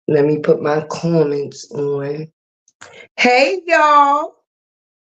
Let me put my comments on. Hey, y'all.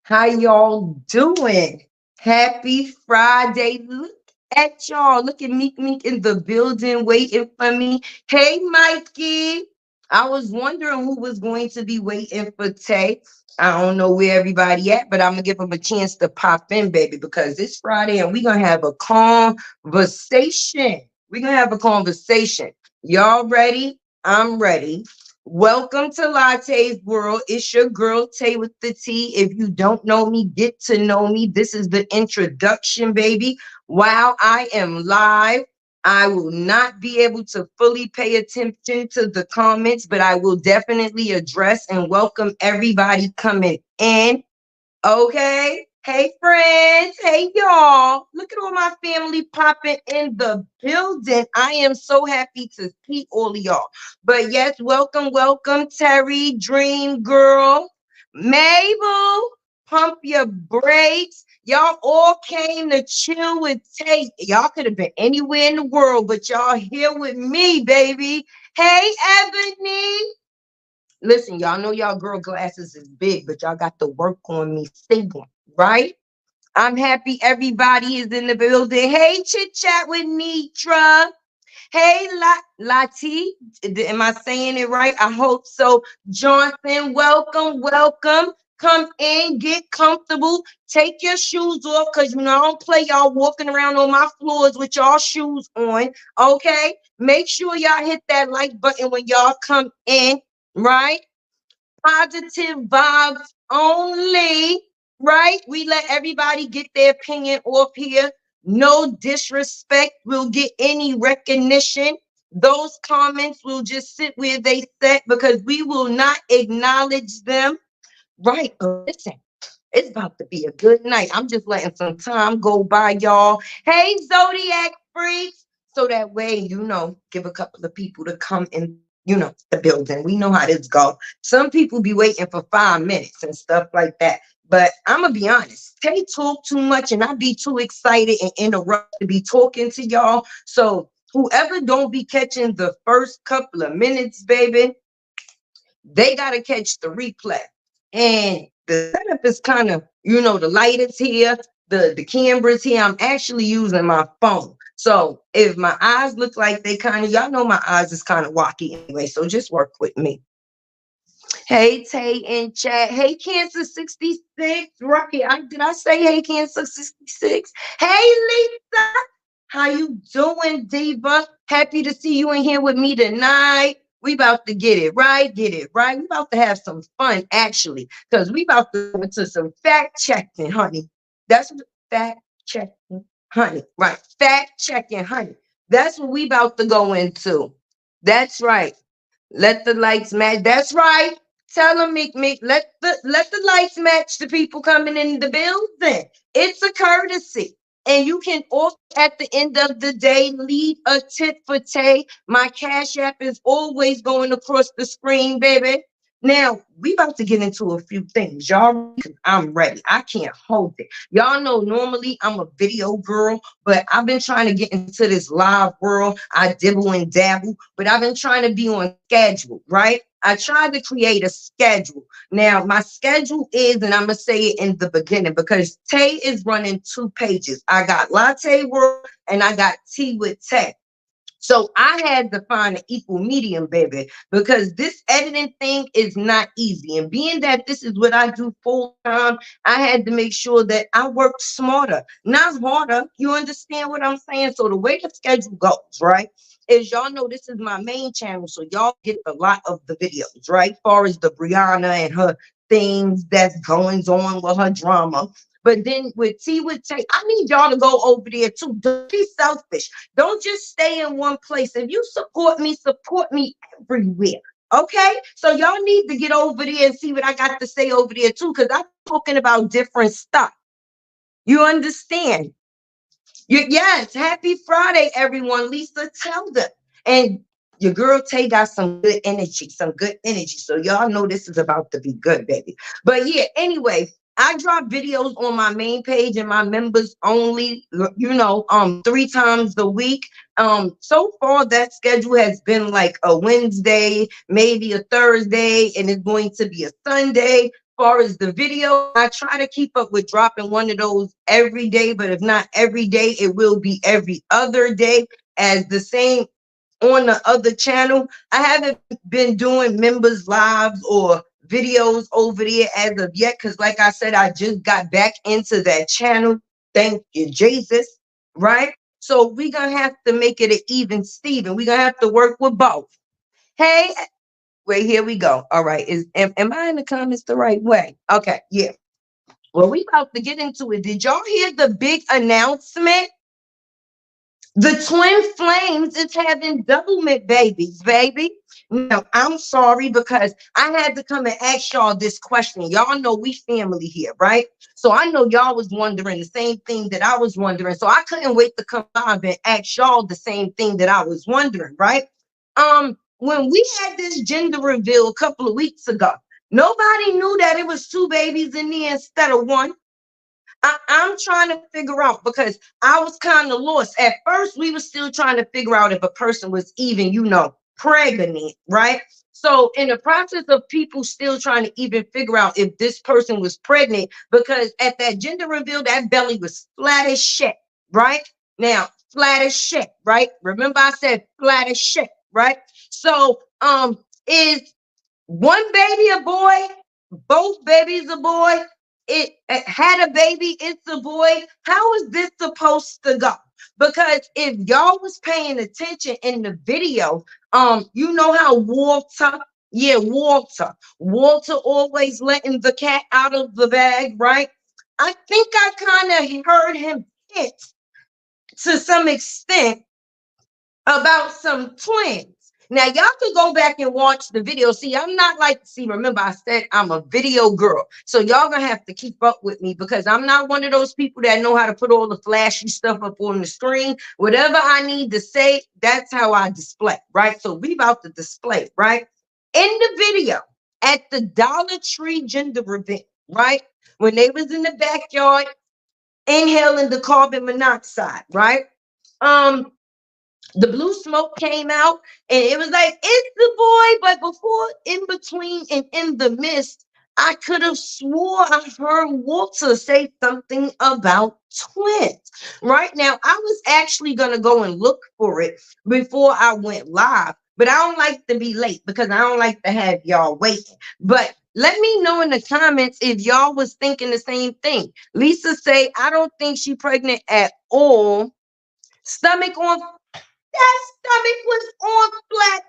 How y'all doing? Happy Friday. Look at y'all. Look at Meek Meek in the building waiting for me. Hey, Mikey. I was wondering who was going to be waiting for Tay. I don't know where everybody at, but I'm going to give them a chance to pop in, baby, because it's Friday and we're going to have a conversation. We're going to have a conversation. Y'all ready? I'm ready. Welcome to Latte's World. It's your girl Tay with the T. If you don't know me, get to know me. This is the introduction, baby. While I am live, I will not be able to fully pay attention to the comments, but I will definitely address and welcome everybody coming in. Okay. Hey, friends. Hey, y'all. Look at all my family popping in the building. I am so happy to see all of y'all. But yes, welcome, Terry, Dream Girl, Mabel. Pump your brakes. Y'all all came to chill with Tay. Y'all could have been anywhere in the world, but y'all here with me, baby. Hey, Ebony. Listen, y'all know y'all girl glasses is big, but y'all got to work on me singing, right? I'm happy everybody is in the building. Hey, chit chat with Nitra. Hey, Lati. Am I saying it right? I hope so. Johnson, welcome. Come in, get comfortable. Take your shoes off because you know I don't play y'all walking around on my floors with y'all shoes on. Okay. Make sure y'all hit that like button when y'all come in, right? Positive vibes only, right? We let everybody get their opinion off here. No disrespect will get any recognition. Those comments will just sit where they sit because we will not acknowledge them. Right. But listen, it's about to be a good night. I'm just letting some time go by, y'all. Hey, Zodiac freaks. So that way, give a couple of people to come in, the building. We know how this go. Some people be waiting for 5 minutes and stuff like that. But I'm going to be honest. They talk too much and I be too excited and interrupt to be talking to y'all. So whoever don't be catching the first couple of minutes, baby, they got to catch the replay. And the setup is kind of, the light is here, the camera's here. I'm actually using my phone. So if my eyes look like they kind of, y'all know my eyes is kind of wacky anyway. So just work with me. Hey, Tay in chat. Hey, Cancer 66. Rocky, did I say hey, Cancer 66? Hey, Lisa. How you doing, Diva? Happy to see you in here with me tonight. We about to get it right, We about to have some fun, actually, because we about to go into some fact checking, honey. That's what fact checking, honey. Right, fact checking, honey. That's what we about to go into. That's right. Let the lights match. That's right. Tell them, Meek, let the lights match the people coming in the building. It's a courtesy. And you can also, at the end of the day, leave a tip for Tay. My Cash App is always going across the screen, baby. Now, we about to get into a few things. Y'all ready? 'Cause I'm ready. I can't hold it. Y'all know normally I'm a video girl, but I've been trying to get into this live world. I dibble and dabble, but I've been trying to be on schedule, right? I tried to create a schedule. Now, my schedule is, and I'm going to say it in the beginning because Tay is running 2 pages. I got Latte World and I got Tea with Tay. So I had to find an equal medium, baby, because this editing thing is not easy. And being that this is what I do full time, I had to make sure that I worked smarter, not harder. You understand what I'm saying? So the way the schedule goes, right, is y'all know this is my main channel. So y'all get a lot of the videos, right? As far as the Brianna and her things that's going on with her drama. But then with Tea with Tay, I need y'all to go over there too. Don't be selfish. Don't just stay in one place. If you support me everywhere. Okay? So y'all need to get over there and see what I got to say over there too, because I'm talking about different stuff. You understand? Yes, happy Friday, everyone. Lisa, tell them. And your girl Tay got some good energy, some good energy. So y'all know this is about to be good, baby. But yeah, anyway, I drop videos on my main page and my members only, 3 times a week. So far that schedule has been like a Wednesday, maybe a Thursday, and it's going to be a Sunday. Far as the video, I try to keep up with dropping one of those every day, but if not every day, it will be every other day. As the same on the other channel, I haven't been doing members lives or videos over there as of yet, because like I said, I just got back into that channel. Thank you, Jesus. Right? So we're gonna have to make it an even Steven. We're gonna have to work with both. Hey, wait, here we go. All right. Am I in the comments the right way? Okay, yeah. Well, we about to get into it. Did y'all hear the big announcement? The twin flames is having doublemint babies, baby. Now, I'm sorry because I had to come and ask y'all this question. Y'all know we family here, right? So I know y'all was wondering the same thing that I was wondering. So I couldn't wait to come live and ask y'all the same thing that I was wondering, right? When we had this gender reveal a couple of weeks ago, nobody knew that it was two babies in there instead of one. I'm trying to figure out because I was kind of lost. At first, we were still trying to figure out if a person was even, pregnant, right? So, in the process of people still trying to even figure out if this person was pregnant, because at that gender reveal, that belly was flat as shit, right? Now, flat as shit, right? Remember, I said flat as shit, right? So, is one baby a boy? Both babies a boy? It had a baby, it's a boy. How is this supposed to go? Because if y'all was paying attention in the video, you know how Walter always letting the cat out of the bag, right? I think I kind of heard him hint to some extent about some twins. Now, y'all can go back and watch the video. See, I'm not like, see, remember, I said I'm a video girl. So y'all gonna have to keep up with me because I'm not one of those people that know how to put all the flashy stuff up on the screen. Whatever I need to say, that's how I display, right? So we about to display, right? In the video, at the Dollar Tree gender reveal, right? When they was in the backyard inhaling the carbon monoxide, right? Um, the blue smoke came out and it was like it's the boy, but before, in between and in the mist, I could have swore I heard Walter say something about twins. Right now, I was actually gonna go and look for it before I went live, but I don't like to be late because I don't like to have y'all waiting. But let me know in the comments if y'all was thinking the same thing. Lisa say I don't think she pregnant at all. Stomach on, that stomach was on flat.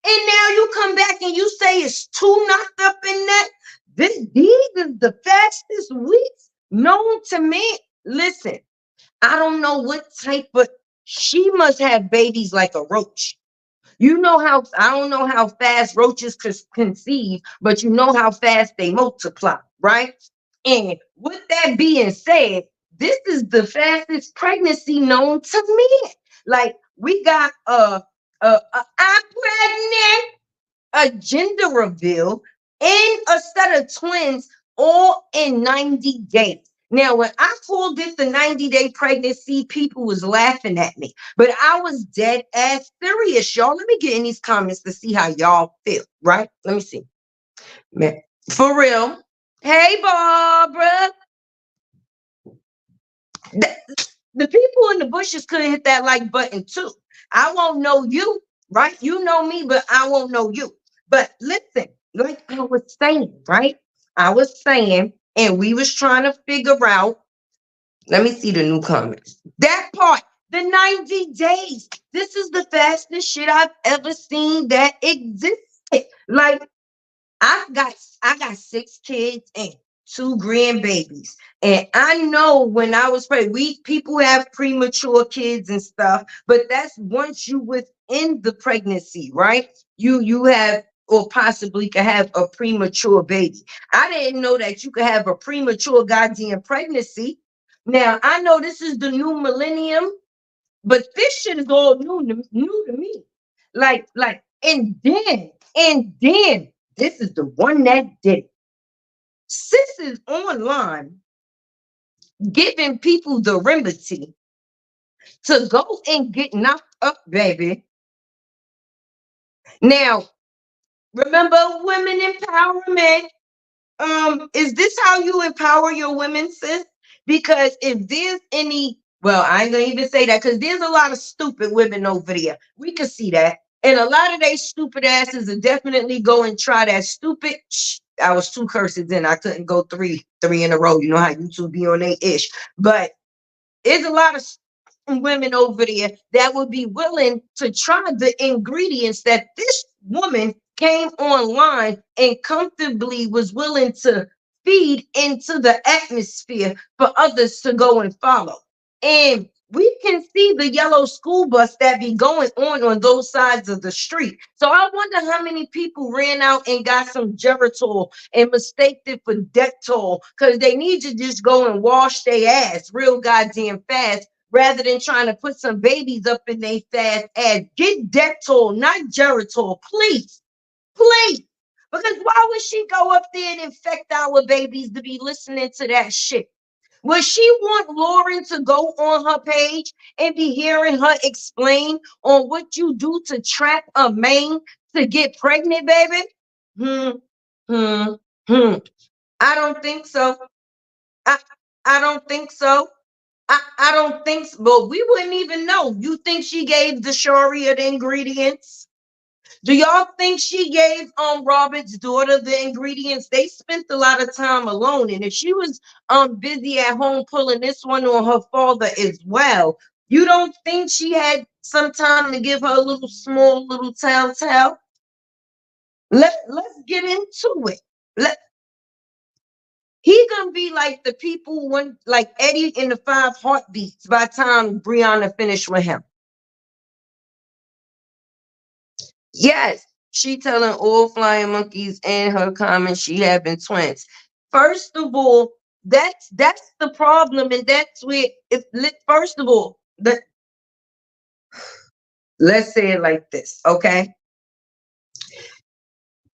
And now you come back and you say it's two knocked up in that. These is the fastest weeks known to me. Listen, I don't know what type, but she must have babies like a roach. You know how, I don't know how fast roaches conceive, but you know how fast they multiply, right? And with that being said, this is the fastest pregnancy known to me. Like we got I'm pregnant, a gender reveal, and a set of twins all in 90 days. Now, when I called this the 90-day pregnancy, people was laughing at me, but I was dead ass serious, y'all. Let me get in these comments to see how y'all feel, right? Let me see. Man, for real. Hey, Barbara. The people in the bushes could hit that like button too. I won't know you, right? You know me, but I won't know you. But listen, like I was saying, right? I was saying, and we was trying to figure out. Let me see the new comments. That part, the 90 days. This is the fastest shit I've ever seen that existed. Like I got 6 kids and 2 grandbabies. And I know when I was pregnant, people have premature kids and stuff, but that's once you within the pregnancy, right? You have or possibly could have a premature baby. I didn't know that you could have a premature goddamn pregnancy. Now I know this is the new millennium, but this shit is all new to me. And then this is the one that did it. Sis is online giving people the remedy to go and get knocked up, baby. Now, remember women empowerment. Is this how you empower your women, sis? Because if there's any, well, I ain't gonna even say that because there's a lot of stupid women over there. We can see that. And a lot of they stupid asses are definitely go and try that stupid. I was two curses in. I couldn't go three in a row. You know how YouTube be on they ish. But there's a lot of women over there that would be willing to try the ingredients that this woman came online and comfortably was willing to feed into the atmosphere for others to go and follow. And we can see the yellow school bus that be going on those sides of the street. So I wonder how many people ran out and got some Geritol and mistaked it for Dettol because they need to just go and wash their ass real goddamn fast rather than trying to put some babies up in their fast ass. Get Dettol, not Geritol, please, please. Because why would she go up there and infect our babies to be listening to that shit? Would she want Lauren to go on her page and be hearing her explain on what you do to trap a man to get pregnant, baby? Hmm, hmm, hmm. I don't think so. I, I don't think so. I don't think so. But we wouldn't even know. You think she gave the Sharia the ingredients? Do y'all think she gave Robert's daughter the ingredients? They spent a lot of time alone. And if she was busy at home pulling this one on her father as well, you don't think she had some time to give her a little small little telltale? Let's get into it. Let He gonna be like the people when like Eddie in the Five Heartbeats by the time Brianna finished with him. Yes, she telling all flying monkeys in her comments she having twins. First of all, that's the problem, and that's where it. First of all, let's say it like this, okay?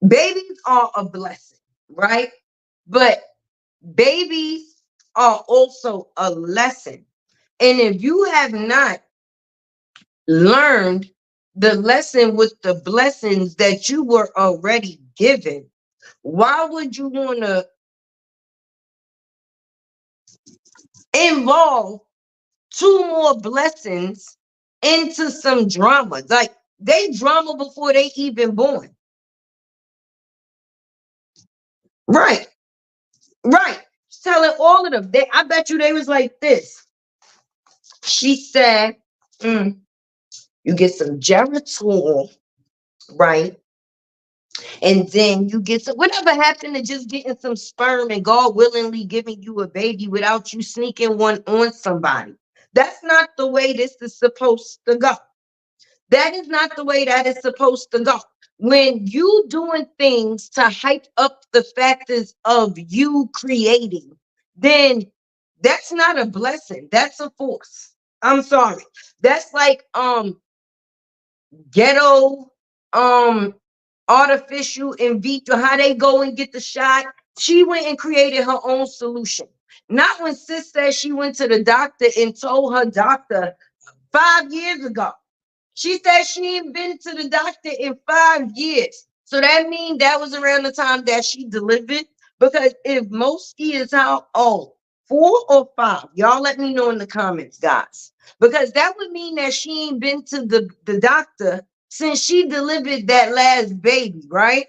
Babies are a blessing, right? But babies are also a lesson, and if you have not learned the lesson with the blessings that you were already given, why would you want to involve two more blessings into some drama? Like they drama before they even born. Right, right. Telling all of them. I bet you they was like this. She said, you get some Geritol, right? And then you get some whatever happened to just getting some sperm and God willingly giving you a baby without you sneaking one on somebody. That's not the way this is supposed to go. That is not the way that is supposed to go. When you doing things to hype up the factors of you creating, then that's not a blessing. That's a force. I'm sorry. That's like ghetto, artificial in vitro, how they go and get the shot. She went and created her own solution. Not when sis said she went to the doctor and told her doctor 5 years ago. She said she ain't been to the doctor in 5 years. So that means that was around the time that she delivered. Because if Mosky is how old, 4 or 5, y'all let me know in the comments, guys. Because that would mean that she ain't been to the doctor since she delivered that last baby, right?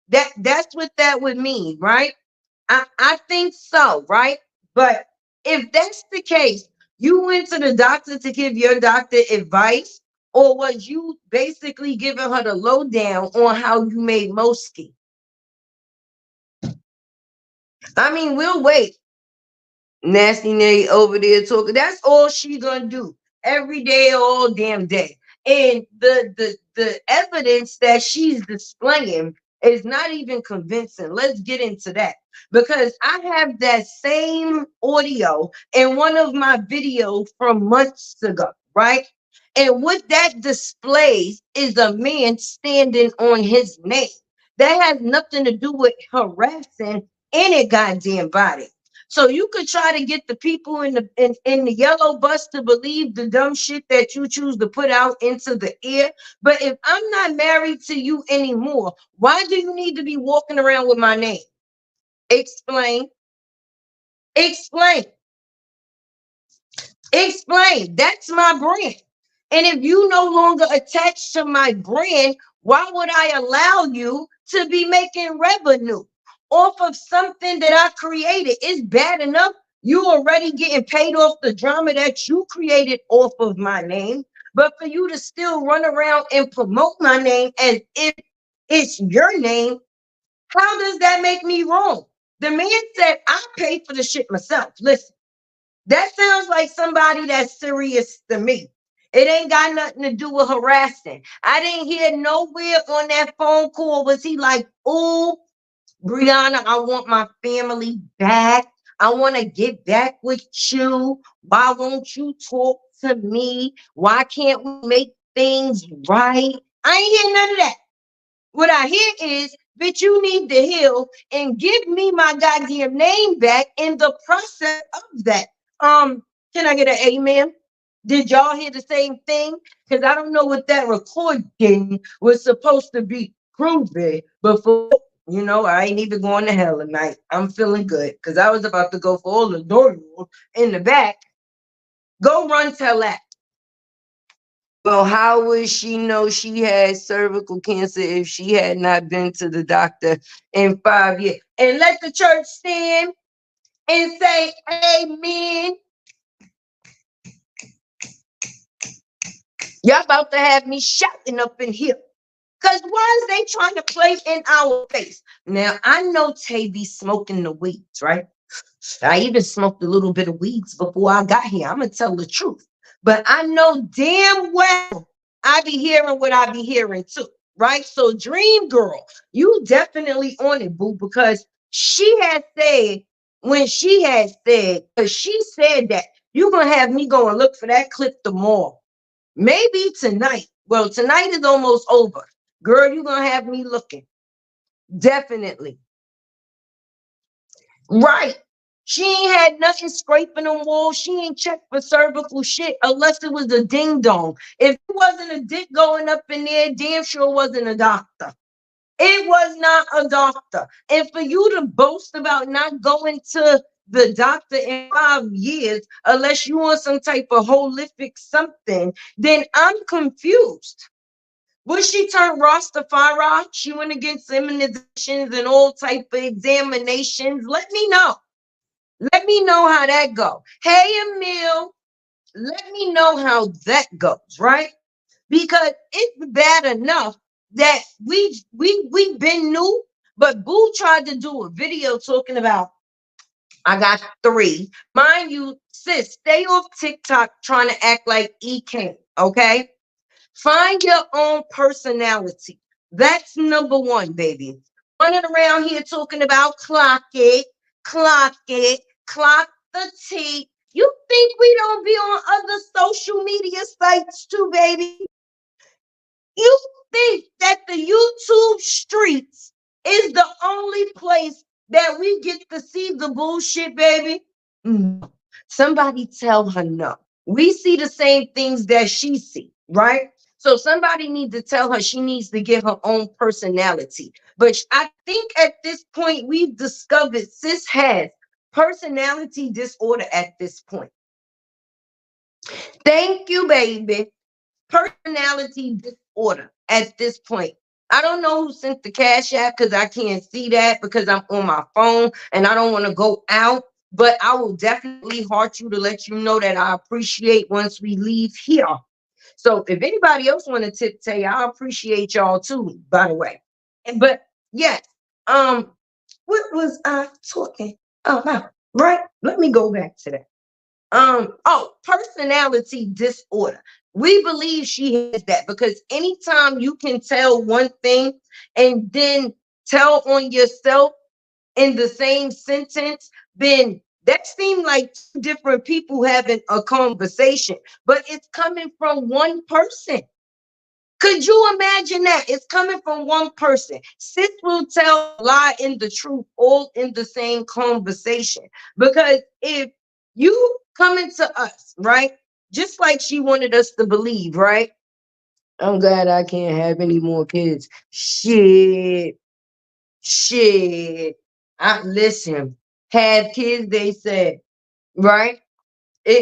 That's what that would mean, right? I think so, right? But if that's the case, you went to the doctor to give your doctor advice, or was you basically giving her the lowdown on how you made Moski? I mean, we'll wait. Nasty Nay over there talking. That's all she gonna do every day, all damn day. And the evidence that she's displaying is not even convincing. Let's get into that because I have that same audio in one of my videos from months ago, right? And what that displays is a man standing on his name. That has nothing to do with harassing any goddamn body. So you could try to get the people in the yellow bus to believe the dumb shit that you choose to put out into the air. But if I'm not married to you anymore, why do you need to be walking around with my name? Explain. Explain. Explain. That's my brand. And if you no longer attached to my brand, why would I allow you to be making revenue off of something that I created? It's bad enough you already getting paid off the drama that you created off of my name. But for you to still run around and promote my name as if it's your name, how does that make me wrong? The man said, I pay for the shit myself. Listen. That sounds like somebody that's serious to me. It ain't got nothing to do with harassing. I didn't hear nowhere on that phone call was he like, oh, Brianna, I want my family back. I want to get back with you. Why won't you talk to me? Why can't we make things right? I ain't hear none of that. What I hear is, bitch, you need to heal and give me my goddamn name back in the process of that. Can I get an amen? Did y'all hear the same thing? Because I don't know what that recording was supposed to be proving, but for I ain't even going to hell tonight. I'm feeling good because I was about to go for all the door in the back. Go run tell that. Well, how would she know she had cervical cancer if she had not been to the doctor in 5 years? And let the church stand and say amen. Y'all about to have me shouting up in here. Because why is they trying to play in our face? Now, I know Tay be smoking the weeds, right? I even smoked a little bit of weeds before I got here. I'm going to tell the truth. But I know damn well I be hearing what I be hearing too, right? So Dream Girl, you definitely on it, boo, because she had said, when she had said, because she said that, you're going to have me go and look for that clip tomorrow. Maybe tonight. Well, tonight is almost over. Girl, you're going to have me looking. Definitely. Right. She ain't had nothing scraping on walls. She ain't checked for cervical shit unless it was a ding dong. If it wasn't a dick going up in there, damn sure wasn't a doctor. It was not a doctor. And for you to boast about not going to the doctor in 5 years, unless you want some type of holistic something, then I'm confused. Was she turned Rastafari? She went against immunizations and all type of examinations. Let me know. Let me know how that go. Hey, Emil, let me know how that goes, right? Because it's bad enough that we been new, but Boo tried to do a video talking about I got 3. Mind you, sis, stay off TikTok trying to act like EK, okay? Find your own personality. That's number 1, baby. Running around here talking about clock it, clock it, clock the T. You think we don't be on other social media sites too, baby? You think that the YouTube streets is the only place that we get to see the bullshit, baby? No. Somebody tell her no. We see the same things that she see, right? So somebody needs to tell her she needs to get her own personality. But I think at this point we've discovered sis has personality disorder at this point. Thank you, baby. Personality disorder at this point. I don't know who sent the cash app because I can't see that because I'm on my phone and I don't want to go out. But I will definitely heart you to let you know that I appreciate once we leave here. So if anybody else want to tip Tay, I appreciate y'all too, by the way. But yes, what was I talking about? Right? Let me go back to that. Personality disorder. We believe she has that because anytime you can tell one thing and then tell on yourself in the same sentence, then that seems like 2 different people having a conversation, but it's coming from one person. Could you imagine that? It's coming from one person. Sis will tell a lie and the truth all in the same conversation. Because if you coming to us, right? Just like she wanted us to believe, right? I'm glad I can't have any more kids. Shit. I listen. Have kids, they said, right?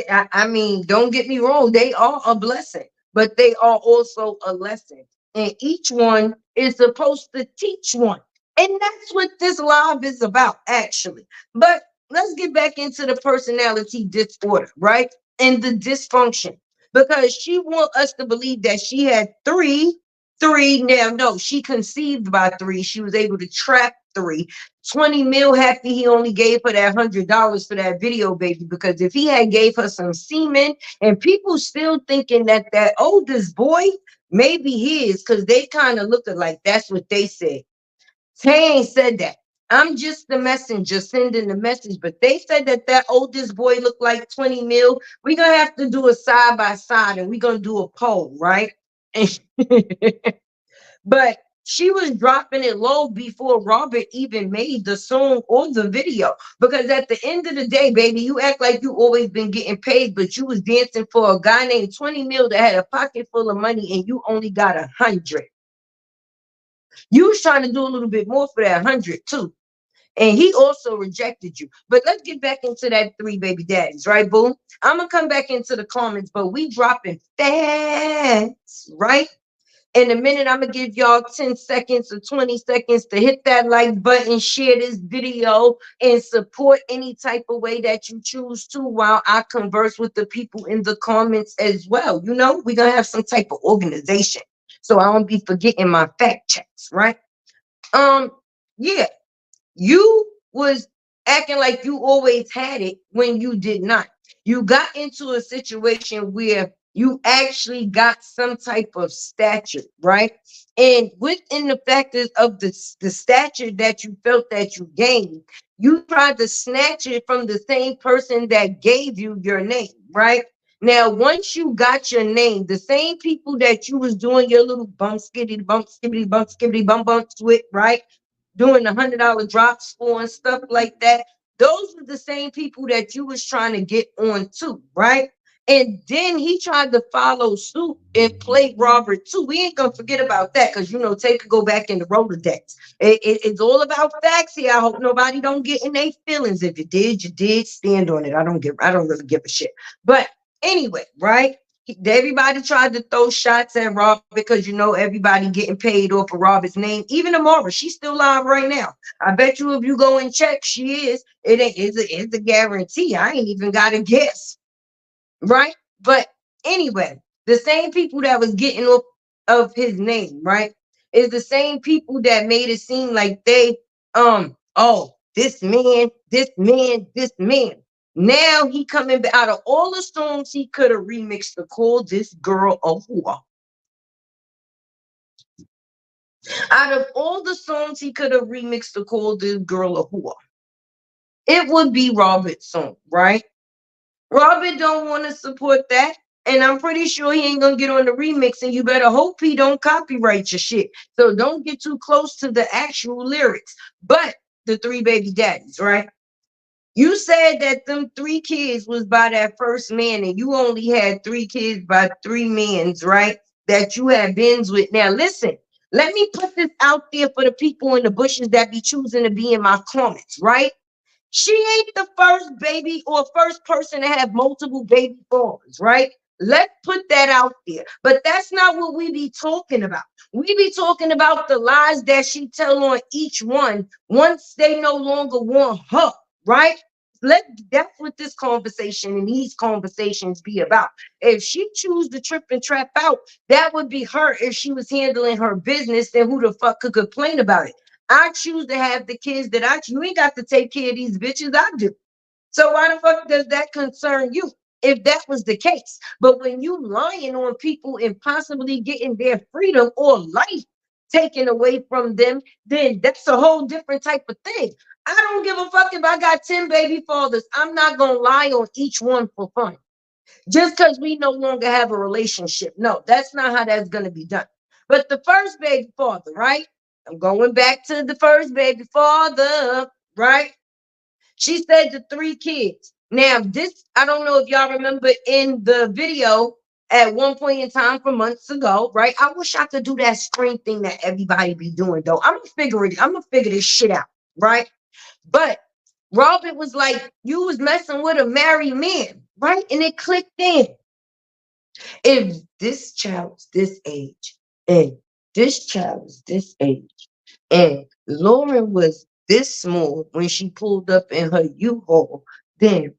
I mean, don't get me wrong, they are a blessing, but they are also a lesson. And each one is supposed to teach one. And that's what this live is about, actually. But let's get back into the personality disorder, right? And the dysfunction. Because she want us to believe that she had three. Now, no, she conceived by three. She was able to trap three. 20 mil happy he only gave her that $100 for that video, baby, because if he had gave her some semen, and people still thinking that that oldest boy maybe his, because they kind of look alike. That's what they said. Tay ain't said that. I'm just the messenger sending the message, but they said that that oldest boy looked like 20 mil. We're gonna have to do a side by side, and we're gonna do a poll, right? But she was dropping it low before Robert even made the song or the video. Because at the end of the day, baby, you act like you always been getting paid, but you was dancing for a guy named 20 mil that had a pocket full of money and you only got 100. You was trying to do a little bit more for that 100 too. And he also rejected you. But let's get back into that three baby daddies, right, boo? I'm gonna come back into the comments, but we dropping fast, right? In a minute, I'm gonna give y'all 10 seconds or 20 seconds to hit that like button, share this video, and support any type of way that you choose to while I converse with the people in the comments as well. You know, we're gonna have some type of organization. So I won't be forgetting my fact checks, right? Um, yeah. You was acting like you always had it when you did not. You got into a situation where you actually got some type of stature, right? And within the factors of the stature that you felt that you gained, you tried to snatch it from the same person that gave you your name, right? Now, once you got your name, the same people that you was doing your little bump, skibbity, bump, skibbity, bump, skibbity, bump, bumps with, right? Doing the $100 drops for and stuff like that. Those were the same people that you was trying to get on to, right? And then he tried to follow suit and play Robert too. We ain't gonna forget about that because you know Tay could go back in the Rolodex. It's all about facts here. I hope nobody don't get in their feelings. If you did, you did. Stand on it. I don't really give a shit. But anyway, right? Everybody tried to throw shots at Robert because you know everybody getting paid off of Robert's name. Even Amara, she's still live right now. I bet you if you go and check, she is. It's a guarantee. I ain't even got to guess, right? But anyway, the same people that was getting off of his name, right, is the same people that made it seem like they oh, this man. Now he coming back out of all the songs he could have remixed to call this girl a whore. Out of all the songs he could have remixed to call this girl a whore, it would be Robert's song, right? Robert don't want to support that. And I'm pretty sure he ain't gonna get on the remix, and you better hope he don't copyright your shit. So don't get too close to the actual lyrics. But the three baby daddies, right? You said that them three kids was by that first man, and you only had three kids by three men's, right? That you had been with. Now listen, let me put this out there for the people in the bushes that be choosing to be in my comments, right? She ain't the first baby or first person to have multiple baby fathers, right? Let's put that out there. But that's not what we be talking about. We be talking about the lies that she tell on each one once they no longer want her, right? That's what this conversation and these conversations be about. If she choose to trip and trap out, that would be her if she was handling her business, then who the fuck could complain about it? I choose to have the kids that you ain't got to take care of these bitches. I do. So why the fuck does that concern you? If that was the case. But when you lying on people and possibly getting their freedom or life taken away from them, then that's a whole different type of thing. I don't give a fuck if I got 10 baby fathers. I'm not gonna lie on each one for fun. Just because we no longer have a relationship. No, that's not how that's gonna be done. But the first baby father, right? I'm going back to the first baby father, right? She said the three kids. Now, this, I don't know if y'all remember in the video at one point in time from months ago, right? I wish I could do that screen thing that everybody be doing, though. I'm gonna figure this shit out, right? But Robert was like, you was messing with a married man, right? And it clicked in. If this child was this age, and this child was this age, and Lauren was this small when she pulled up in her U-Haul, then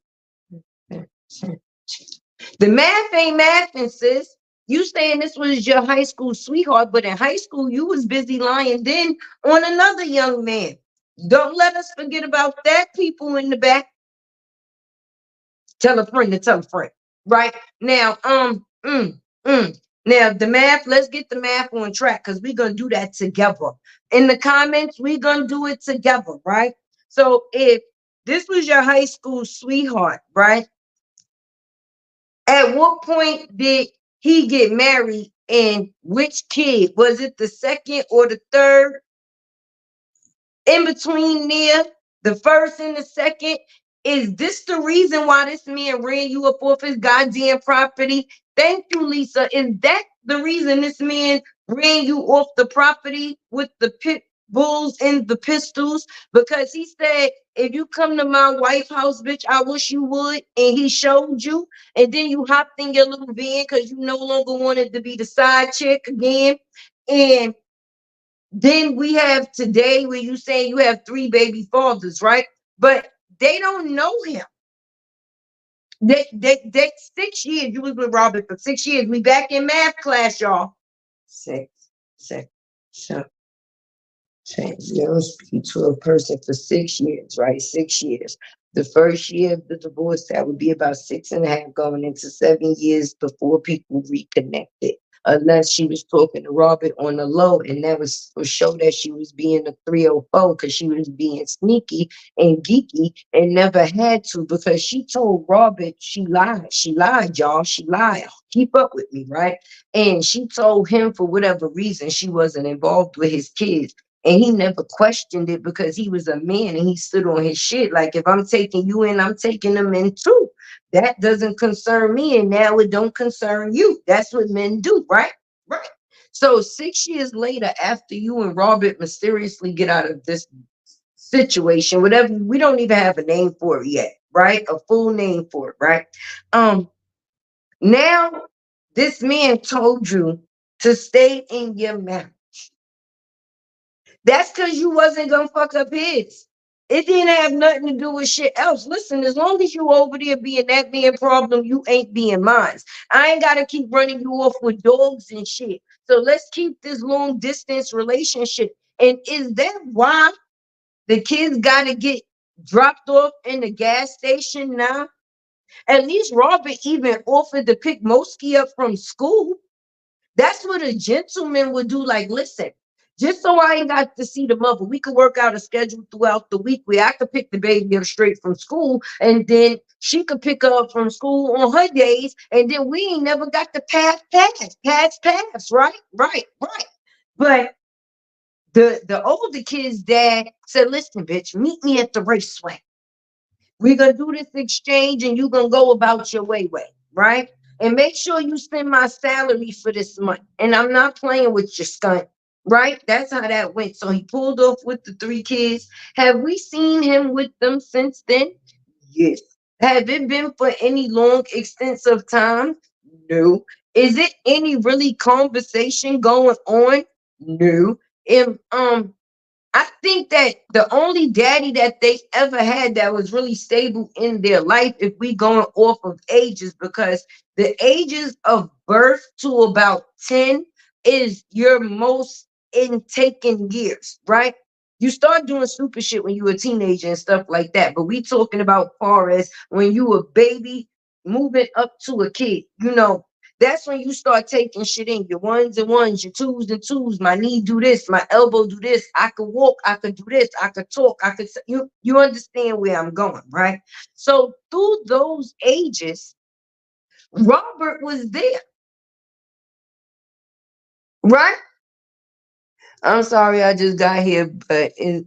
the math ain't mathing, sis. You saying this was your high school sweetheart, but in high school you was busy lying then on another young man. Don't let us forget about that, people in the back. Tell a friend to tell a friend. Right now, now the math, let's get the math on track because we're gonna do that together. In the comments, we're gonna do it together, right? So if this was your high school sweetheart, right? At what point did he get married and which kid? Was it the second or the third? In between there, the first and the second. Is this the reason why this man ran you up off his goddamn property? Thank you, Lisa. Is that the reason this man ran you off the property with the pit bulls and the pistols? Because he said, if you come to my wife's house, bitch, I wish you would. And he showed you. And then you hopped in your little van because you no longer wanted to be the side chick again. And then we have today where you say you have three baby fathers, right? But they don't know him. They 6 years. You was with Robert for 6 years. We back in math class, y'all. Six, six, seven, you'll speak to a person for 6 years, right? 6 years. The first year of the divorce, that would be about 6.5 going into 7 years before people reconnected. Unless she was talking to Robert on the low, and that was for show that she was being a 304 because she was being sneaky and geeky and never had to because she told Robert she lied. She lied, y'all. She lied. Keep up with me, right? And she told him for whatever reason she wasn't involved with his kids. And he never questioned it because he was a man and he stood on his shit. Like, if I'm taking you in, I'm taking them in too. That doesn't concern me. And now it don't concern you. That's what men do, right? Right. So 6 years later, after you and Robert mysteriously get out of this situation, whatever, we don't even have a name for it yet, right? A full name for it, right? Now this man told you to stay in your marriage. That's because you wasn't gonna fuck up his. It didn't have nothing to do with shit else. Listen, as long as you over there being that man problem, you ain't being mine. I ain't gotta keep running you off with dogs and shit. So let's keep this long distance relationship. And is that why the kids gotta get dropped off in the gas station now? At least Robert even offered to pick Mosky up from school. That's what a gentleman would do. Like, listen, just so I ain't got to see the mother, we could work out a schedule throughout the week where I could pick the baby up straight from school, and then she could pick her up from school on her days, and then we ain't never got the pass, right? Right, right. But the older kid's dad said, listen, bitch, meet me at the raceway. We're gonna do this exchange and you're gonna go about your way, right? And make sure you spend my salary for this month. And I'm not playing with your stunt, right? That's how that went. So he pulled off with the three kids. Have we seen him with them since then? Yes. Have it been for any long extents of time? No. Is it any really conversation going on? No. And I think that the only daddy that they ever had that was really stable in their life, if we going off of ages, because the ages of birth to about 10 is your most intaken years, right? You start doing stupid shit when you a teenager and stuff like that. But we talking about far as when you a baby moving up to a kid, that's when you start taking shit in your ones and ones, your twos and twos. My knee do this, my elbow do this. I could walk, I could do this, I could talk, you understand where I'm going, right? So through those ages, Robert was there, right? I'm sorry I just got here, but it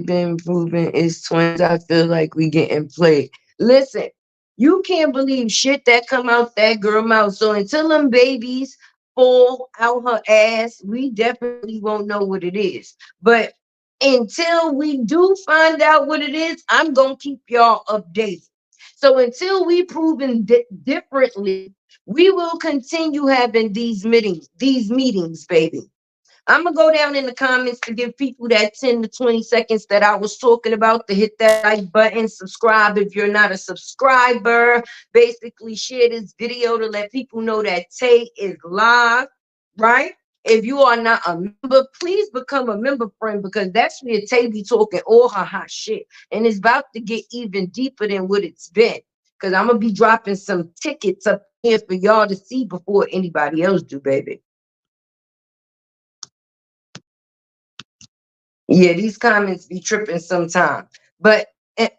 been proven it's twins. I feel like we getting played. Listen, you can't believe shit that come out that girl mouth. So until them babies fall out her ass, we definitely won't know what it is. But until we do find out what it is, I'm gonna keep y'all updated. So until we proven differently, we will continue having these meetings, baby. I'm gonna go down in the comments to give people that 10 to 20 seconds that I was talking about to hit that like button, subscribe if you're not a subscriber. Basically, share this video to let people know that Tay is live, right? If you are not a member, please become a member, friend, because that's where Tay be talking all her hot shit. And it's about to get even deeper than what it's been. Because I'm gonna be dropping some tickets up here for y'all to see before anybody else do, baby. Yeah, these comments be tripping sometime. But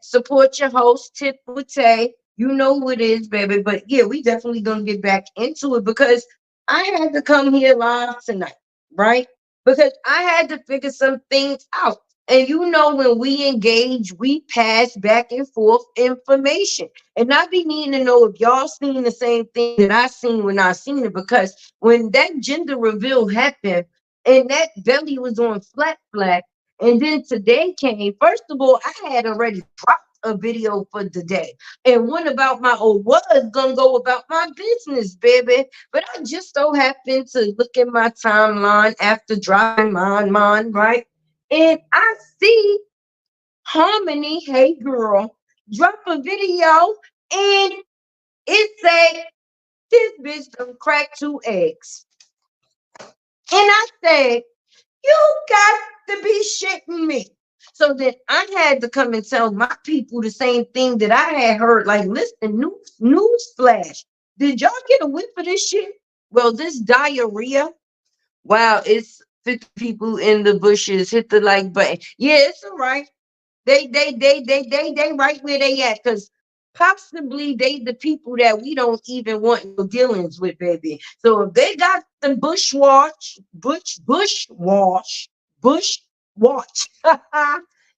support your host, Tip with Tay. You know who it is, baby. But yeah, we definitely gonna get back into it because I had to come here live tonight, right? Because I had to figure some things out. And you know, when we engage, we pass back and forth information. And I be needing to know if y'all seen the same thing that I seen when I seen it. Because when that gender reveal happened and that belly was on flat, and then today came. First of all, I had already dropped a video for the day. And one about my or was gonna go about my business, baby. But I just so happened to look at my timeline after dropping mine, right? And I see Harmony, hey girl, drop a video and it said this bitch done cracked 2 eggs. And I said, you got to be shitting me. So then I had to come and tell my people the same thing that I had heard. Like, listen, news flash. Did y'all get a whiff of this shit? Well, this diarrhea. Wow, it's 50 people in the bushes. Hit the like button. Yeah, it's all right. They right where they at, because possibly they the people that we don't even want no dealings with, baby. So if they got the bush watch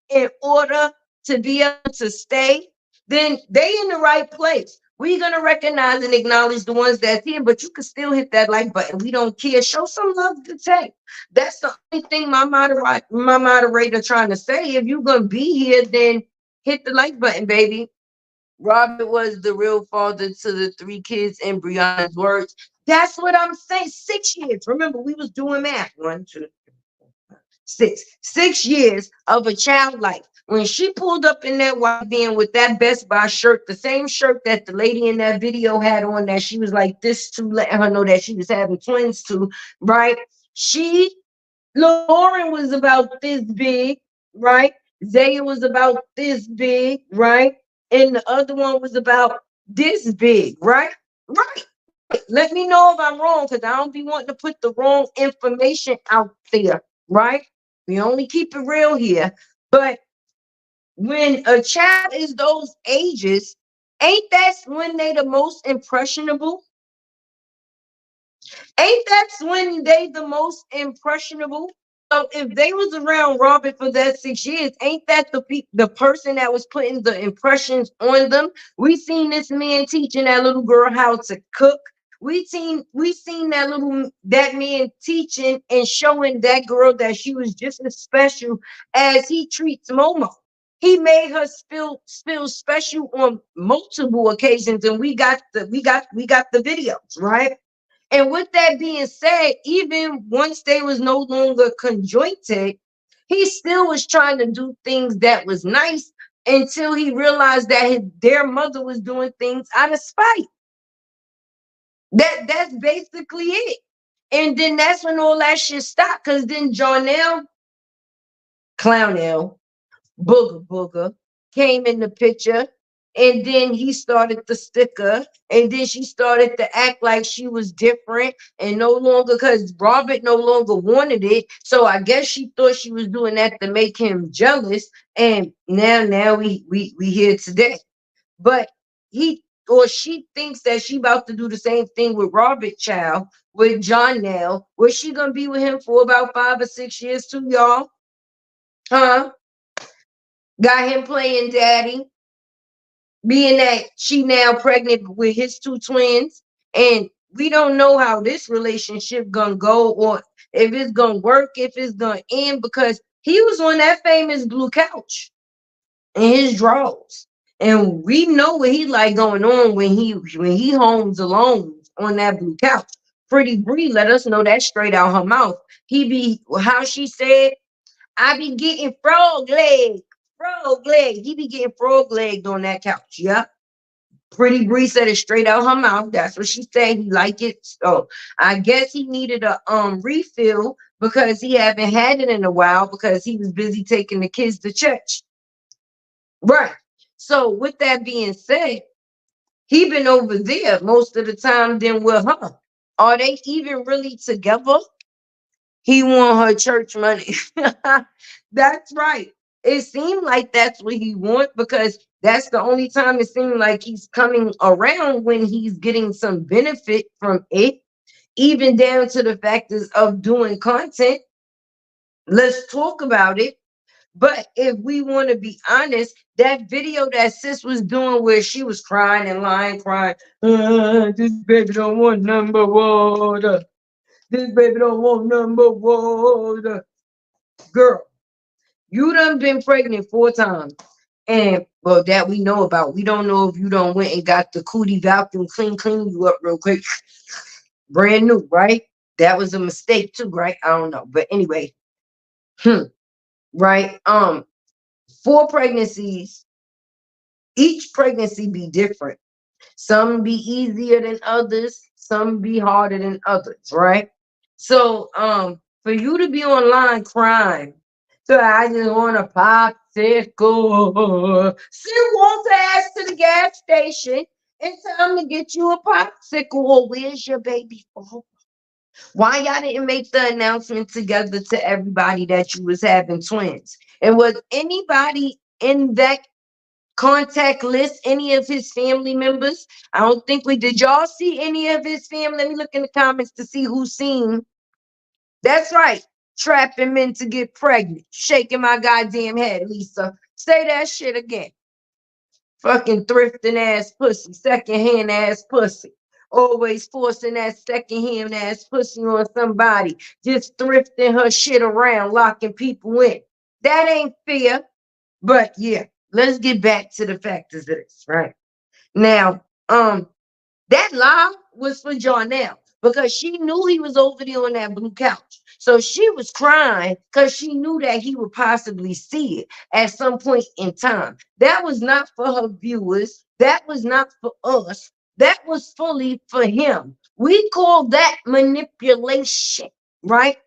in order to be able to stay, then they in the right place. We're gonna recognize and acknowledge the ones that's here, but you can still hit that like button. We don't care. Show some love to Tay. That's the only thing my moderator trying to say. If you're gonna be here, then hit the like button, baby. Robert was the real father to the 3 kids in Brianna's words. That's what I'm saying. 6 years. Remember, we was doing math. 1, 2, 3, 4, 5, 6 years of a child life. When she pulled up in that white van with that Best Buy shirt, the same shirt that the lady in that video had on, that she was like this to letting her know that she was having twins to, right? She Lauren was about this big, right? Zaya was about this big, right? And the other one was about this big, right? Right. Let me know if I'm wrong, because I don't be wanting to put the wrong information out there, right? We only keep it real here. But when a child is those ages, ain't that when they the most impressionable? Ain't that's when they the most impressionable? So if they was around Robert for that 6 years, ain't that the person that was putting the impressions on them? We seen this man teaching that little girl how to cook. We seen that man teaching and showing that girl that she was just as special as he treats Momo. He made her feel special on multiple occasions, and we got the videos, right? And with that being said, even once they was no longer conjointed, he still was trying to do things that was nice until he realized that their mother was doing things out of spite. That's basically it. And then that's when all that shit stopped. Cause then Jonelle, Clownell, Booger came in the picture. And then he started the sticker. And then she started to act like she was different and no longer, because Robert no longer wanted it. So I guess she thought she was doing that to make him jealous. And now we here today. But he or she thinks that she about to do the same thing with Robert Child, with John now, where she gonna be with him for about 5 or 6 years too, y'all? Huh? Got him playing daddy, being that she now pregnant with his two twins, and we don't know how this relationship gonna go, or if it's gonna work, if it's gonna end, because he was on that famous blue couch in his drawers. And we know what he like going on when he homes alone on that blue couch. Pretty Bree let us know that straight out her mouth. He be, how she said, I be getting frog leg, frog leg. He be getting frog legged on that couch. Yeah. Pretty Bree said it straight out her mouth. That's what she said. He like it. So I guess he needed a refill because he haven't had it in a while because he was busy taking the kids to church. Right. So with that being said, he been over there most of the time than with her. Are they even really together? He want her church money. That's right. It seemed like that's what he want because that's the only time it seemed like he's coming around when he's getting some benefit from it, even down to the factors of doing content. Let's talk about it. But if we want to be honest, that video that sis was doing where she was crying and lying, crying, this baby don't want number water. This baby don't want number water. Girl, you done been pregnant 4 times. And well, that we know about. We don't know if you done went and got the cootie vacuum clean you up real quick. Brand new, right? That was a mistake too, right? I don't know. But anyway, right? 4 pregnancies, each pregnancy be different. Some be easier than others, some be harder than others, right? So for you to be online crying, so I just want a popsicle. Send Walter ass to the gas station and tell him to get you a popsicle. Or where's your baby for? Why y'all didn't make the announcement together to everybody that you was having twins? And was anybody in that contact list any of his family members? I don't think we did. Y'all see any of his family? Let me look in the comments to see who's seen. That's right. Trapping men to get pregnant. Shaking my goddamn head, Lisa. Say that shit again. Fucking thrifting ass pussy. Secondhand ass pussy. Always forcing that secondhand ass pussy on somebody. Just thrifting her shit around, locking people in. That ain't fair. But yeah, let's get back to the factors of this, right? Now, that lie was for Jarnell because she knew he was over there on that blue couch. So she was crying because she knew that he would possibly see it at some point in time. That was not for her viewers. That was not for us. That was fully for him. We call that manipulation, right?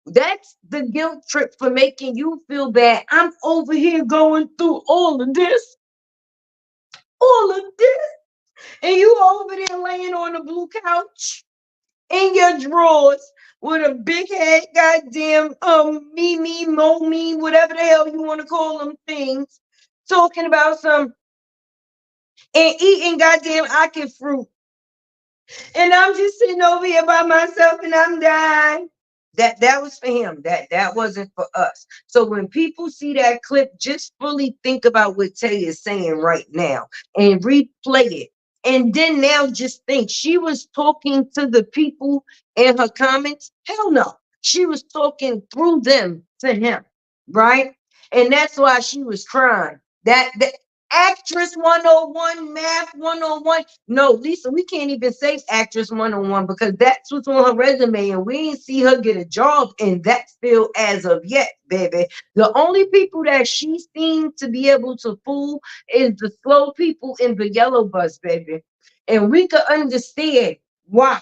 That's the guilt trip for making you feel bad. I'm over here going through all of this, and you over there laying on the blue couch in your drawers with a big head, goddamn me, mo me, whatever the hell you want to call them things, talking about some and eating goddamn ackee fruit. And I'm just sitting over here by myself and I'm dying. That was for him. That wasn't for us. So when people see that clip, just fully think about what Tay is saying right now and replay it. And then now just think she was talking to the people in her comments. Hell no. She was talking through them to him, right? And that's why she was crying. That actress 101, math 101. No, Lisa, we can't even say actress 101 because that's what's on her resume, and we didn't see her get a job in that field as of yet, baby. The only people that she seemed to be able to fool is the slow people in the yellow bus, baby. And we could understand why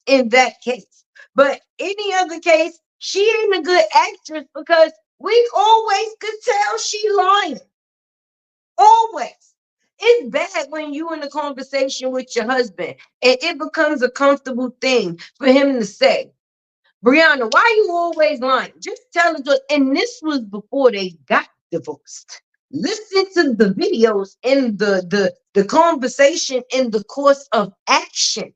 in that case. But any other case, she ain't a good actress because we always could tell she lying. Always. It's bad when you in a conversation with your husband and it becomes a comfortable thing for him to say, Brianna, why you always lying? Just tell the truth. And this was before they got divorced. Listen to the videos in the The conversation in the course of action.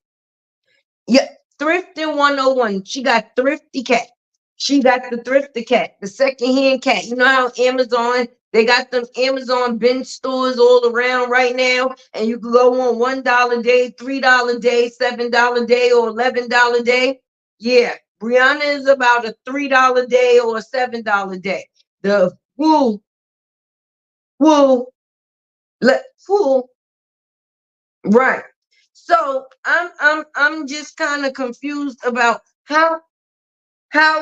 Yeah, Thrifting 101. She got Thrifty Cat. She got the Thrifty Cat, the secondhand cat. You know how Amazon, they got them Amazon bin stores all around right now, and you can go on $1 day, $3 day, $7 day, or $11 day. Yeah, Brianna is about a $3 day or a $7 day. The woo, woo, woo, right. So I'm just kind of confused about how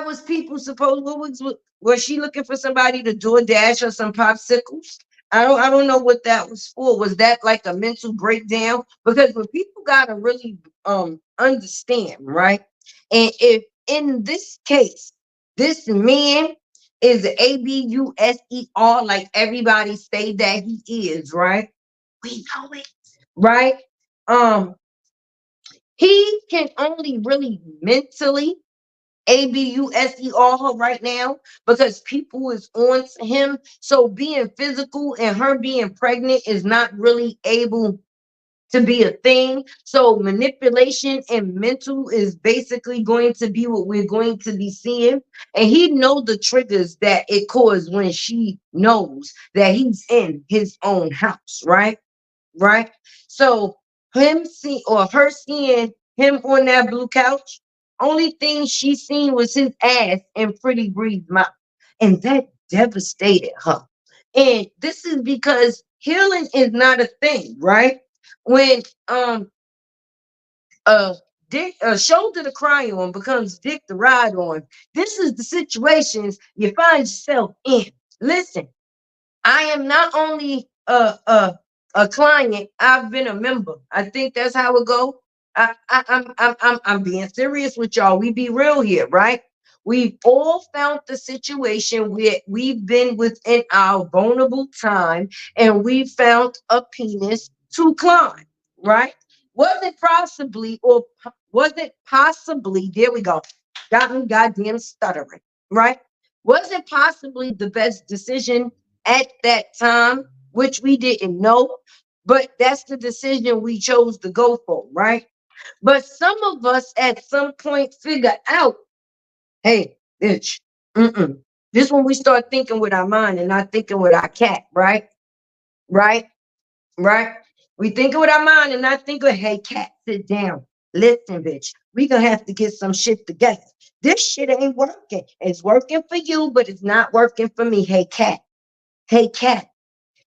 was people supposed? Was she looking for somebody to DoorDash or some popsicles? I don't know what that was for. Was that like a mental breakdown? Because when people gotta really understand, right? And if in this case, this man is ABUSER, like everybody say that he is, right? We know it, right? Um, he can only really mentally ABUSER her right now because people is on to him. So being physical and her being pregnant is not really able to be a thing. So manipulation and mental is basically going to be what we're going to be seeing. And he knows the triggers that it caused when she knows that he's in his own house, right? Right? So him see or her seeing him on that blue couch, only thing she seen was his ass and Pretty Bree's mouth. And that devastated her. And this is because healing is not a thing, right? When uh dick shoulder to cry on becomes dick to ride on, this is the situations you find yourself in. Listen, I am not only a client, I've been a member. I think that's how it go. I'm being serious with y'all. We be real here, right? We've all found the situation where we've been within our vulnerable time and we found a penis to climb, right? Was it possibly, or was it possibly, there we go, got me goddamn stuttering, right? Was it possibly the best decision at that time, which we didn't know, but that's the decision we chose to go for, right? But some of us at some point figure out, hey, bitch, mm-mm. This when we start thinking with our mind and not thinking with our cat, right? Right? Right? We thinking with our mind and not thinking, hey, cat, sit down. Listen, bitch, we gonna have to get some shit together. This shit ain't working. It's working for you, but it's not working for me. Hey, cat. Hey, cat.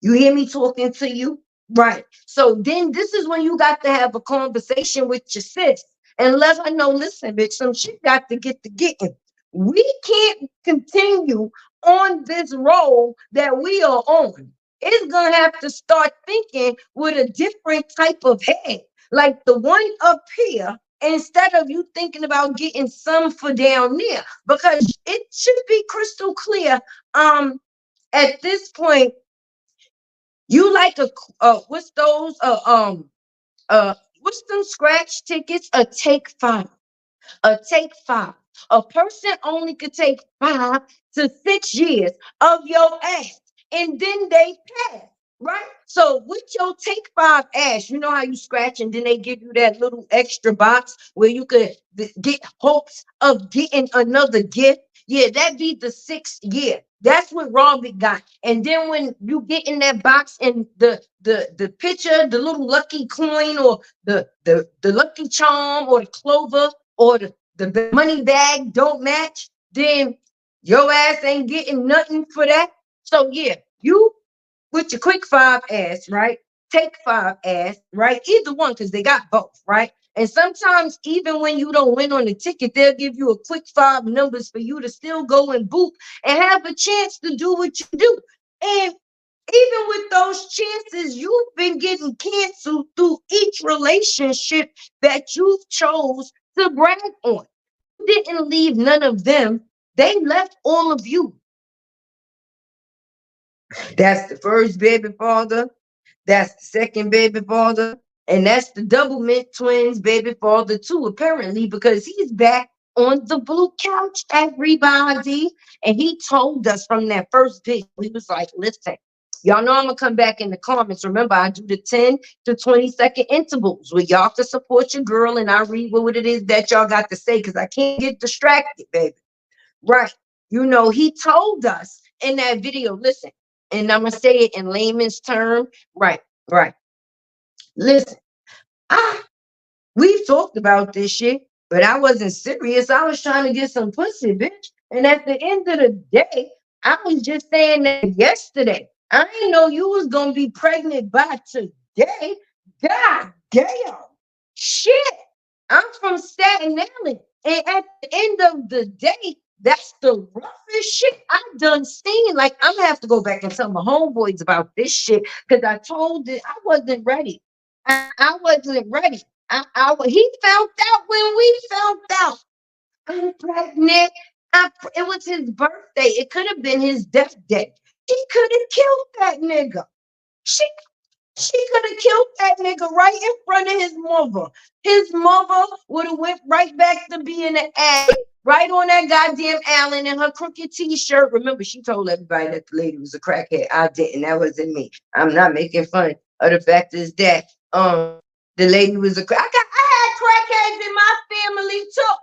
You hear me talking to you? Right. So then this is when you got to have a conversation with your sis and let her know, listen, bitch, some shit got to get to getting. We can't continue on this road that we are on. It's going to have to start thinking with a different type of head, like the one up here, instead of you thinking about getting some for down there, because it should be crystal clear. At this point, you like what's those what's them scratch tickets? A take five. A take five. A person only could take 5 to 6 years of your ass, and then they pass. Right? So with your take five ass, you know how you scratch and then they give you that little extra box where you could get hopes of getting another gift. Yeah, that be the 6th year. That's what Robert got. And then when you get in that box and the picture, the little lucky coin or the lucky charm or the clover or the money bag don't match, then your ass ain't getting nothing for that. So yeah, you with your quick five ass, right? Take five ass, right? Either one, because they got both, right? And sometimes even when you don't win on the ticket, they'll give you a quick five numbers for you to still go and boot and have a chance to do what you do. And even with those chances, you've been getting canceled through each relationship that you've chose to brag on. You didn't leave none of them. They left all of you. That's the first baby father. That's the second baby father. And that's the double mint twins baby father too, apparently, because he's back on the blue couch, everybody. And he told us from that first day, he was like, listen, Y'all know I'm gonna come back in the comments. Remember, I do the 10 to 20-second intervals where y'all can support your girl and I read what it is that y'all got to say because I can't get distracted, baby. Right. You know, he told us in that video, listen, and I'm gonna say it in layman's term. Right, right. Listen, I we've talked about this shit, but I wasn't serious. I was trying to get some pussy, bitch. And at the end of the day, I was just saying that yesterday. I didn't know you was gonna be pregnant by today. God damn. Shit. I'm from Staten Island. And at the end of the day, that's the roughest shit I've done seen. Like, I'm gonna have to go back and tell my homeboys about this shit because I told it I wasn't ready. I wasn't ready. He found out when we found out. I'm pregnant. It was his birthday. It could have been his death day. He could have killed that nigga. She she could have killed that nigga right in front of his mother. His mother would have went right back to being an addict, right on that goddamn Allen in her crooked t-shirt. Remember, she told everybody that the lady was a crackhead. I didn't. That wasn't me. I'm not making fun of the fact is that the lady was a crack. I had crackheads in my family too.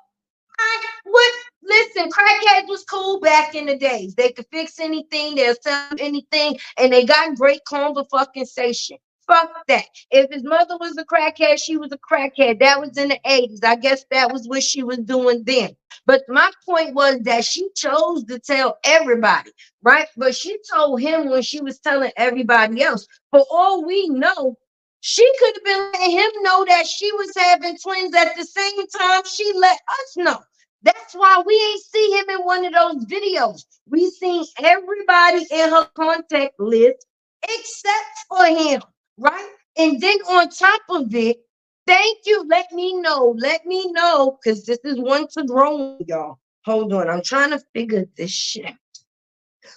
What? Listen, crackheads was cool back in the days. They could fix anything, they'll sell you anything, and they got great conversation. Fuck that. If his mother was a crackhead, she was a crackhead. That was in the 80s. I guess that was what she was doing then. But my point was that she chose to tell everybody, right? But she told him when she was telling everybody else. For all we know, she could have been letting him know that she was having twins at the same time she let us know. That's why we ain't see him in one of those videos. We seen everybody in her contact list except for him, right? And then on top of it, thank you. Let me know, because this is one to grow, y'all. Hold on, I'm trying to figure this shit.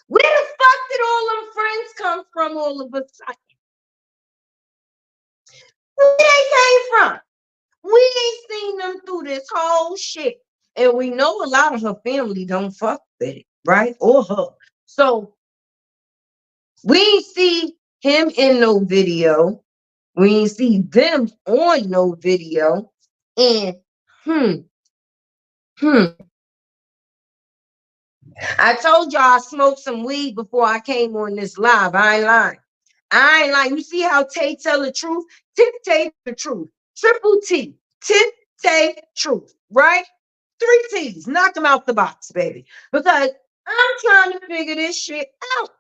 Where the fuck did all them friends come from all of a sudden? Where they came from? We ain't seen them through this whole shit. And we know a lot of her family don't fuck with it, right? Or her. So we ain't see him in no video. We ain't see them on no video. And hmm, hmm. I told y'all I smoked some weed before I came on this live. I ain't lying. I ain't lying. You see how Tay tell the truth? Tip Tay the truth. Triple T. Tip Tay truth, right? 3 T's. Knock them out the box, baby. Because I'm trying to figure this shit out.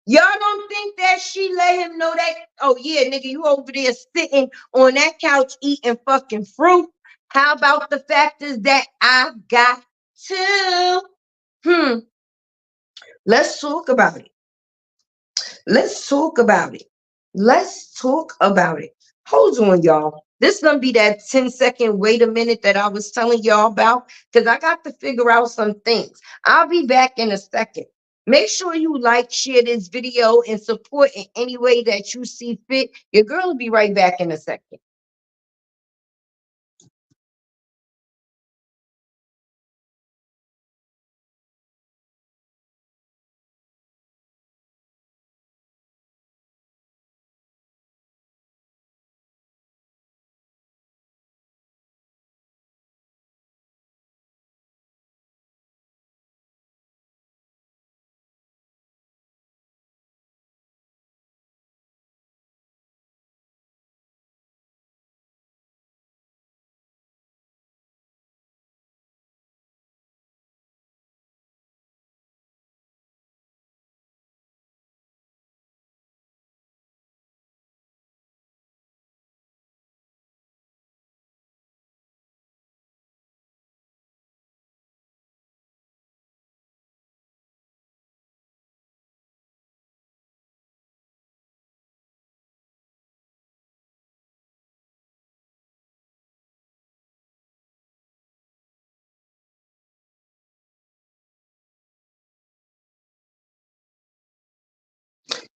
Y'all don't think that she let him know that? Oh, yeah, nigga, you over there sitting on that couch eating fucking fruit. How about the fact is that I've got to? Let's talk about it. Let's talk about it. Let's talk about it. Hold on, y'all. This is gonna be that 10-second wait a minute that I was telling y'all about because I got to figure out some things. I'll be back in a second. Make sure you like, share this video, and support in any way that you see fit. Your girl will be right back in a second.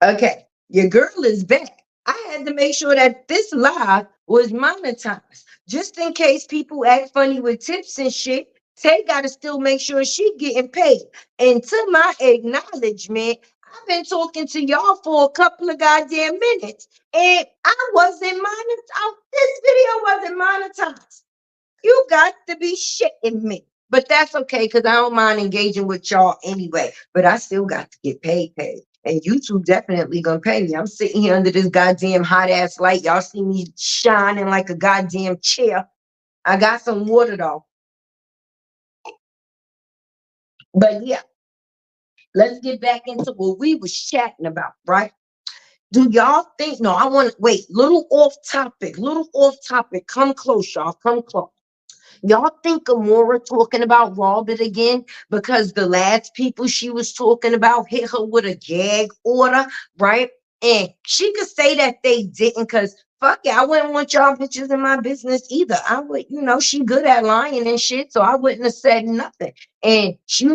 Okay, your girl is back. I had to make sure that this live was monetized. Just in case people act funny with tips and shit, Tay got to still make sure she getting paid. And to my acknowledgement, I've been talking to y'all for a couple of goddamn minutes, and I wasn't monetized. This video wasn't monetized. You got to be shitting me. But that's okay, because I don't mind engaging with y'all anyway. But I still got to get paid. And YouTube definitely gonna pay me. I'm sitting here under this goddamn hot ass light. Y'all see me shining like a goddamn chair. I got some water though. But yeah, let's get back into what we was chatting about, right? Do y'all think? No, I want to wait. Little off topic. Little off topic. Come close, y'all. Come close. Y'all think Gamora talking about Robert again because the last people she was talking about hit her with a gag order, right? And she could say that they didn't because fuck it, I wouldn't want y'all bitches in my business either. I would, she good at lying and shit, so I wouldn't have said nothing. And she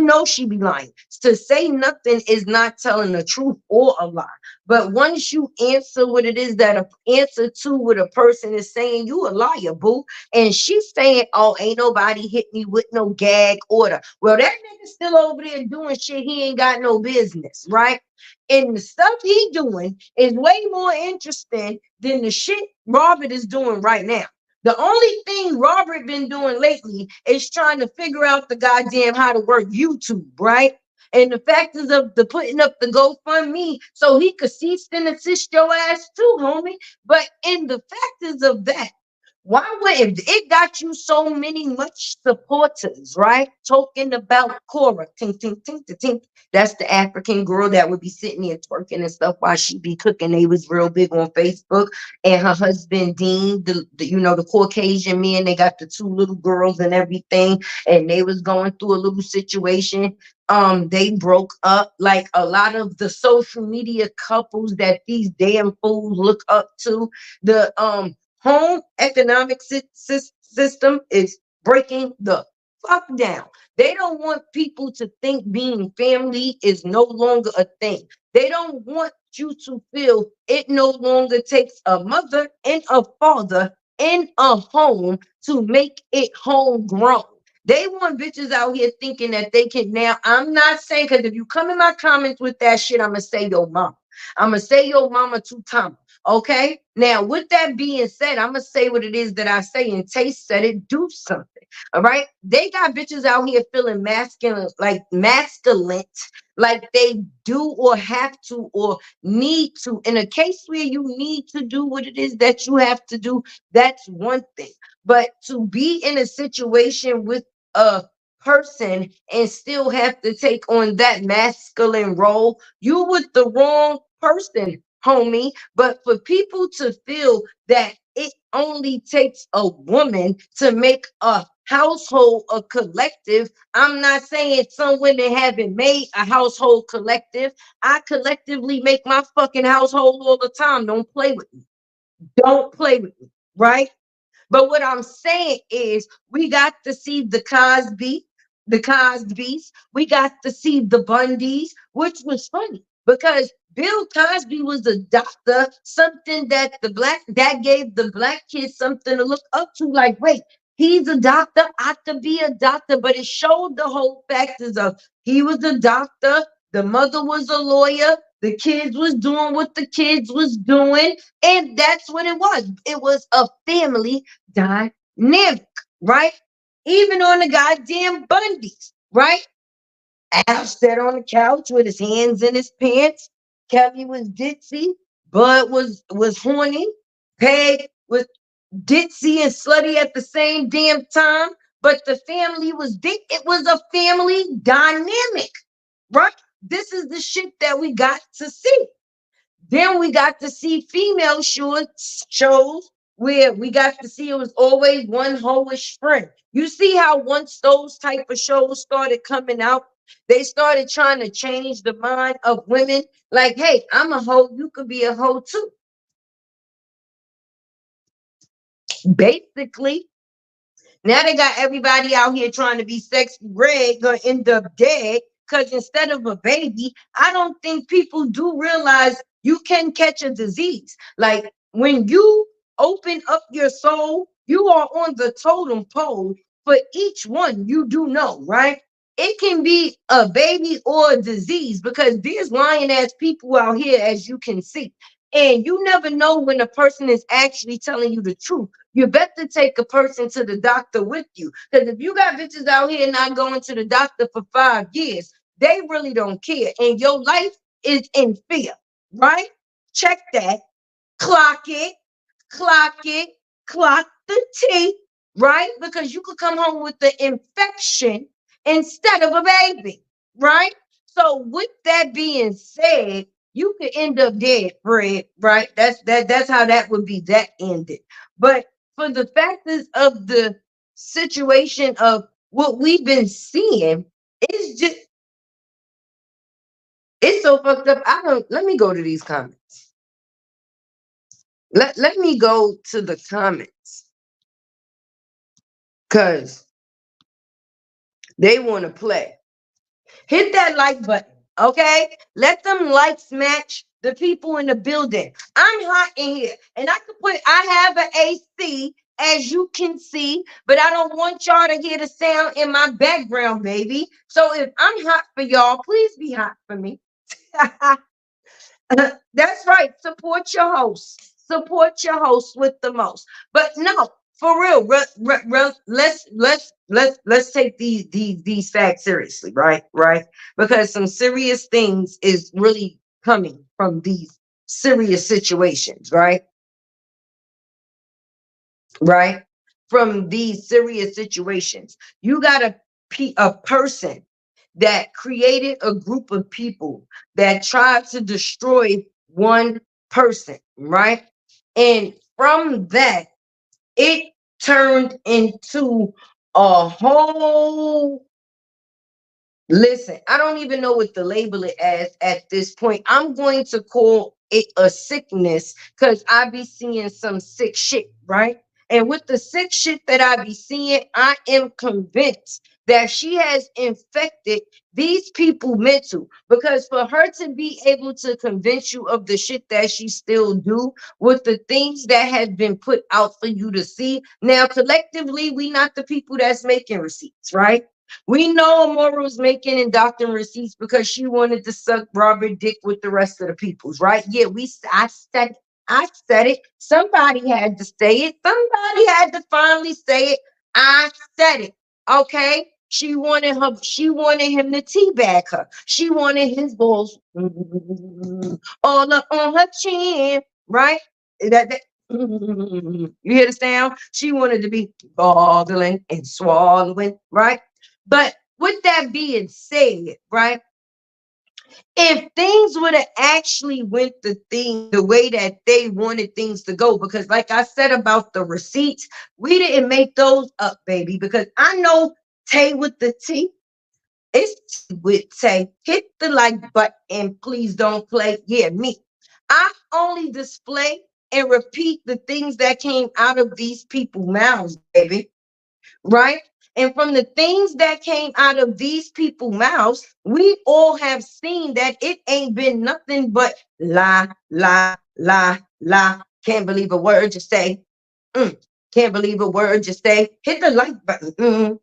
be lying. To say nothing is not telling the truth or a lie. But once you answer what it is that a answer to what a person is saying, you a liar, boo. And she's saying, oh, ain't nobody hit me with no gag order. Well, that nigga still over there doing shit he ain't got no business, right? And the stuff he doing is way more interesting than the shit Robert is doing right now. The only thing Robert been doing lately is trying to figure out the goddamn how to work YouTube, right? And the factors of the putting up the GoFundMe so he could cease and assist your ass too, homie. But in the factors of that, why would it got you so many much supporters, right? Talking about Cora. Tink, tink, tink, tink, tink. That's the African girl that would be sitting there twerking and stuff while she be cooking. They was real big on Facebook. And her husband, Dean, the Caucasian man, they got the two little girls and everything. And they was going through a little situation. They broke up. Like a lot of the social media couples that these damn fools look up to. The home economic system is breaking the fuck down. They don't want people to think being family is no longer a thing. They don't want you to feel it no longer takes a mother and a father in a home to make it homegrown. They want bitches out here thinking that they can now. I'm not saying, because if you come in my comments with that shit, I'm gonna say your mama. I'm gonna say your mama 2 times. Okay. Now, with that being said, I'm gonna say what it is that I say, and Taste said it, do something. All right. They got bitches out here feeling masculine, like they do or have to or need to. In a case where you need to do what it is that you have to do, that's one thing. But to be in a situation with a person and still have to take on that masculine role, you with the wrong person, homie. But for people to feel that it only takes a woman to make a household a collective, I'm not saying some women haven't made a household collective. I collectively make my fucking household all the time. Don't play with me. Don't play with me, right? But what I'm saying is, we got to see the Cosbys. We got to see the Bundys, which was funny because Bill Cosby was a doctor, something that that gave the black kids something to look up to. Like, wait, he's a doctor, I could be a doctor, but it showed the whole factors of he was a doctor, the mother was a lawyer, the kids was doing what the kids was doing, and that's what it was. It was a family dynamic, right? Even on the goddamn Bundys, right? Al sat on the couch with his hands in his pants. Kelly was ditzy. Bud was horny. Peg was ditzy and slutty at the same damn time. But the family was dick. It was a family dynamic, right? This is the shit that we got to see. Then we got to see female shows where we got to see it was always one hoish friend. You see how once those type of shows started coming out, they started trying to change the mind of women. Like, hey, I'm a hoe, you could be a hoe too. Basically, now they got everybody out here trying to be sexy red, gonna end up dead. Because instead of a baby, I don't think people do realize you can catch a disease. Like when you open up your soul, you are on the totem pole for each one you do know, right? it can be a baby or a disease, because there's lying ass people out here, as you can see. And you never know when a person is actually telling you the truth. You better take a person to the doctor with you. Because if you got bitches out here not going to the doctor for 5 years, they really don't care. And your life is in fear, right? Check that. Clock it, clock it, clock the T, right? Because you could come home with the infection instead of a baby, right? So with that being said, you could end up dead, Fred, right? That's how that would be, that ended. But for the factors of the situation of what we've been seeing, it's just, it's so fucked up. I don't, let me go to these comments. Let me go to the comments, because they want to play. Hit that like button, okay? Let them likes match the people in the building. I'm hot in here, and I have an AC, as you can see, but I don't want y'all to hear the sound in my background, baby. So if I'm hot for y'all, please be hot for me. That's right. Support your host. Support your host with the most. But no, for real, let's take these facts seriously, right? Right? Because some serious things is really coming from these serious situations, right? Right? From these serious situations. You got a person that created a group of people that tried to destroy one person, right? And from that, it turned into a whole, listen, I don't even know what to label it as at this point. I'm going to call it a sickness, because I be seeing some sick shit, right? And with the sick shit that I be seeing, I am convinced that she has infected these people mental. Because for her to be able to convince you of the shit that she still do, with the things that have been put out for you to see. Now, collectively, we not the people that's making receipts, right? We know Amora making and doctoring receipts because she wanted to suck Robert dick with the rest of the peoples, right? Yeah, I said it. Somebody had to say it. Somebody had to finally say it. I said it. Okay. She wanted him to teabag her. She wanted his balls all up on her chin, right? That you hear the sound? She wanted to be boggling and swallowing, right? But with that being said, right? If things would have actually went the way that they wanted things to go, because like I said about the receipts, we didn't make those up, baby. Because I know Tay with the T, it's T with Tay. Hit the like button and please don't play. Yeah, me. I only display and repeat the things that came out of these people's mouths, baby, right? And from the things that came out of these people's mouths, we all have seen that it ain't been nothing but lie, lie, lie, lie. Can't believe a word you say. Mm. Can't believe a word you say. Hit the like button.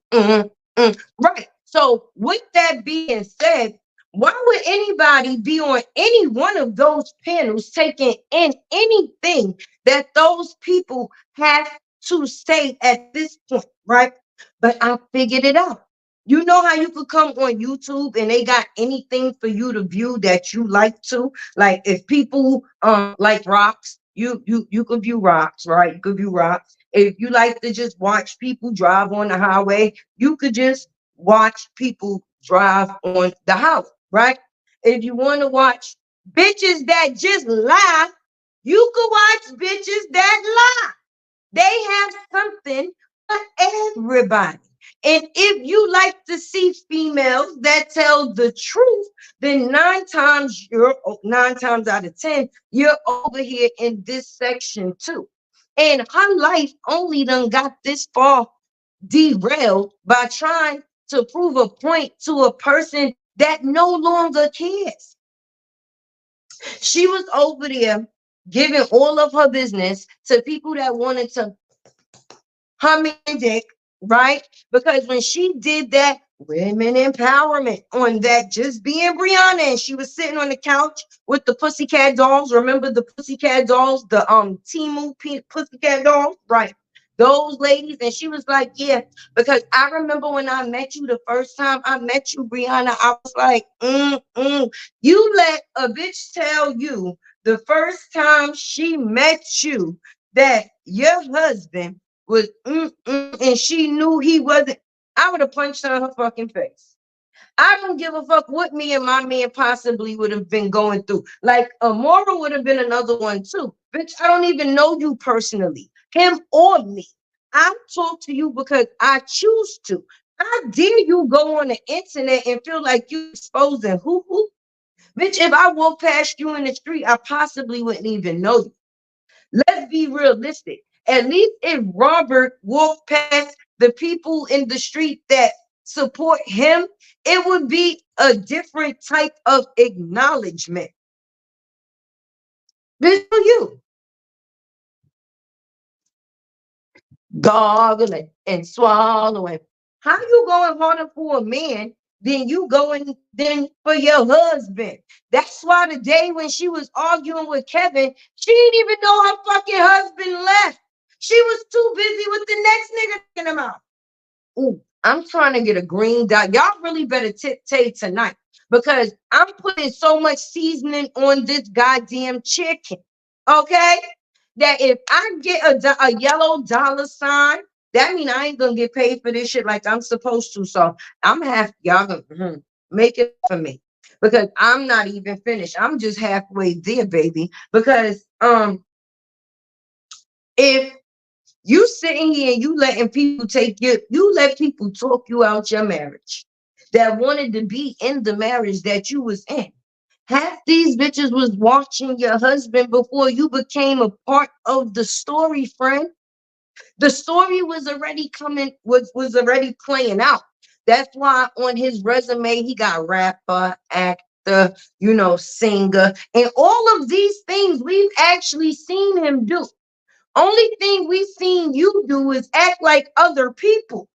Right. So, with that being said, why would anybody be on any one of those panels taking in anything that those people have to say at this point, right? But I figured it out. You know how you could come on YouTube and they got anything for you to view that you like to? Like if people like rocks, you could view rocks, right? You could view rocks. If you like to just watch people drive on the highway, you could just watch people drive on the highway, right? If you want to watch bitches that just lie, you could watch bitches that lie. They have something for everybody. And if you like to see females that tell the truth, then nine times out of 10, you're over here in this section too. And her life only done got this far derailed by trying to prove a point to a person that no longer cares. She was over there giving all of her business to people that wanted to her man dick, right? Because when she did that, women empowerment on that, just being Brianna. And she was sitting on the couch with the pussycat dolls. Remember the pussycat dolls, the pussycat dolls, right? Those ladies. And she was like, yeah, because I remember when I met you the first time I met you, Brianna, I was like, you let a bitch tell you the first time she met you that your husband was and she knew he wasn't. I would have punched her in her fucking face. I don't give a fuck what me and my man possibly would have been going through. Like Amora would have been another one too. Bitch, I don't even know you personally, him or me. I talk to you because I choose to. How dare you go on the internet and feel like you exposing who? Bitch, if I walk past you in the street, I possibly wouldn't even know you. Let's be realistic. At least if Robert walked past the people in the street that support him, it would be a different type of acknowledgement. This for you. Goggling and swallowing. How you going harder for a man than you going then for your husband? That's why the day when she was arguing with Kevin, she didn't even know her fucking husband left. She was too busy with the next nigga taking him out. Ooh, I'm trying to get a green dot. Y'all really better tip-tay tonight because I'm putting so much seasoning on this goddamn chicken. Okay? That if I get a yellow dollar sign, that means I ain't gonna get paid for this shit like I'm supposed to. So I'm half y'all gonna make it for me because I'm not even finished. I'm just halfway there, baby. Because if you sitting here and you letting people you let people talk you out your marriage that wanted to be in the marriage that you was in. Half these bitches was watching your husband before you became a part of the story, friend. The story was already was already playing out. That's why on his resume he got rapper, actor, singer, and all of these things we've actually seen him do. Only thing we've seen you do is act like other people.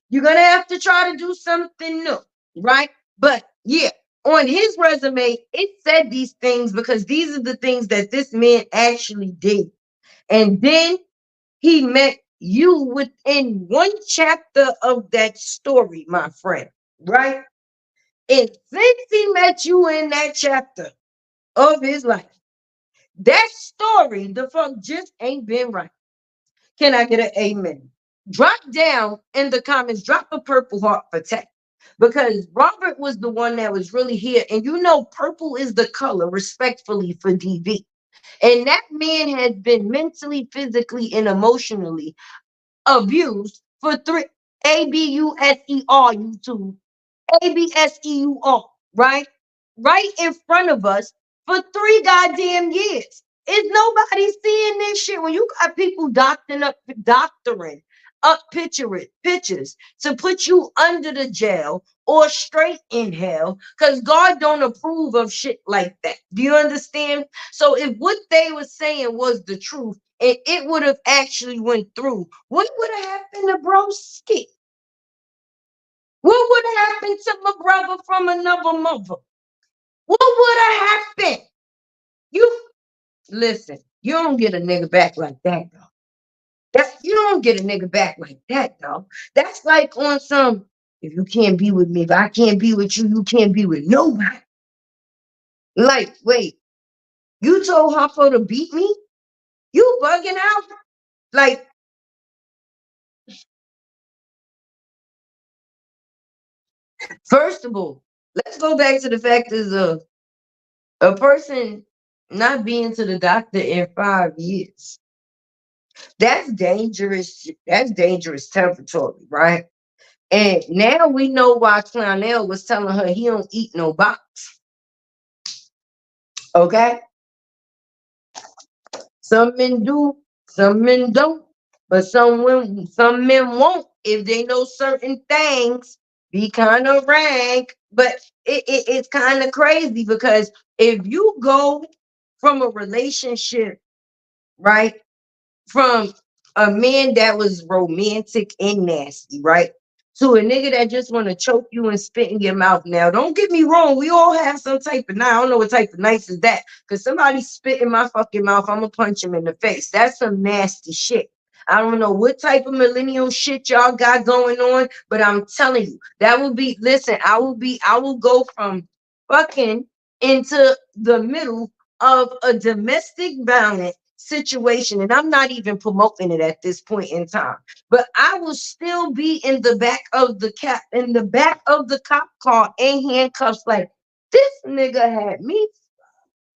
You're gonna have to try to do something new, right? But yeah, on his resume, it said these things because these are the things that this man actually did. And then he met you within one chapter of that story, my friend, right? And since he met you in that chapter of his life, that story, the fuck just ain't been right. Can I get an amen? Drop down in the comments, drop a purple heart for tech. Because Robert was the one that was really here. And purple is the color, respectfully, for DV. And that man has been mentally, physically, and emotionally abused for three ABUSER YouTube. ABSEUR, right? Right in front of us for 3 goddamn years. Is nobody seeing this shit? When you got people doctoring up pictures to put you under the jail or straight in hell, because God don't approve of shit like that. Do you understand? So if what they were saying was the truth and it would have actually went through, what would have happened to Broski? What would have happened to my brother from another mother? What would have happened? You listen, you don't get a nigga back like that, though. You don't get a nigga back like that, though. That's like on some, if you can't be with me, if I can't be with you, you can't be with nobody. Like, wait, you told Harpo to beat me? You bugging out? Like, first of all, let's go back to the fact is a person not being to the doctor in 5 years. That's dangerous. That's dangerous territory, right? And now we know why Clownell was telling her he don't eat no box. Okay? Some men do, some men don't. But some men won't if they know certain things be kind of rank. But it's kind of crazy because if you go from a relationship, right? From a man that was romantic and nasty, right? to a nigga that just want to choke you and spit in your mouth. Now, don't get me wrong. We all have some type of night. I don't know what type of nights is that. Because somebody spit in my fucking mouth, I'm going to punch him in the face. That's some nasty shit. I don't know what type of millennial shit y'all got going on, but I'm telling you, that will be, listen, I will go from fucking into the middle of a domestic violence situation. And I'm not even promoting it at this point in time. But I will still be in the back of the cop car in handcuffs. Like, this nigga had me.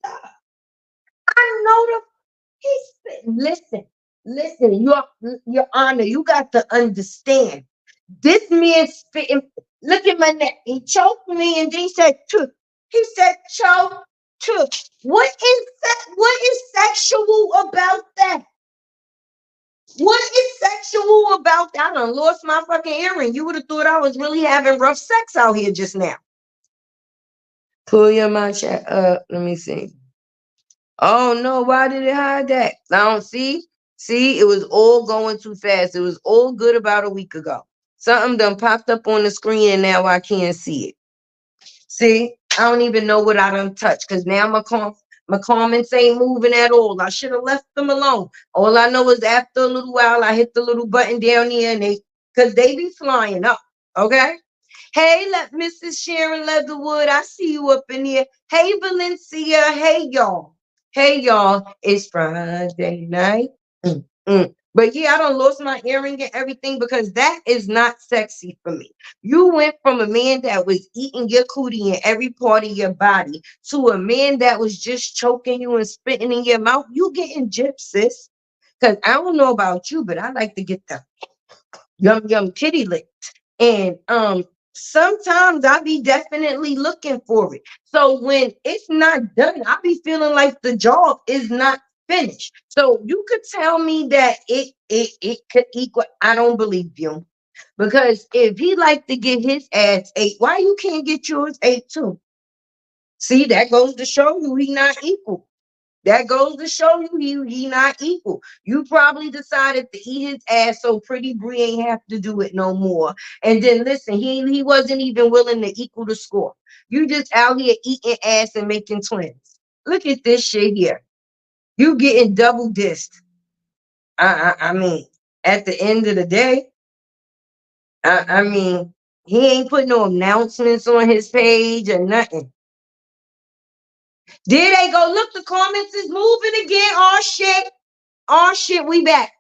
I know the listen, your honor, you got to understand. This man spitting, look at my neck. He choked me and then he said, "Choke." He said, choke, choke. What is that? What is sexual about that? What is sexual about that? I done lost my fucking earring. You would have thought I was really having rough sex out here just now. Pull your mind chat up. Let me see. Oh no, why did it hide that? I don't see. See, it was all going too fast. It was all good about a week ago. Something done popped up on the screen and now I can't see it. See, I don't even know what I done touched because now my comments ain't moving at all. I should have left them alone. All I know is after a little while, I hit the little button down here and because they be flying up. Okay. Hey, Mrs. Sharon Leatherwood, I see you up in here. Hey, Valencia. Hey, y'all. Hey, y'all. It's Friday night. But yeah, I done lost my earring and everything because that is not sexy for me. You went from a man that was eating your cootie in every part of your body to a man that was just choking you and spitting in your mouth. You getting gypped, sis. Because I don't know about you, but I like to get the yum yum kitty lick. And sometimes I be definitely looking for it. So when it's not done, I be feeling like the job is not finished. So you could tell me that it could equal. I don't believe you. Because if he like to get his ass ate, why you can't get yours ate too? See, that goes to show you he not equal. That goes to show you he not equal. You probably decided to eat his ass so Pretty Bree ain't have to do it no more. And then listen, he wasn't even willing to equal the score. You just out here eating ass and making twins. Look at this shit here. You getting double dissed. I mean, at the end of the day, I mean, he ain't put no announcements on his page or nothing. There they go. Look, the comments is moving again. Oh shit. Oh shit, we back.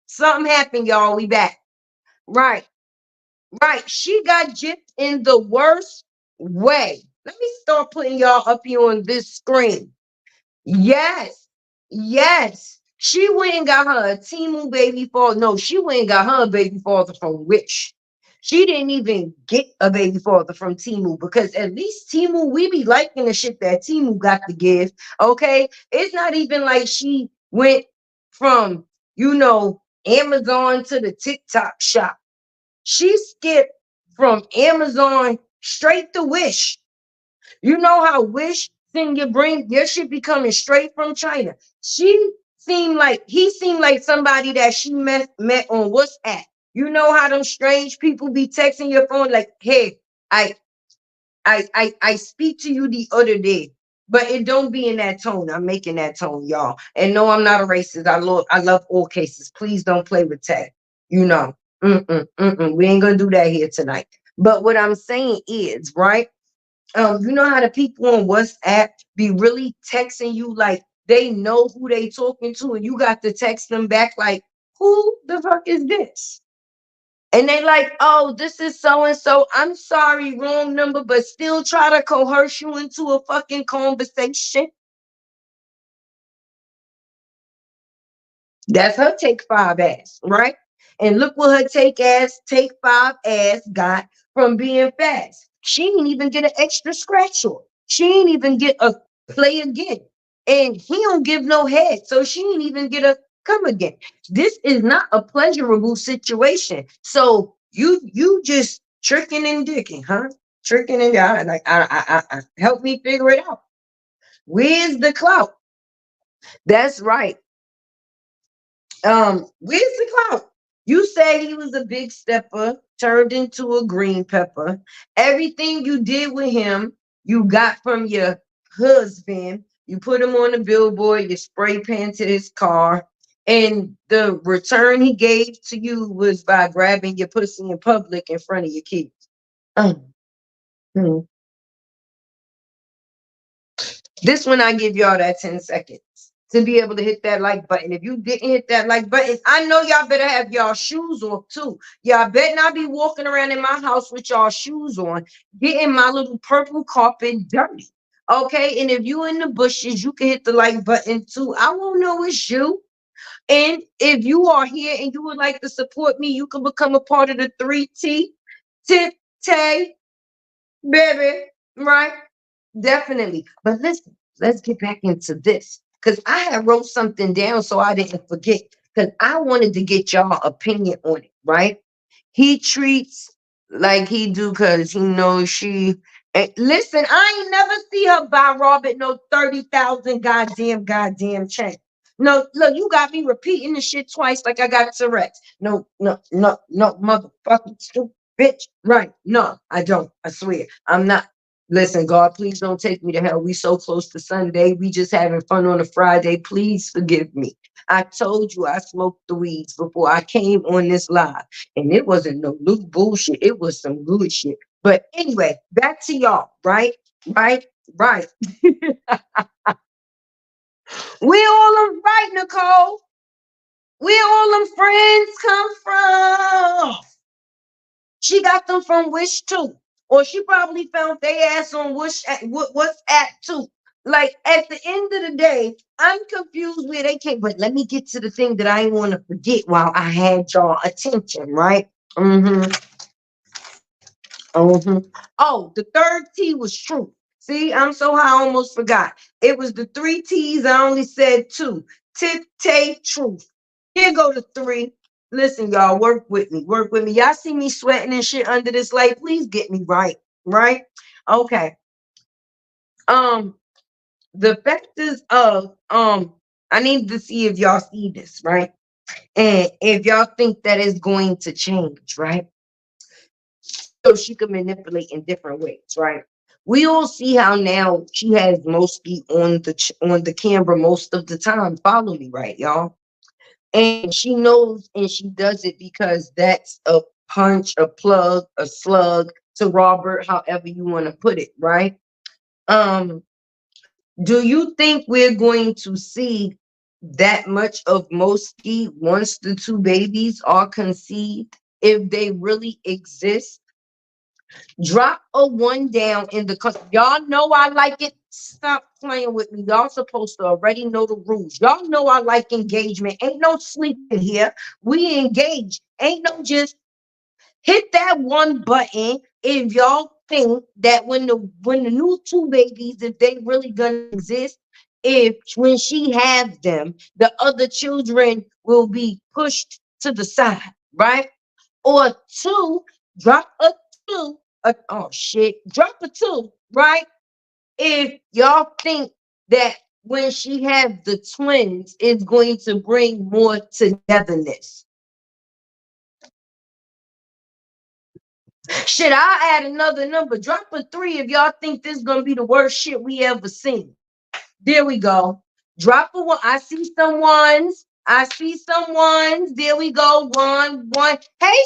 Something happened, y'all. We back. Right, right. She got gypped in the worst way. Let me start putting y'all up here on this screen. Yes, yes. She went and got her a Timu baby father. No, she went and got her a baby father from Rich. She didn't even get a baby father from Timu because at least Timu, we be liking the shit that Timu got to give. Okay. It's not even like she went from, Amazon to the TikTok shop. She skipped from Amazon straight to Wish. You know how Wish thing you bring your shit be coming straight from China. He seemed like somebody that she met on WhatsApp. You know how them strange people be texting your phone like, hey, I I speak to you the other day, but it don't be in that tone. I'm making that tone, y'all. And no, I'm not a racist. I love all cases. Please don't play with tag. You know, we ain't gonna do that here tonight. But what I'm saying is, right? You know how the people on WhatsApp be really texting you like they know who they talking to, and you got to text them back like, who the fuck is this? And they like, oh, this is so and so. I'm sorry, wrong number, but still try to coerce you into a fucking conversation. That's her take five ass, right? And look what her take five ass got from being fast. She didn't even get an extra scratch on. She didn't even get a play again. And he don't give no head. So she didn't even get a come again. This is not a pleasurable situation. So you just tricking and dicking, huh? Tricking and help me figure it out. Where's the clout? That's right. Where's the clout? You say he was a big stepper turned into a green pepper. Everything you did with him, you got from your husband. You put him on a billboard, you spray painted his car, and the return he gave to you was by grabbing your pussy in public in front of your kids. Um, hmm. This one I give y'all that 10 seconds to be able to hit that like button. If you didn't hit that like button, I know y'all better have y'all shoes off too. Y'all better not be walking around in my house with y'all shoes on, getting my little purple carpet dirty. Okay, and if you in the bushes, you can hit the like button too. I won't know it's you. And if you are here and you would like to support me, you can become a part of the 3T Tip Tay, baby. Right? Definitely. But listen, let's get back into this. Because I had wrote something down so I didn't forget. Because I wanted to get y'all opinion on it, right? He treats like he do because he knows she. Listen, I ain't never see her buy Robert no 30,000 goddamn chain. No, look, you got me repeating the shit twice like I got Tourette's. No, no, no, no, motherfucking stupid bitch. Right. No, I don't. I swear. I'm not. Listen, God, please don't take me to hell. We so close to Sunday. We just having fun on a Friday. Please forgive me. I told you I smoked the weeds before I came on this live. And it wasn't no new bullshit. It was some good shit. But anyway, back to y'all, right? Right? Right. Where all them right, Nicole? Where all them friends come from? She got them from Wish too. Or she probably found their ass on Wish WhatsApp too. Like at the end of the day, I'm confused where they came. But let me get to the thing that I didn't want to forget while I had y'all attention, right? Mm-hmm. Mm-hmm. Oh, the third T was truth. See, I'm so high, I almost forgot. It was the three T's. I only said two. Tip, tay, truth. Here go the three. Listen, y'all, work with me. Work with me. Y'all see me sweating and shit under this light. Please get me right. Right? Okay. Um, the factors of I need to see if y'all see this, right? And if y'all think that is going to change, right? So she can manipulate in different ways, right? We all see how now she has mostly on the camera most of the time. Follow me, right, y'all? And she knows and she does it because that's a punch, a plug, a slug to Robert, however you want to put it, right? Um, do you think we're going to see that much of Moski once the two babies are conceived, if they really exist? Drop a one down in the y'all know I like it. Stop playing with me. Y'all supposed to already know the rules. Y'all know I like engagement. Ain't no sleeping here. We engage. Ain't no just hit that one button if y'all think that when the new two babies, if they really gonna exist, if when she have them, the other children will be pushed to the side, right? Or two, drop a two, oh shit, drop a two, right? If y'all think that when she have the twins, it's going to bring more togetherness. Shit, I'll add another number. Drop a three if y'all think this is gonna be the worst shit we ever seen. There we go. Drop a one. I see some ones. I see some ones. There we go. One. Hey,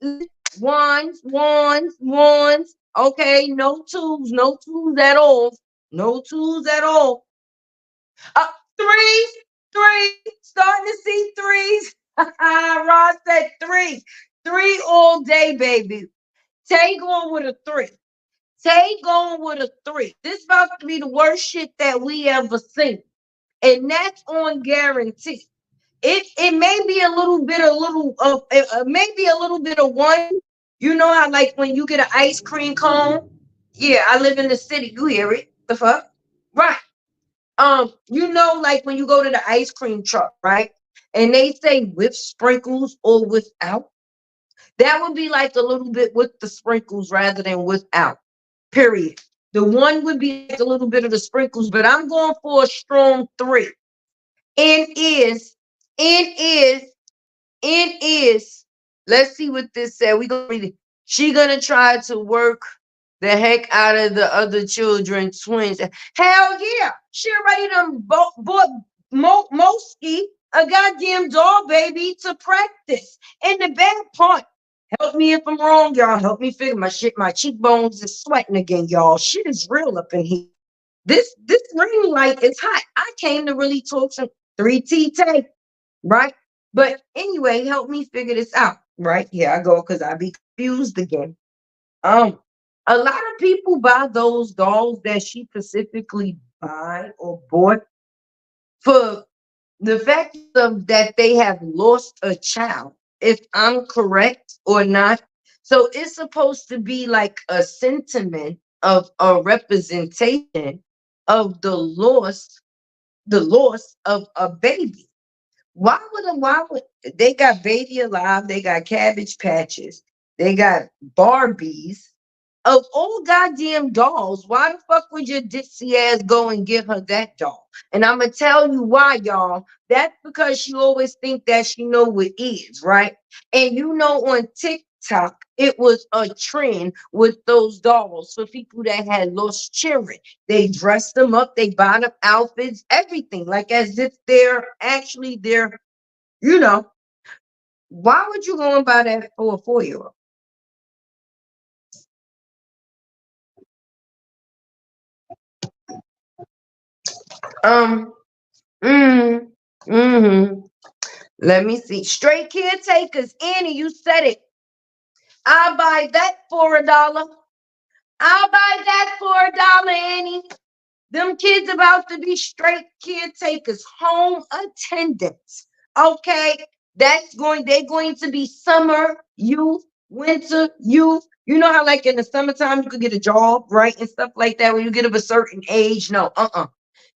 sunshine. Ones. Okay, no twos at all. No twos at all. Uh, threes, three. Starting to see threes. Ross said three. Three all day, baby. Tay going with a three. Tay going with a three. This about to be the worst shit that we ever seen. And that's on guarantee. It may be maybe a little bit of one. You know how like when you get an ice cream cone? Yeah, I live in the city. You hear it. The fuck? Right. You know, like when you go to the ice cream truck, right? And they say with sprinkles or without. That would be like a little bit with the sprinkles rather than without. Period. The one would be like a little bit of the sprinkles, but I'm going for a strong three. It is, it is, it is. Let's see what this said. We gonna read it. She gonna try to work the heck out of the other children, twins. Hell yeah. She already done bought Moski a goddamn doll baby to practice. And the bad part, help me if I'm wrong, y'all. Help me figure my shit. My cheekbones is sweating again, y'all. Shit is real up in here. This ring light is hot. I came to really talk some 3T tape, right? But anyway, help me figure this out. Right? Here I go, because I be confused again. Um, a lot of people buy those dolls that she specifically buy or bought for the fact of that they have lost a child, if I'm correct or not. So it's supposed to be like a sentiment of a representation of the loss of a baby. Why would they got baby alive, they got cabbage patches, they got Barbies of all goddamn dolls? Why the fuck would your ditzy ass go and give her that doll? And I'm gonna tell you why, y'all. That's because she always think that she know what is, right? And you know, on TikTok, it was a trend with those dolls for people that had lost children. They dressed them up, they bought them outfits, everything, like as if they're actually there. You know, why would you go and buy that for a 4-year-old? Um, mm, mm-hmm. Let me see. Stray caretakers, Annie, you said it. I'll buy that for $1. I'll buy that for $1, Annie. Them kids about to be straight caretakers, home attendants. Okay, they're going to be summer youth, winter youth. You know how like in the summertime you could get a job, right? And stuff like that when you get of a certain age. No,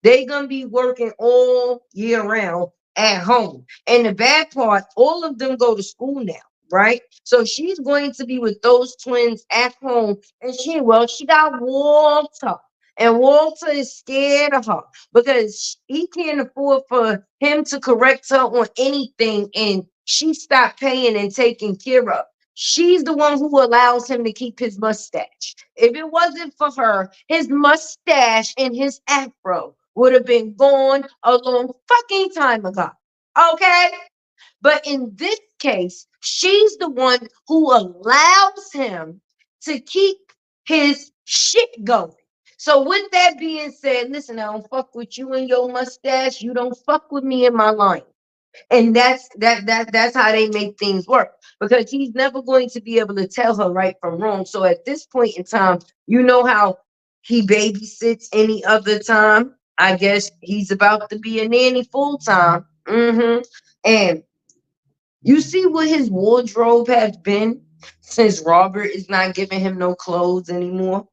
they're gonna be working all year round at home. And the bad part, all of them go to school now, right? So she's going to be with those twins at home. And she got Walter. And Walter is scared of her because he can't afford for him to correct her on anything. And she stopped paying and taking care of. She's the one who allows him to keep his mustache. If it wasn't for her, his mustache and his afro would have been gone a long fucking time ago. Okay? But in this case, she's the one who allows him to keep his shit going. So with that being said, listen, I don't fuck with you and your mustache. You don't fuck with me in my line. And that's how they make things work. Because he's never going to be able to tell her right from wrong. So at this point in time, you know how he babysits any other time. I guess he's about to be a nanny full time. And you see what his wardrobe has been since Robert is not giving him no clothes anymore.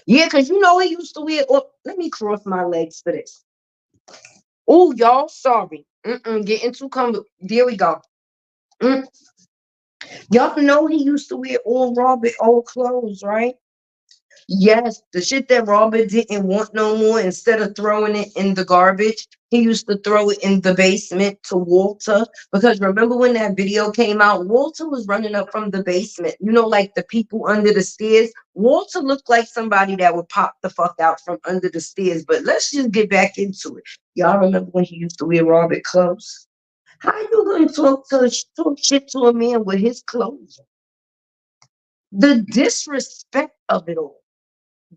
Yeah, because you know he used to wear. Oh, let me cross my legs for this. Oh, y'all, sorry. Getting too comfortable. There we go. Mm. Y'all know he used to wear all Robert old clothes, right? Yes, the shit that Robert didn't want no more, instead of throwing it in the garbage, he used to throw it in the basement to Walter. Because remember when that video came out, Walter was running up from the basement. You know, like the people under the stairs. Walter looked like somebody that would pop the fuck out from under the stairs. But let's just get back into it. Y'all remember when he used to wear Robert clothes? How you gonna talk shit to a man with his clothes? The disrespect of it all.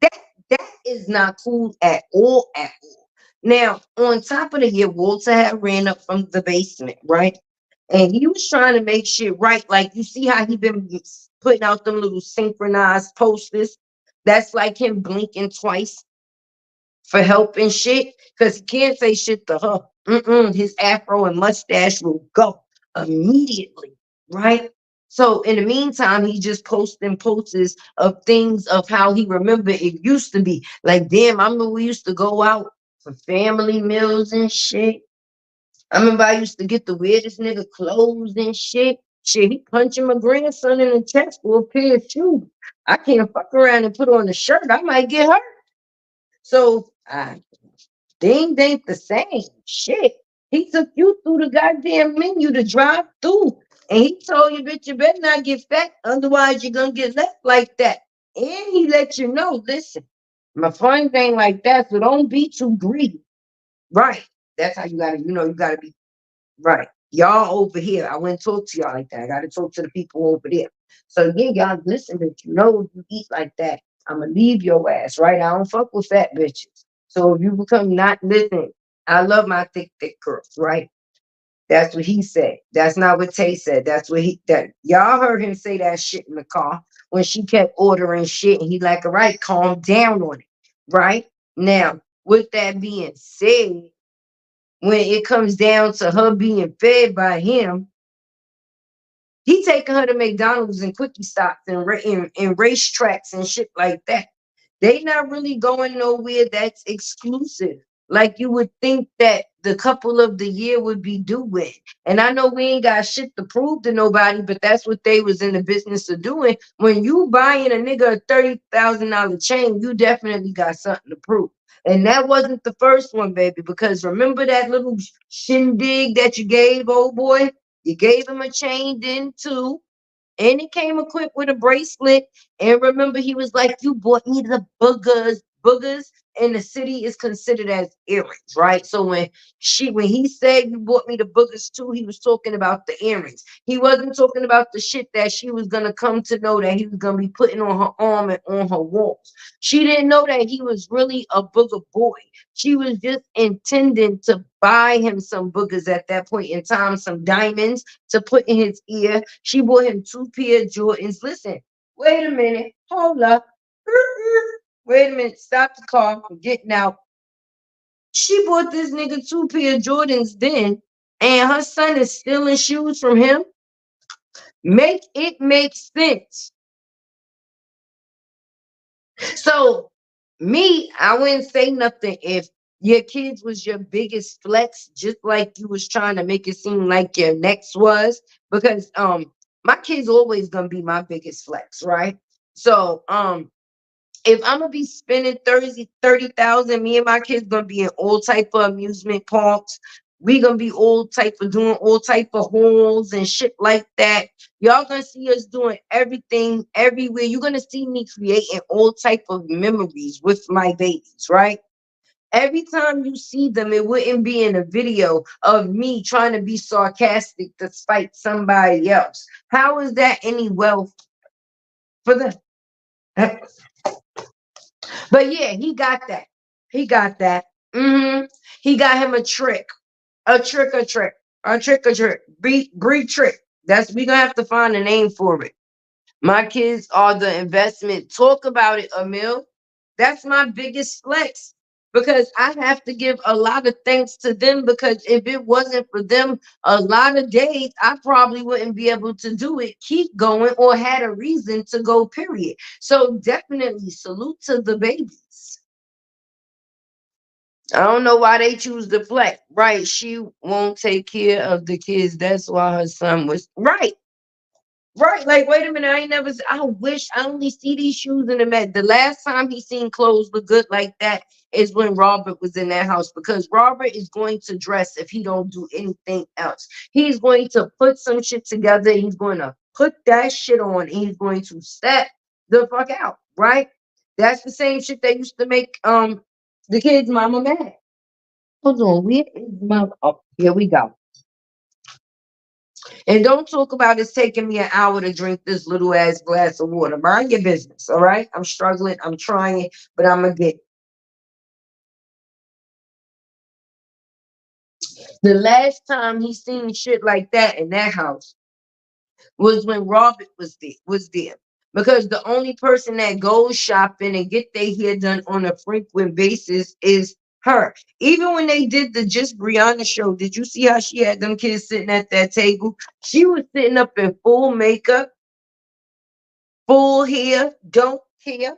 That that is not cool at all, at all. Now, on top of the year, Walter had ran up from the basement, right? And he was trying to make shit right. Like you see how he been putting out them little synchronized posters. That's like him blinking twice for help and shit. Because he can't say shit to her. His afro and mustache will go immediately, right? So in the meantime, he just posting posters of things of how he remember it used to be. Like, damn, I remember we used to go out for family meals and shit. I remember I used to get the weirdest nigga clothes and shit. Shit, he punching my grandson in the chest for a pair of shoes. I can't fuck around and put on a shirt. I might get hurt. So things ain't the same. Shit. He took you through the goddamn menu to drive through. And he told you, bitch, you better not get fat, otherwise you're gonna get left like that. And he let you know, listen, my funds ain't like that, so don't be too greedy. Right. That's how you gotta, you gotta be right. Y'all over here. I wouldn't talk to y'all like that. I gotta talk to the people over there. So yeah, y'all listen, if you know if you eat like that, I'ma leave your ass, right? I don't fuck with fat bitches. So if you become not listen, I love my thick girls, right? That's what he said. That's not what Tay said. That's what that y'all heard him say that shit in the car when she kept ordering shit and he like, all right, calm down on it. Right? Now, with that being said, when it comes down to her being fed by him, he taking her to McDonald's and quickie stops and and racetracks and shit like that. They not really going nowhere that's exclusive. Like you would think that the couple of the year would be doing. And I know we ain't got shit to prove to nobody, but that's what they was in the business of doing. When you buying a nigga a $30,000 chain, you definitely got something to prove. And that wasn't the first one, baby, because remember that little shindig that you gave, old boy? You gave him a chain then too. And it came equipped with a bracelet. And remember, he was like, you bought me the boogers. Boogers in the city is considered as earrings, right? So when he said you bought me the boogers too, he was talking about the earrings. He wasn't talking about the shit that she was gonna come to know that he was gonna be putting on her arm and on her walls. She didn't know that he was really a booger boy. She was just intending to buy him some boogers at that point in time, some diamonds to put in his ear. She bought him 2 pair of Jordans. Listen, wait a minute, hold up. Wait a minute, stop the car. I'm getting out. She bought this nigga 2 pair of Jordans then, and her son is stealing shoes from him. Make it make sense. So, me, I wouldn't say nothing if your kids was your biggest flex, just like you was trying to make it seem like your next was, because my kids always gonna be my biggest flex, right? So if I'm gonna be spending 30,000, me and my kids gonna be in all type of amusement parks. We gonna be all type of doing all type of hauls and shit like that. Y'all gonna see us doing everything everywhere. You're gonna see me creating all type of memories with my babies, right? Every time you see them, it wouldn't be in a video of me trying to be sarcastic to spite somebody else. How is that any wealth for them? But yeah, he got that. He got that. He got him a trick. A trick, a trick. A trick, a trick. Bree trick. That's we gonna have to find a name for it. My kids are the investment. Talk about it, Emil. That's my biggest flex because I have to give a lot of thanks to them because if it wasn't for them, a lot of days I probably wouldn't be able to do it, keep going, or had a reason to go, period. So definitely salute to the babies. I don't know why they choose to flex. Right. She won't take care of the kids. That's why her son was right. Right, like wait a minute, I ain't never. I wish I only see these shoes in the Met. The last time he seen clothes look good like that is when Robert was in that house because Robert is going to dress if he don't do anything else. He's going to put some shit together. He's going to put that shit on, and he's going to step the fuck out. Right, that's the same shit that used to make the kids' mama mad. Hold on, where is my? Oh, here we go. And don't talk about it's taking me an hour to drink this little ass glass of water. Mind your business, all right? I'm struggling, I'm trying, but I'm gonna get it. The last time he seen shit like that in that house was when Robert was there. Because the only person that goes shopping and get their hair done on a frequent basis is her. Even when they did the Just Brianna show, did you see how she had them kids sitting at that table? She was sitting up in full makeup, full hair, don't care,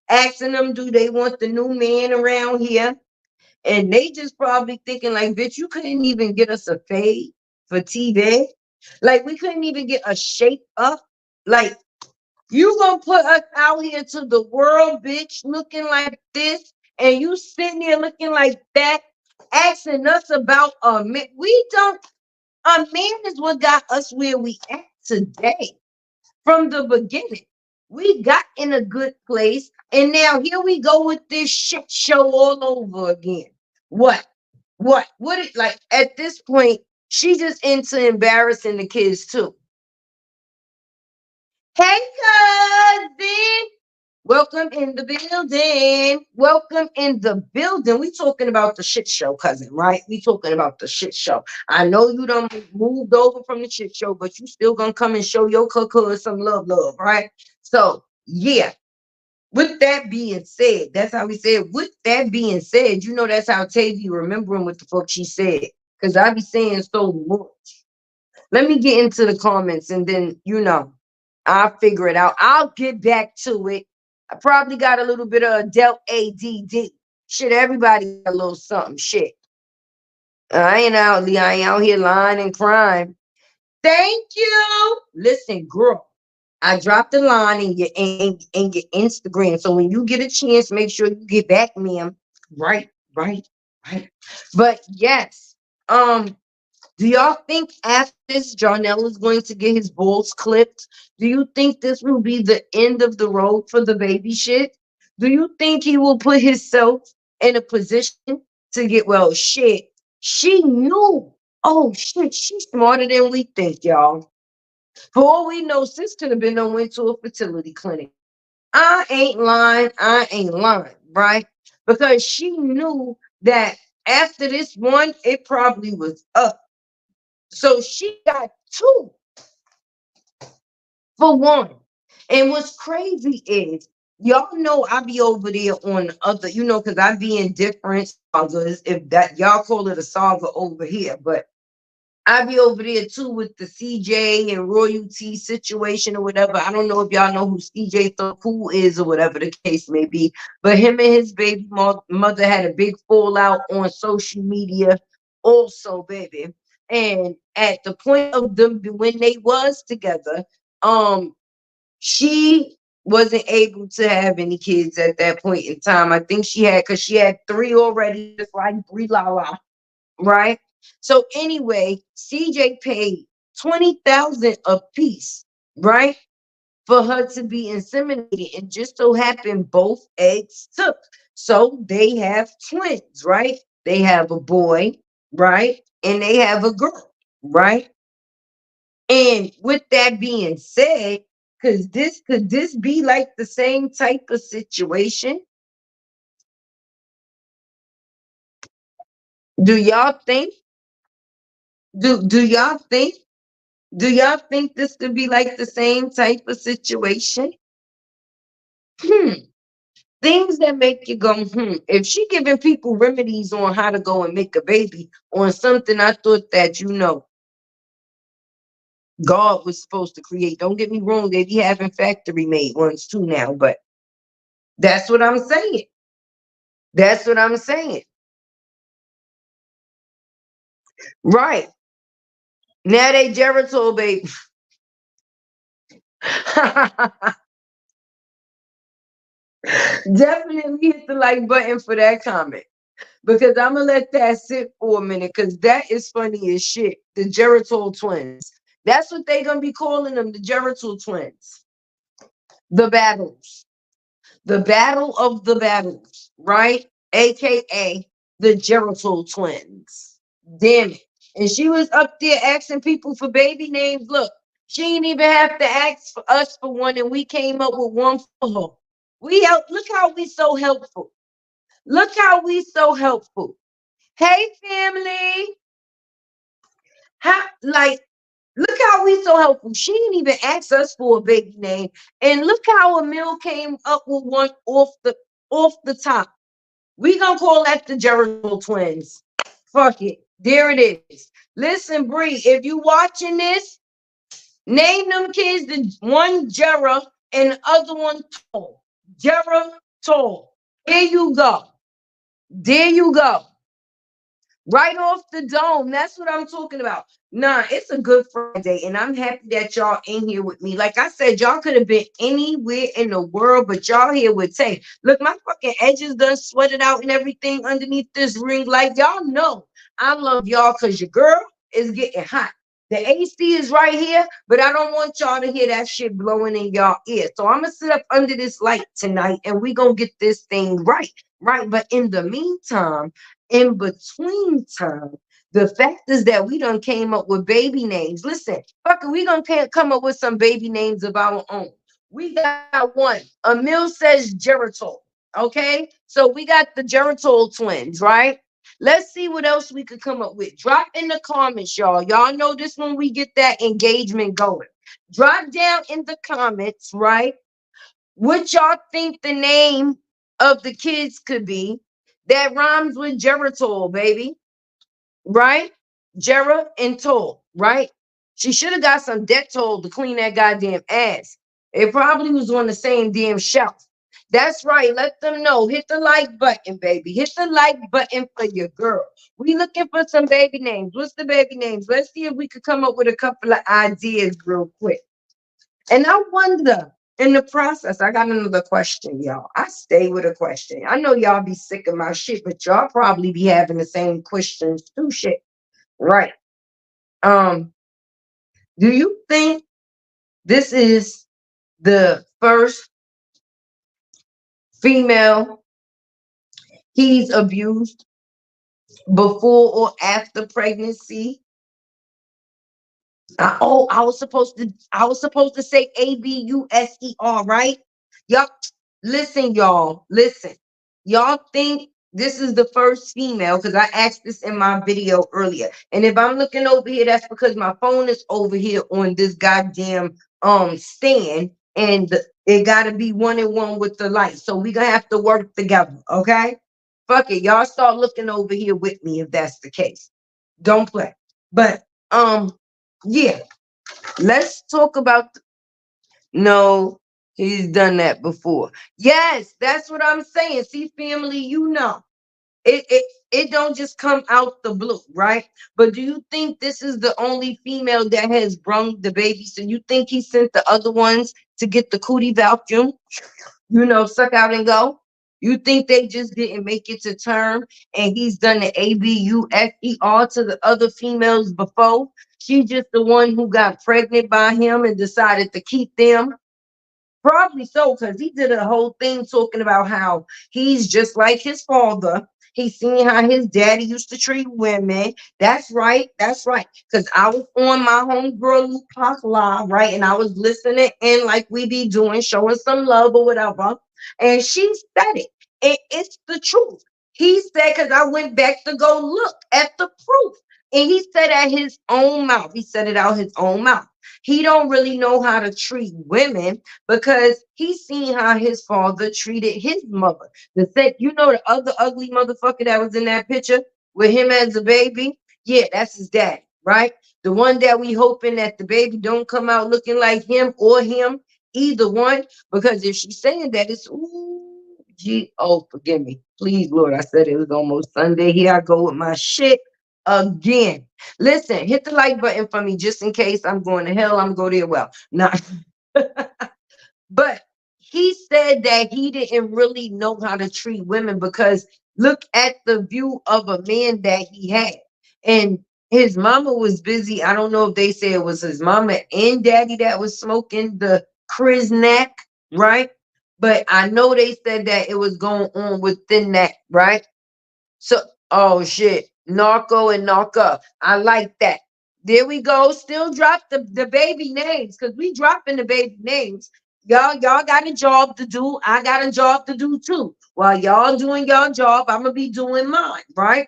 asking them, do they want the new man around here? And they just probably thinking, like, bitch, you couldn't even get us a fade for TV. Like, we couldn't even get a shape up. Like, you gonna put us out here to the world, bitch, looking like this, and you sitting there looking like that. asking us about a man. We don't. A man is what got us where we at today. From the beginning, we got in a good place, and now here we go with this shit show all over again. What? What? It like at this point? She just into embarrassing the kids too. Hey, cousin. Welcome in the building. Welcome in the building. We talking about the shit show, cousin, right? We talking about the shit show. I know you done moved over from the shit show, but you still gonna come and show your cuckoo some love, right? So yeah. With that being said, that's how we said. With that being said, you know that's how Tavy remembering what the fuck she said. Cause I be saying so much. Let me get into the comments and then, I'll figure it out. I'll get back to it. I probably got a little bit of adult ADD. Shit, everybody got a little something. Shit. I ain't out here lying and crying. Thank you. Listen, girl. I dropped the line in your Instagram. So when you get a chance, make sure you get back, ma'am. Right, right, right. But yes. Do y'all think after this, Jarnell is going to get his balls clipped? Do you think this will be the end of the road for the baby shit? Do you think he will put himself in a position to get, well, shit? She knew. Oh, shit, she's smarter than we think, y'all. For all we know, sis could have been on went to a fertility clinic. I ain't lying. I ain't lying, right? Because she knew that after this one, it probably was up. So she got two for one. And what's crazy is, y'all know I be over there on the other, because I be in different sagas. If that y'all call it a saga over here, but I be over there too with the CJ and royalty situation or whatever. I don't know if y'all know who CJ So Cool is or whatever the case may be. But him and his baby mother had a big fallout on social media also, baby. And at the point of them when they was together, um, she wasn't able to have any kids at that point in time. I think because she had three already, just like Brie Lala, right? So anyway, CJ paid 20,000 a piece, right? For her to be inseminated, and just so happened both eggs took. So they have twins, right? They have a boy, right? And they have a girl, right? And with that being said, could this be like the same type of situation? Do y'all think? Do y'all think? Do y'all think this could be like the same type of situation? Hmm. Things that make you go, If she giving people remedies on how to go and make a baby on something I thought that, God was supposed to create. Don't get me wrong, they be having factory made ones too now, but that's what I'm saying. That's what I'm saying. Right. Now they Geritol baby. Definitely hit the like button for that comment. Because I'm gonna let that sit for a minute, because that is funny as shit. The Geritol twins. That's what they gonna be calling them, the Geritol twins. The battles. The battle of the battles, right? AKA the Geritol twins. Damn it. And she was up there asking people for baby names. Look, she didn't even have to ask for us for one, and we came up with one for her. We help. Look how we so helpful. Look how we so helpful. Hey, family. How like look how we so helpful. She didn't even ask us for a baby name. And look how Emil came up with one off the top. We gonna call that the Jericho twins. Fuck it. There it is. Listen, Bree, if you watching this, name them kids the one Jera and the other one Tall. Jera Tall. There you go. There you go. Right off the dome. That's what I'm talking about. Nah, it's a good Friday, and I'm happy that y'all in here with me. Like I said, y'all could have been anywhere in the world, but y'all here with Tay. Look, my fucking edges done sweated out and everything underneath this ring light. Y'all know I love y'all because your girl is getting hot. The AC is right here, but I don't want y'all to hear that shit blowing in y'all ear. So I'm gonna sit up under this light tonight, and we gonna get this thing right. Right. But in the meantime, in between time, the fact is that we done came up with baby names. Listen, fuck it, we gonna can't come up with some baby names of our own. We got one. Emil says Geritol. Okay, so we got the Geritol twins, right? Let's see what else we could come up with. Drop in the comments, y'all. Y'all know this when we get that engagement going. Drop down in the comments, right? What y'all think the name of the kids could be that rhymes with Geritol, baby, right? Gera and Toll, right? She should have got some Dettol to clean that goddamn ass. It probably was on the same damn shelf. That's right. Let them know. Hit the like button, baby. Hit the like button for your girl. We looking for some baby names. What's the baby names? Let's see if we could come up with a couple of ideas real quick. And I wonder in the process, I got another question, y'all. I stay with a question. I know y'all be sick of my shit, but y'all probably be having the same questions too, shit. Right. Um, do you think this is the first female he's abused before or after pregnancy? I was supposed to say Abuser, right? Yup. Listen, y'all. Listen. Y'all think this is the first female because I asked this in my video earlier. And if I'm looking over here, that's because my phone is over here on this goddamn stand, and it gotta be one and one with the light. So we gonna have to work together, okay? Fuck it. Y'all start looking over here with me if that's the case. Don't play. But yeah, let's talk about no, he's done that before. Yes, that's what I'm saying. See, family, you know. It don't just come out the blue, right? But do you think this is the only female that has brung the baby? So you think he sent the other ones to get the cootie vacuum? Suck out and go. You think they just didn't make it to term and he's done the ABUFER to the other females before? She's just the one who got pregnant by him and decided to keep them. Probably so, because he did a whole thing talking about how he's just like his father. He's seen how his daddy used to treat women. That's right. That's right. Because I was on my homegirl Luke Clark Live, right? And I was listening in like we be doing, showing some love or whatever. And she said it. And it's the truth. He said, because I went back to go look at the proof. And he said at his own mouth, he said it out his own mouth. He don't really know how to treat women because he's seen how his father treated his mother. The other ugly motherfucker that was in that picture with him as a baby? Yeah, that's his dad, right? The one that we hoping that the baby don't come out looking like him, either one. Because if she's saying that, it's forgive me. Please, Lord, I said it was almost Sunday. Here I go with my shit again. Listen, hit the like button for me just in case I'm going to hell. I'm going to go there. Well, not. But he said that he didn't really know how to treat women because look at the view of a man that he had. And his mama was busy. I don't know if they say it was his mama and daddy that was smoking the Kriznak, right? But I know they said that it was going on within that, right? So, oh shit, Narco and Narca. I like that. There we go. Still drop the baby names because we dropping the baby names. Y'all got a job to do. I got a job to do too. While y'all doing your job, I'm gonna be doing mine, right?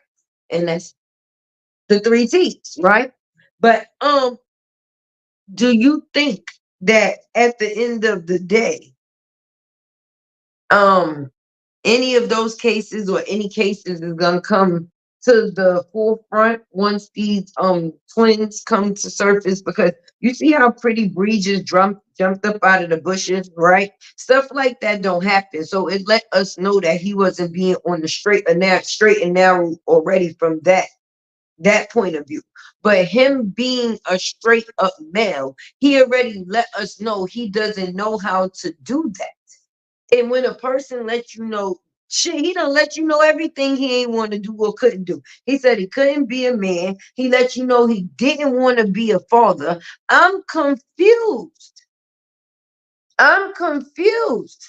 And that's the three T's, right? But do you think that at the end of the day, um, any of those cases or any cases is gonna come to the forefront once these twins come to surface because you see how pretty Bree just jumped up out of the bushes, right? Stuff like that don't happen. So it let us know that he wasn't being on the straight and narrow already from that. that point of view. But him being a straight up male, he already let us know he doesn't know how to do that. And when a person lets you know shit, he don't let you know everything he ain't want to do or couldn't do. He said he couldn't be a man. He let you know he didn't want to be a father. I'm confused. I'm confused.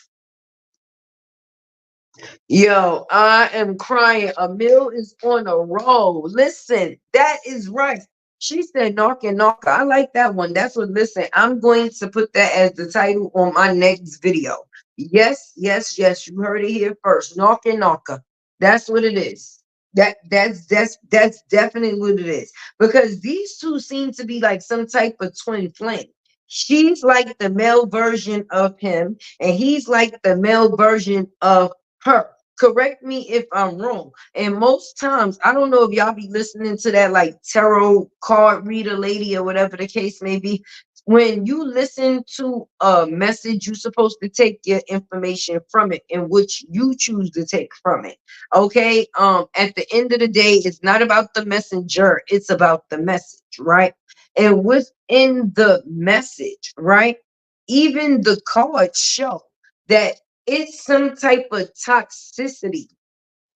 Yo, I am crying. A mill is on a roll. Listen, that is right. She said knocking knocker. I like that one. That's what listen. I'm going to put that as the title on my next video. Yes, yes, yes. You heard it here first. Knocking knocker. That's what it is. That's definitely what it is. Because these two seem to be like some type of twin flame. She's like the male version of him, and he's like the male version of her. Correct me if I'm wrong. And most times, I don't know if y'all be listening to that like tarot card reader lady or whatever the case may be. When you listen to a message, you're supposed to take your information from it in which you choose to take from it. Okay. At the end of the day, it's not about the messenger, it's about the message, right? And within the message, right? Even the cards show that it's some type of toxicity.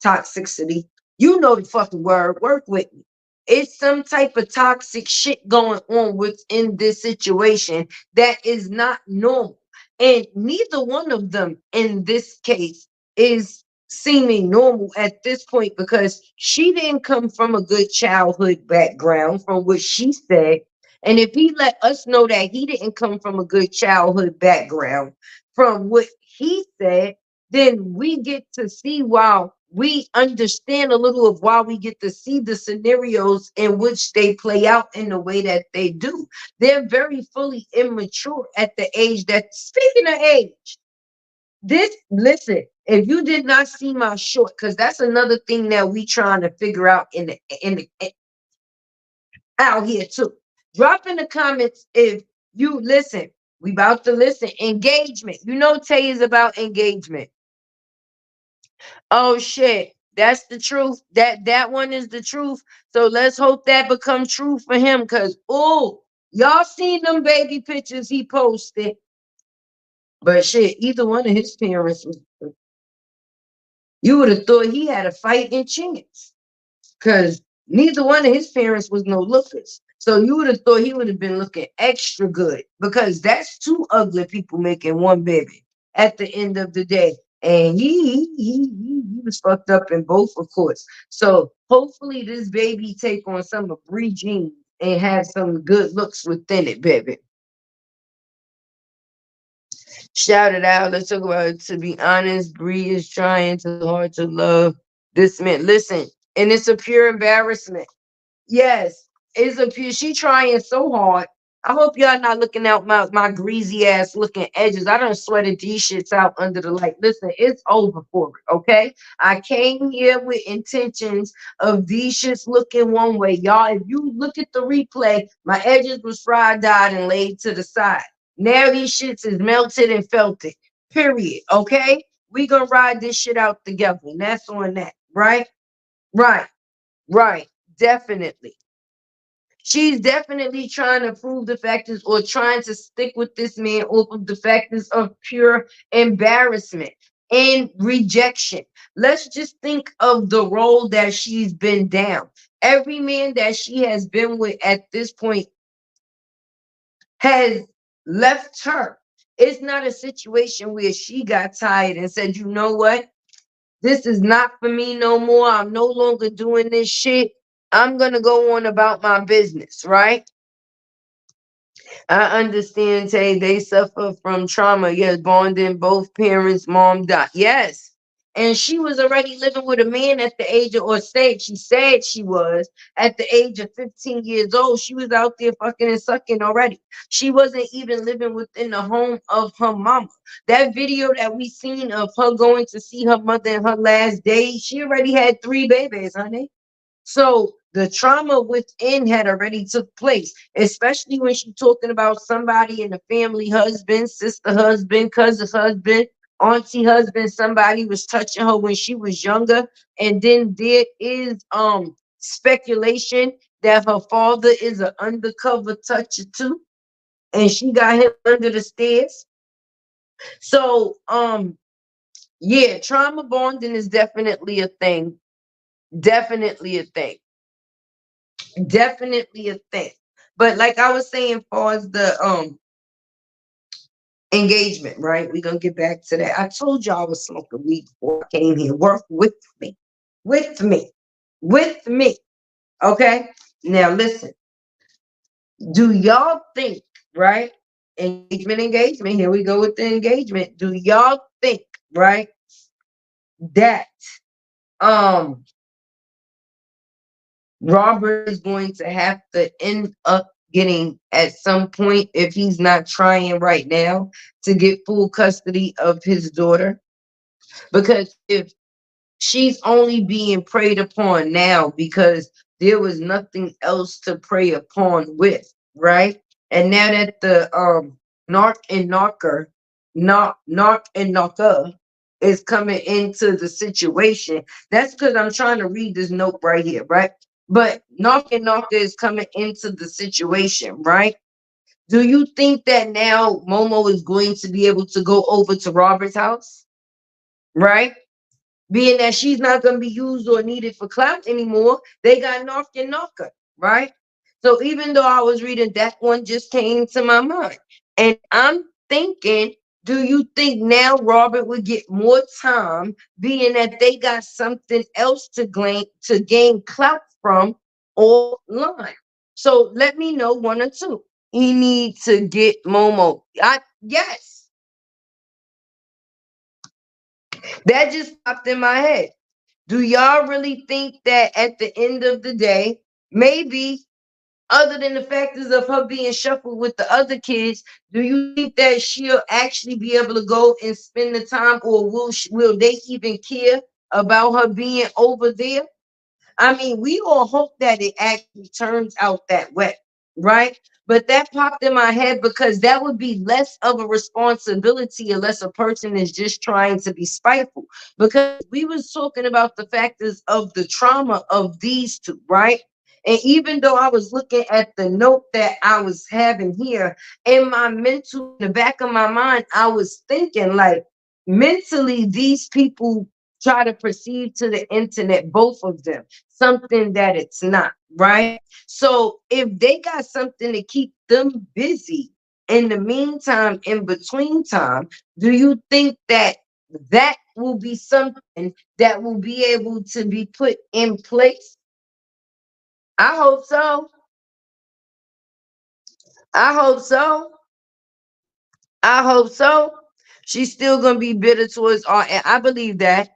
Toxicity. You know the fucking word. Work with me. It's some type of toxic shit going on within this situation that is not normal. And neither one of them in this case is seeming normal at this point because she didn't come from a good childhood background, from what she said. And if he let us know that he didn't come from a good childhood background, from what he said, then we get to see why we understand a little of why we get to see the scenarios in which they play out in the way that they do. They're very fully immature at the age that, speaking of age, this, listen, if you did not see my short, because that's another thing that we trying to figure out in the out here too. Drop in the comments if you listen. We about to listen. Engagement. You know Tay is about engagement. Oh shit. That's the truth. That one is the truth. So let's hope that becomes true for him. Cause oh, y'all seen them baby pictures he posted. But shit, either one of his parents was, you would have thought he had a fighting chance. Cause neither one of his parents was no lookers. So you would have thought he would have been looking extra good because that's two ugly people making one baby at the end of the day. And he was fucked up in both, of course. So hopefully this baby take on some of Bree genes and have some good looks within it, baby. Shout it out. Let's talk about it. To be honest, Bree is trying too hard to love this man. Listen, and it's a pure embarrassment. Yes, it's a pure. She trying so hard. I hope y'all not looking out my greasy ass looking edges. I done sweated these shits out under the light. Listen, it's over for it. Okay, I came here with intentions of these shits looking one way, y'all. If you look at the replay, my edges was fried, dyed, and laid to the side. Now these shits is melted and felted. Period. Okay, we gonna ride this shit out together. And that's on that. Right. Right. Right. Definitely. She's definitely trying to prove the factors or trying to stick with this man off of the factors of pure embarrassment and rejection. Let's just think of the role that she's been down. Every man that she has been with at this point has left her. It's not a situation where she got tired and said, you know what? This is not for me no more. I'm no longer doing this shit. I'm going to go on about my business, right? I understand, Tay. They suffer from trauma. Yes, bonding, both parents, mom died. Yes. And she was already living with a man at the age of, or said she was at the age of 15 years old. She was out there fucking and sucking already. She wasn't even living within the home of her mama. That video that we seen of her going to see her mother in her last days, she already had 3 babies, honey. So the trauma within had already took place, especially when she's talking about somebody in the family, husband, sister husband, cousin husband, auntie husband, somebody was touching her when she was younger. And then there is speculation that her father is an undercover toucher too, and she got him under the stairs. So, yeah, trauma bonding is definitely a thing. Definitely a thing. Definitely a thing. But like I was saying, far as the engagement, right? We're gonna get back to that. I told y'all I was smoking weed before I came here. Work with me. With me. With me. Okay. Now listen. Do y'all think, right? Engagement. Here we go with the engagement. Do y'all think, right, that um Robert is going to have to end up getting at some point, if he's not trying right now, to get full custody of his daughter? Because if she's only being preyed upon now because there was nothing else to prey upon with, right? And now that the narc and narker is coming into the situation, that's because I'm trying to read this note right here, right? But narc and narker is coming into the situation, right? Do you think that now Momo is going to be able to go over to Robert's house, right? Being that she's not going to be used or needed for clout anymore, they got Narc and Narca, right? So even though I was reading, that one just came to my mind. And I'm thinking, do you think now Robert would get more time, being that they got something else to gain clout from online? So let me know one or two. He need to get Momo. Yes, that just popped in my head. Do y'all really think that at the end of the day, maybe other than the factors of her being shuffled with the other kids, do you think that she'll actually be able to go and spend the time, or will they even care about her being over there? I mean, we all hope that it actually turns out that way, right? But that popped in my head because that would be less of a responsibility unless a person is just trying to be spiteful. Because we was talking about the factors of the trauma of these two, right? And even though I was looking at the note that I was having here, in my mental, in the back of my mind, I was thinking like mentally, these people try to perceive to the internet, both of them, something that it's not, right? So if they got something to keep them busy in the meantime, in between time, do you think that that will be something that will be able to be put in place? I hope so. I hope so. I hope so. She's still gonna be bitter towards art, and I believe that.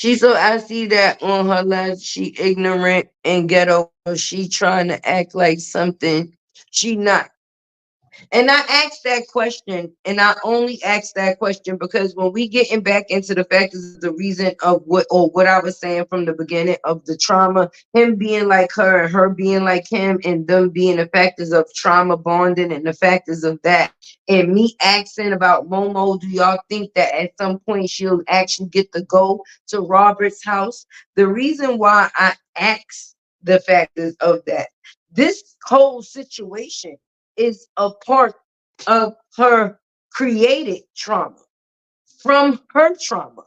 I see that on her last, she ignorant and ghetto. She trying to act like something she not. And I asked that question, and I only asked that question because when we getting back into the factors of the reason of what I was saying from the beginning of the trauma, him being like her and her being like him, and them being the factors of trauma bonding and the factors of that, and me asking about Momo, do y'all think that at some point she'll actually get to go to Robert's house? The reason why I asked the factors of that, this whole situation is a part of her created trauma from her trauma,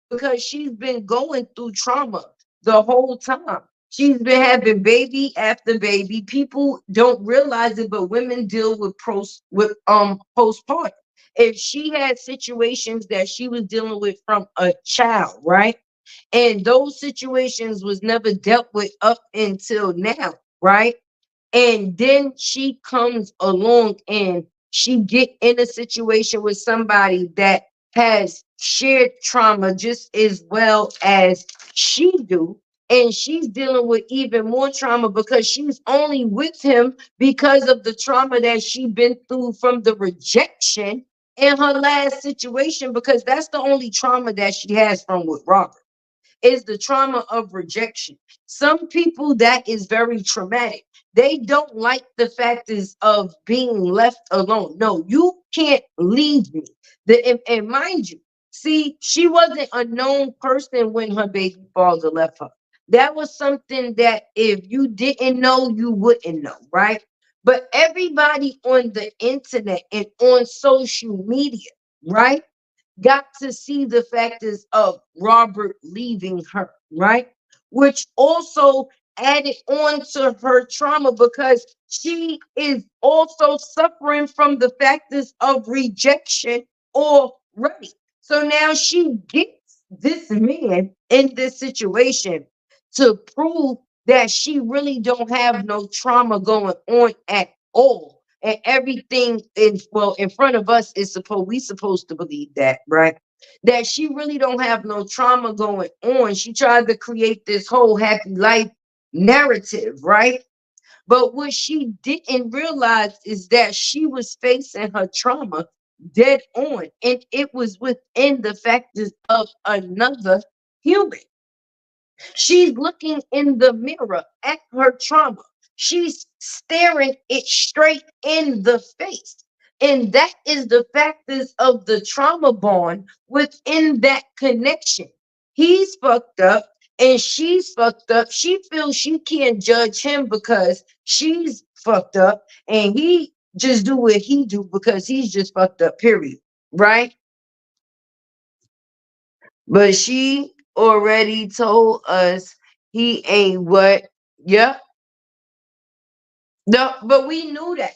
because she's been going through trauma the whole time. She's been having baby after baby. People don't realize it, but women deal with postpartum. If she had situations that she was dealing with from a child, right? And those situations was never dealt with up until now, right? And then she comes along and she get in a situation with somebody that has shared trauma just as well as she do, and she's dealing with even more trauma because she's only with him because of the trauma that she been through from the rejection in her last situation, because that's the only trauma that she has from with Robert, is the trauma of rejection. Some people, that is very traumatic. They don't like the fact is of being left alone. No, you can't leave me. And mind you, see, she wasn't a known person when her baby father left her. That was something that if you didn't know, you wouldn't know, right? But everybody on the internet and on social media, right, got to see the factors of Robert leaving her, right? Which also added on to her trauma because she is also suffering from the factors of rejection already. So now she gets this man in this situation to prove that she really don't have no trauma going on at all, and everything is well in front of us is supposed to believe that, right? That she really don't have no trauma going on. She tried to create this whole happy life narrative, right? But what she didn't realize is that she was facing her trauma dead on, and it was within the factors of another human. She's looking in the mirror at her trauma. She's staring it straight in the face. And that is the factors of the trauma bond within that connection. He's fucked up and she's fucked up. She feels she can't judge him because she's fucked up, and he just do what he do because he's just fucked up, period. Right? But she already told us he ain't what. Yep. No, but we knew that.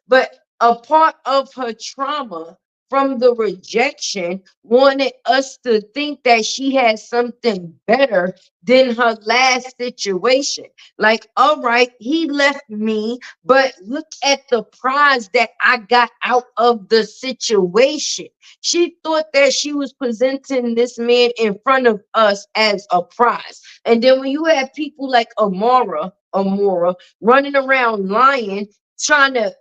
But a part of her trauma from the rejection wanted us to think that she had something better than her last situation. Like, all right, he left me, but look at the prize that I got out of the situation. She thought that she was presenting this man in front of us as a prize. And then when you have people like Amora running around lying, trying to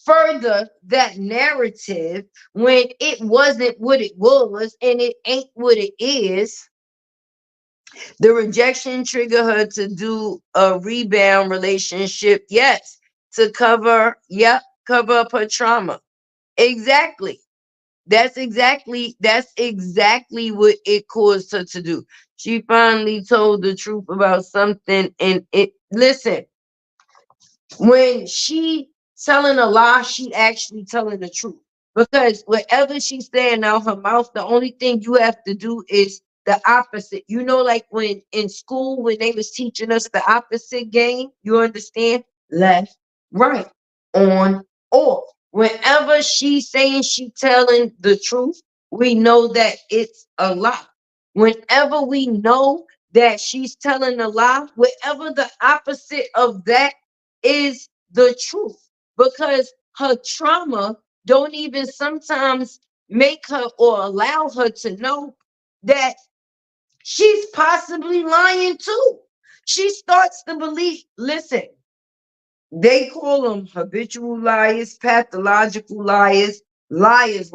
further that narrative when it wasn't what it was and it ain't what it is. The rejection triggered her to do a rebound relationship. Yes, to cover up her trauma. Exactly. That's exactly what it caused her to do. She finally told the truth about something, and it listen, when she telling a lie, she actually telling the truth. Because whatever she's saying out her mouth, the only thing you have to do is the opposite. You know, like when in school, when they was teaching us the opposite game, you understand? Left, right, on, off. Whenever she's saying she telling the truth, we know that it's a lie. Whenever we know that she's telling a lie, whatever the opposite of that is the truth, because her trauma don't even sometimes make her or allow her to know that she's possibly lying too. She starts to believe, listen, they call them habitual liars, pathological liars, liars.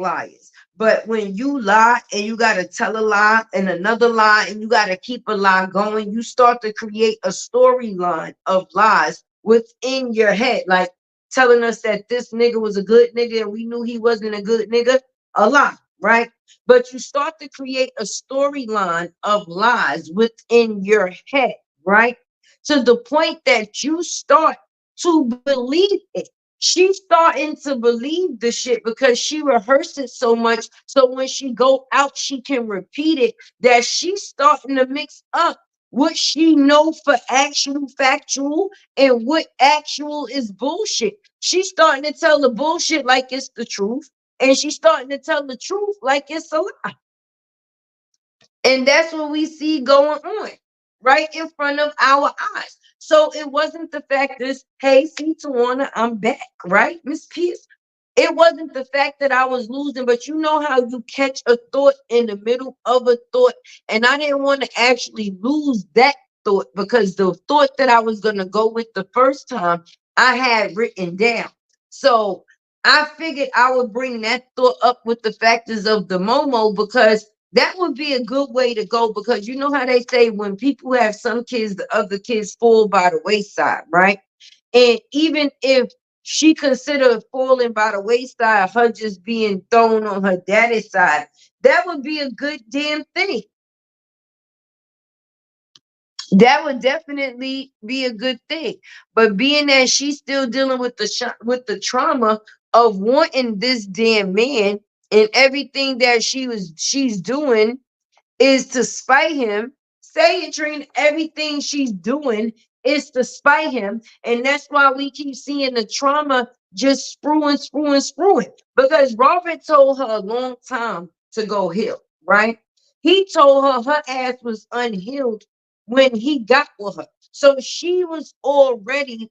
But when you lie and you got to tell a lie and another lie and you got to keep a lie going, you start to create a storyline of lies within your head. Like telling us that this nigga was a good nigga and we knew he wasn't a good nigga, a lie, right? But you start to create a storyline of lies within your head, right? To the point that you start to believe it. She's starting to believe the shit because she rehearsed it so much. So when she go out, she can repeat it. That she's starting to mix up what she know for actual factual and what actual is bullshit. She's starting to tell the bullshit like it's the truth, and she's starting to tell the truth like it's a lie. And that's what we see going on right in front of our eyes. So it wasn't the fact that, hey, see, Tawana, I'm back, right, Miss Pierce? It wasn't the fact that I was losing, but you know how you catch a thought in the middle of a thought. And I didn't want to actually lose that thought because the thought that I was going to go with the first time, I had written down. So I figured I would bring that thought up with the factors of the Momo because that would be a good way to go, because you know how they say when people have some kids, the other kids fall by the wayside, right? And even if she considered falling by the wayside, her just being thrown on her daddy's side, that would be a good damn thing. That would definitely be a good thing. But being that she's still dealing with the with the trauma of wanting this damn man, and everything that she's doing is to spite him. Say it, Trina. Everything she's doing is to spite him. And that's why we keep seeing the trauma just screwing, screwing, screwing. Because Robert told her a long time to go heal, right? He told her her ass was unhealed when he got with her. So she was already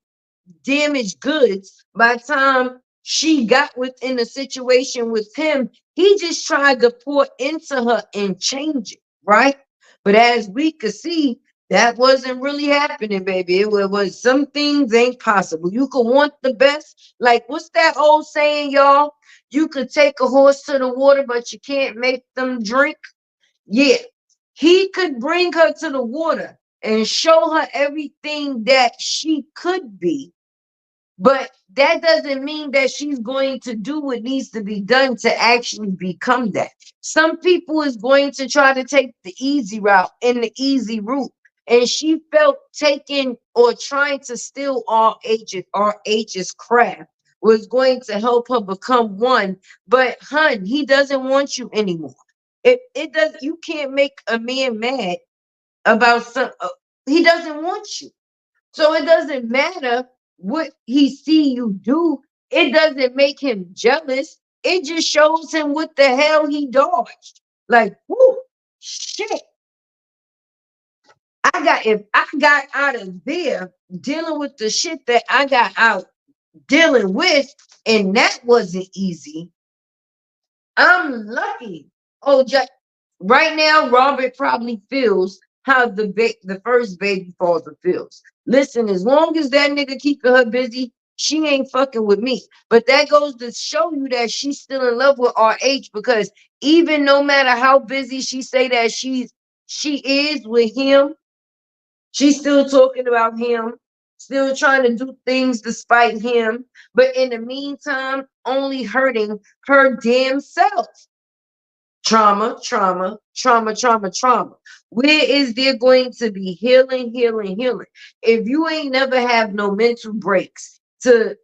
damaged goods by the time she got within a situation with him. He just tried to pour into her and change it, right? But as we could see, that wasn't really happening, baby. It was some things ain't possible. You could want the best. Like, what's that old saying, y'all? You could take a horse to the water, but you can't make them drink. Yeah, he could bring her to the water and show her everything that she could be, but that doesn't mean that she's going to do what needs to be done to actually become that. Some people is going to try to take the easy route and the easy route. And she felt taking or trying to steal RH's craft was going to help her become one. But hun, he doesn't want you anymore. It does, you can't make a man mad about some he doesn't want you. So it doesn't matter what he see you do. It doesn't make him jealous. It just shows him what the hell he dodged. Like, whoo, shit. If I got out of there dealing with the shit that I got out dealing with, and that wasn't easy, I'm lucky. Oh, right now, Robert probably feels how the first baby father feels. Listen, as long as that nigga keeping her busy, she ain't fucking with me. But that goes to show you that she's still in love with RH, because even no matter how busy she say that she is with him, she's still talking about him, still trying to do things despite him. But in the meantime, only hurting her damn self. Trauma, trauma, trauma, trauma, trauma. Where is there going to be healing, healing, healing? If you ain't never have no mental breaks to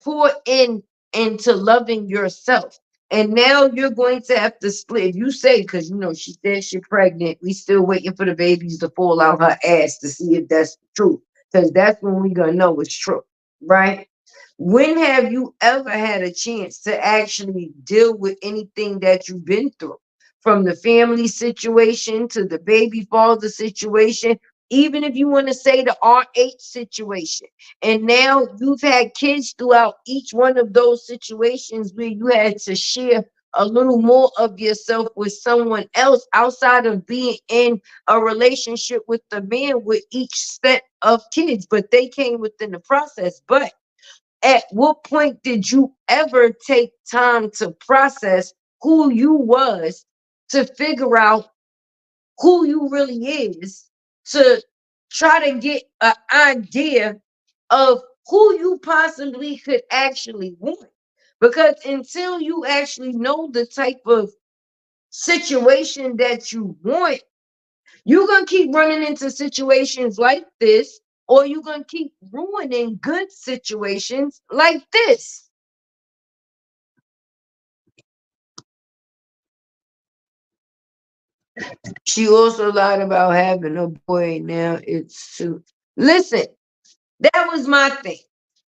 pour in into loving yourself, and now you're going to have to split. If you say, because you know she said she's pregnant, we still waiting for the babies to fall out her ass to see if that's true, because that's when we gonna know it's true, right? When have you ever had a chance to actually deal with anything that you've been through? From the family situation to the baby father situation, even if you want to say the RH situation. And now you've had kids throughout each one of those situations where you had to share a little more of yourself with someone else outside of being in a relationship with the man with each set of kids, but they came within the process. But at what point did you ever take time to process who you was, to figure out who you really is, to try to get an idea of who you possibly could actually want? Because until you actually know the type of situation that you want, you're going to keep running into situations like this, or you're going to keep ruining good situations like this. She also lied about having a boy. Now it's two. Listen, that was my thing.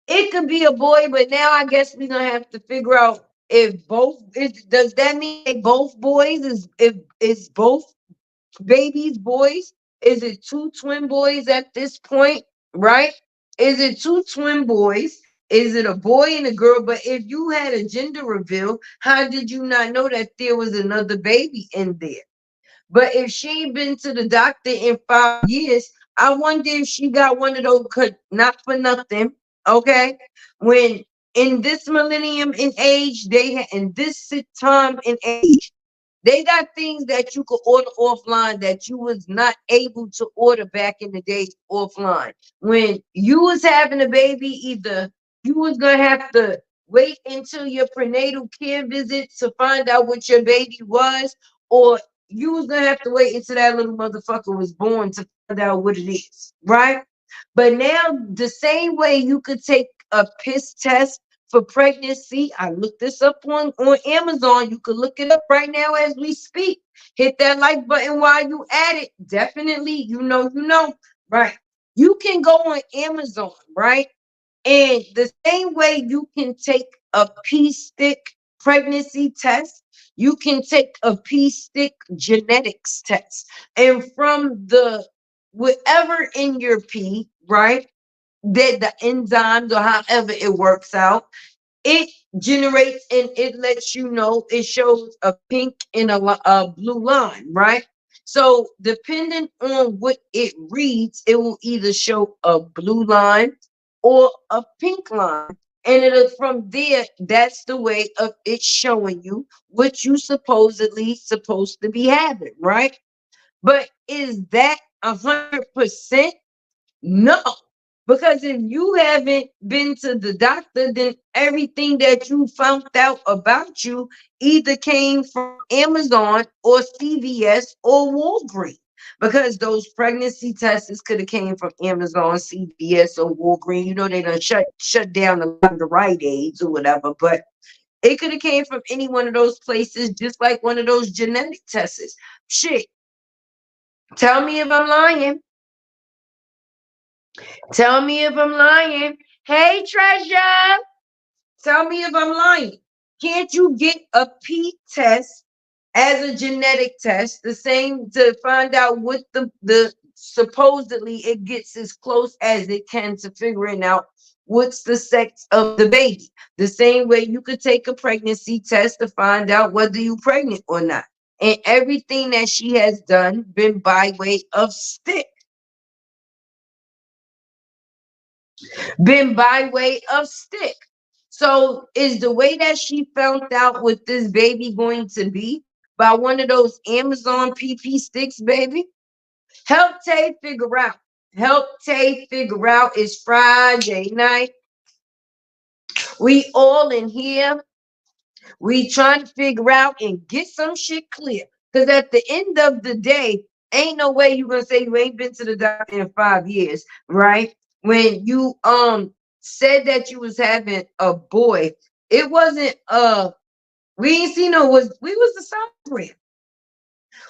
It could be a boy, but now I guess we're gonna have to figure out if both. Does that mean they both boys? Is both babies boys? Is it two twin boys at this point? Right? Is it two twin boys? Is it a boy and a girl? But if you had a gender reveal, how did you not know that there was another baby in there? But if she ain't been to the doctor in 5 years, I wonder if she got one of those, not for nothing, okay? When in this millennium in age, in this time in age, they got things that you could order offline that you was not able to order back in the days offline. When you was having a baby, either you was gonna have to wait until your prenatal care visit to find out what your baby was, or you was gonna have to wait until that little motherfucker was born to find out what it is, right? But now the same way you could take a piss test for pregnancy. I looked this up on Amazon. You could look it up right now as we speak. Hit that like button while you at it. Definitely, right? You can go on Amazon, right? And the same way you can take a pee stick pregnancy test, you can take a pee stick genetics test. And from the whatever in your pee, right? That the enzymes or however it works out, it generates and it lets you know, it shows a pink and a blue line, right? So depending on what it reads, it will either show a blue line or a pink line. And it'll from there, that's the way of it showing you what you supposedly supposed to be having, right? But is that 100%? No, because if you haven't been to the doctor, then everything that you found out about you either came from Amazon or CVS or Walgreens. Because those pregnancy tests could have came from Amazon, CVS, or Walgreens. You know they done shut down a lot of the Rite Aids or whatever, but it could have came from any one of those places, just like one of those genetic tests. Shit, tell me if I'm lying. Tell me if I'm lying. Hey, Treasure. Tell me if I'm lying. Can't you get a P test as a genetic test, the same to find out what the supposedly it gets as close as it can to figuring out what's the sex of the baby. The same way you could take a pregnancy test to find out whether you're pregnant or not. And everything that she has done been by way of stick. Been by way of stick. So is the way that she found out what this baby going to be by one of those Amazon PP sticks, baby? Help Tay figure out. Help Tay figure out. It's Friday night. We all in here. We trying to figure out and get some shit clear. Because at the end of the day, ain't no way you gonna say you ain't been to the doctor in 5 years, right? When you said that you was having a boy, it wasn't we ain't seen no was we was the sonogram.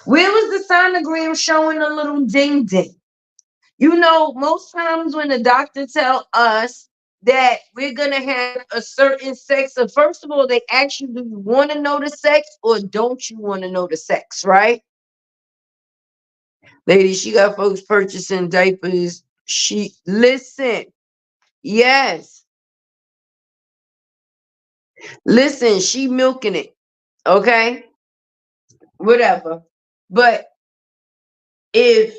Where was the sonogram showing a little ding ding? You know, most times when the doctor tell us that we're gonna have a certain sex, so first of all, they ask you, do you want to know the sex or don't you want to know the sex, right? Lady, she got folks purchasing diapers. She listen, yes, listen, she milking it, okay, whatever. But if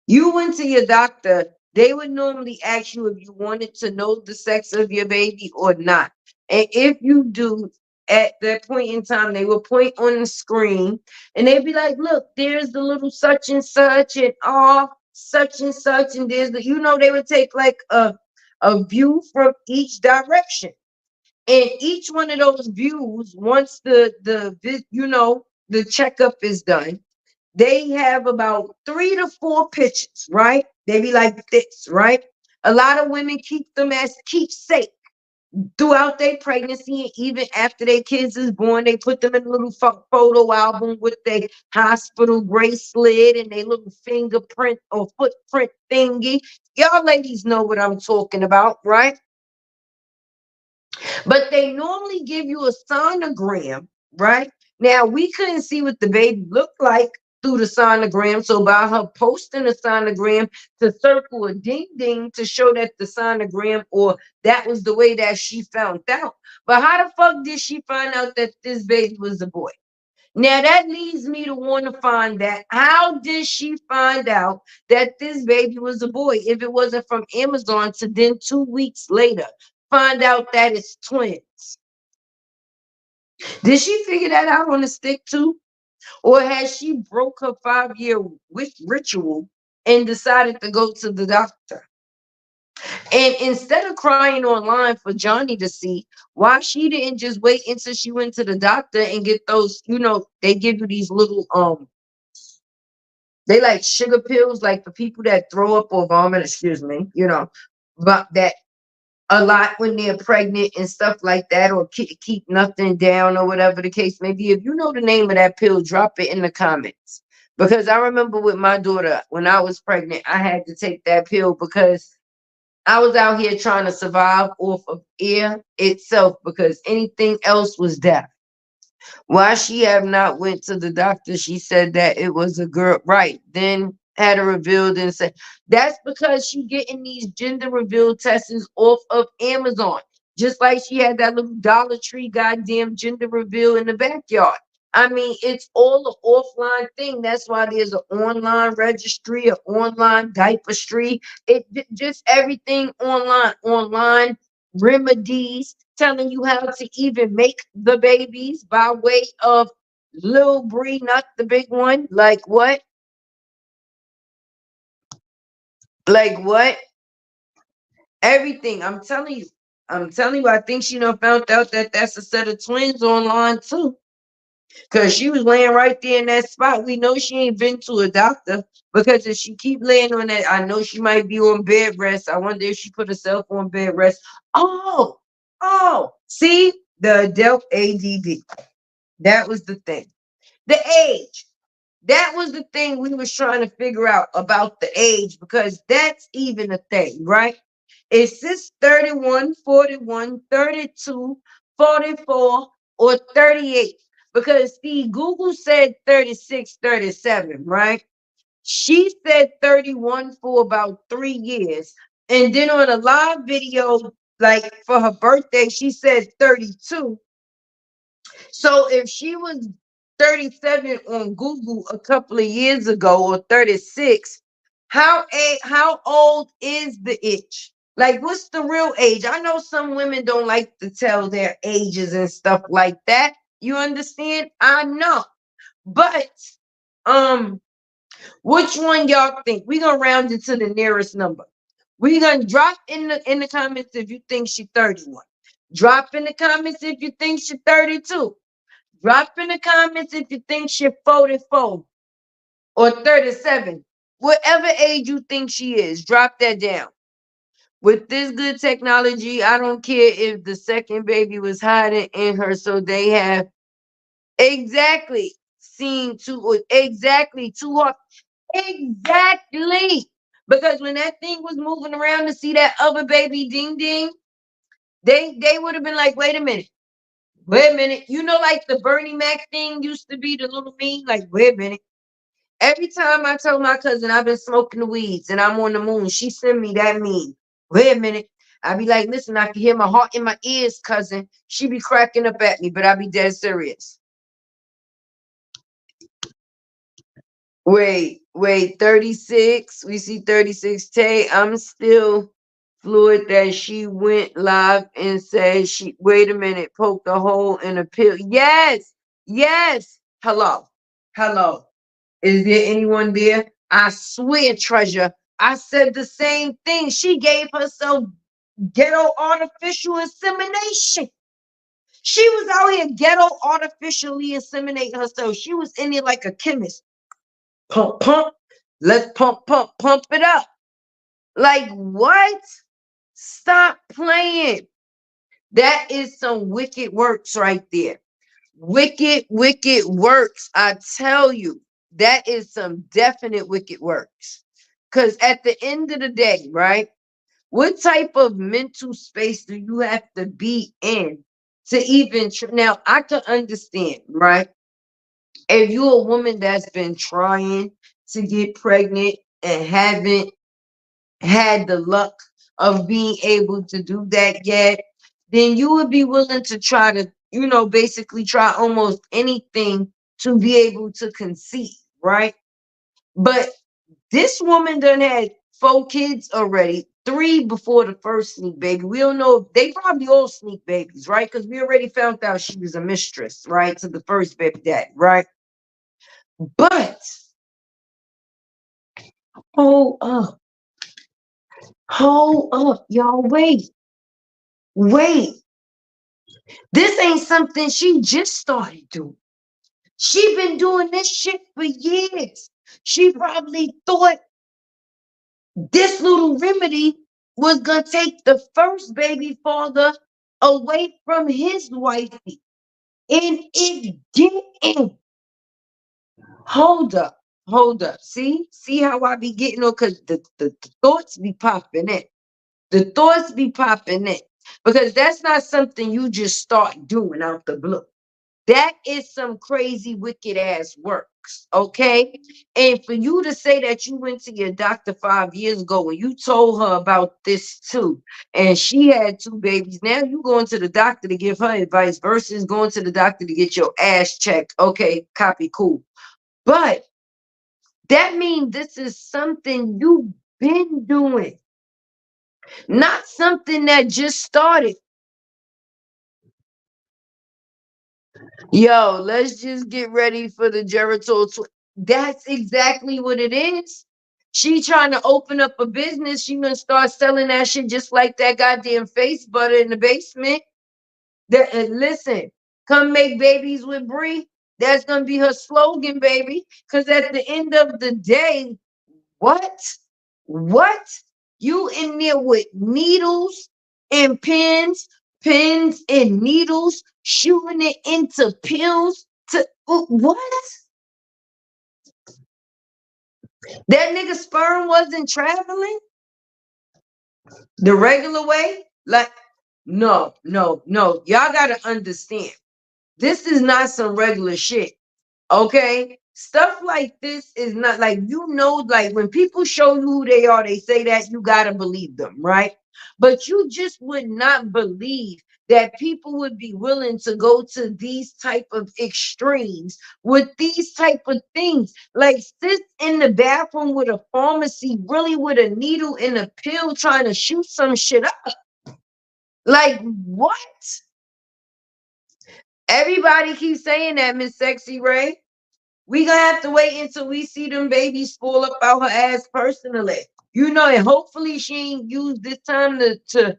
you went to your doctor, they would normally ask you if you wanted to know the sex of your baby or not. And if you do, at that point in time, they will point on the screen and they'd be like, look, there's the little such and all such and such. And there's the, they would take like a view from each direction. And each one of those views, once the checkup is done, they have about 3 to 4 pictures, right? They be like this, right? A lot of women keep them as keepsake throughout their pregnancy, and even after their kids is born, they put them in a little photo album with their hospital bracelet and their little fingerprint or footprint thingy. Y'all ladies know what I'm talking about, right? But they normally give you a sonogram, right? Now, we couldn't see what the baby looked like through the sonogram. So by her posting a sonogram to circle a ding ding to show that the sonogram or that was the way that she found out. But how the fuck did she find out that this baby was a boy? Now that leads me to want to find that. How did she find out that this baby was a boy if it wasn't from Amazon to then 2 weeks later find out that it's twins? Did she figure that out on a stick too? Or has she broke her 5-year ritual and decided to go to the doctor? And instead of crying online for Johnny to see, why she didn't just wait until she went to the doctor and get those, they give you these little they like sugar pills, like for people that throw up or vomit, excuse me, but that a lot when they're pregnant and stuff like that, or keep nothing down or whatever the case may be. If you know the name of that pill, drop it in the comments. Because I remember with my daughter, when I was pregnant, I had to take that pill because I was out here trying to survive off of air itself because anything else was death. Why she have not went to the doctor? She said that it was a girl, right? Then had her revealed and said that's because she getting these gender reveal tests off of Amazon. Just like she had that little Dollar Tree goddamn gender reveal in the backyard. I mean, it's all an offline thing. That's why there's an online registry, an online diaperstry. Just everything online remedies telling you how to even make the babies by way of Lil Bree, not the big one. Like what? Like what? Everything. I'm telling you. I'm telling you. I think she done found out that that's a set of twins online too. Cause she was laying right there in that spot. We know she ain't been to a doctor because if she keep laying on that, I know she might be on bed rest. I wonder if she put herself on bed rest. See the adult ADD. That was the thing. The age. That was the thing we was trying to figure out about the age because that's even a thing, right? Is this 31, 41, 32, 44, or 38? Because see, Google said 36, 37, right? She said 31 for about 3 years. And then on a live video, like for her birthday, she said 32. So if she was 37 on Google a couple of years ago or 36, how old is the itch? Like what's the real age? I know some women don't like to tell their ages and stuff like that. You understand? I know. But um which one y'all think? We're gonna round it to the nearest number. We're gonna drop in the comments if you think she's 31. Drop in the comments if you think she's 32. Drop in the comments if you think she's 44 or 37. Whatever age you think she is, drop that down. With this good technology, I don't care if the second baby was hiding in her, so they have exactly seen two heart. Exactly. Because when that thing was moving around to see that other baby ding ding, they would have been like, wait a minute. Wait a minute. Like the Bernie Mac thing used to be the little me. Like, wait a minute. Every time I tell my cousin I've been smoking the weeds and I'm on the moon, she send me that meme. Wait a minute. I be like, listen, I can hear my heart in my ears, cousin. She be cracking up at me, but I be dead serious. Wait, 36. We see 36 Tay. I'm still fluid that she went live and said wait a minute, poked a hole in a pill. Yes. Hello. Is there anyone there? I swear, treasure. I said the same thing. She gave herself ghetto artificial insemination. She was out here ghetto artificially inseminating herself. She was in there like a chemist. Pump. Let's pump it up. Like what? Stop playing. That is some wicked works right there. Wicked works. I tell you, that is some definite wicked works. Because at the end of the day, right? What type of mental space do you have to be in to even now? I can understand, right? If you're a woman that's been trying to get pregnant and haven't had the luck of being able to do that yet, then you would be willing to try to, basically try almost anything to be able to conceive, right? But this woman done had 4 kids already, 3 before the first sneak baby. We don't know if they probably all sneak babies, right? Because we already found out she was a mistress, right? To the first baby daddy, right? But hold up. Hold up, y'all. Wait. This ain't something she just started doing. She been doing this shit for years. She probably thought this little remedy was gonna take the first baby father away from his wifey. And it didn't. Hold up. Hold up. See how I be getting on because the thoughts be popping in. The thoughts be popping in. Because that's not something you just start doing out the blue. That is some crazy, wicked ass works. Okay. And for you to say that you went to your doctor 5 years ago and you told her about this too, and she had two babies, now you going to the doctor to give her advice versus going to the doctor to get your ass checked. Okay, copy, cool. But that means this is something you've been doing, not something that just started. Yo, let's just get ready for the Geritol. That's exactly what it is. She trying to open up a business. She gonna start selling that shit just like that goddamn face butter in the basement. Listen, come make babies with Bree. That's gonna be her slogan, baby. Cause at the end of the day, what? What? You in there with needles and pins and needles, shooting it into pills to what? That nigga sperm wasn't traveling the regular way? Like, no. Y'all gotta understand. This is not some regular shit. Okay, stuff like this is not like, like when people show you who they are, they say that you gotta believe them, right? But you just would not believe that people would be willing to go to these type of extremes with these type of things, like sit in the bathroom with a pharmacy, really with a needle and a pill trying to shoot some shit up. Like what? Everybody keeps saying that, Miss Sexy Ray. We gonna have to wait until we see them babies spoil up out her ass personally. And hopefully she ain't used this time to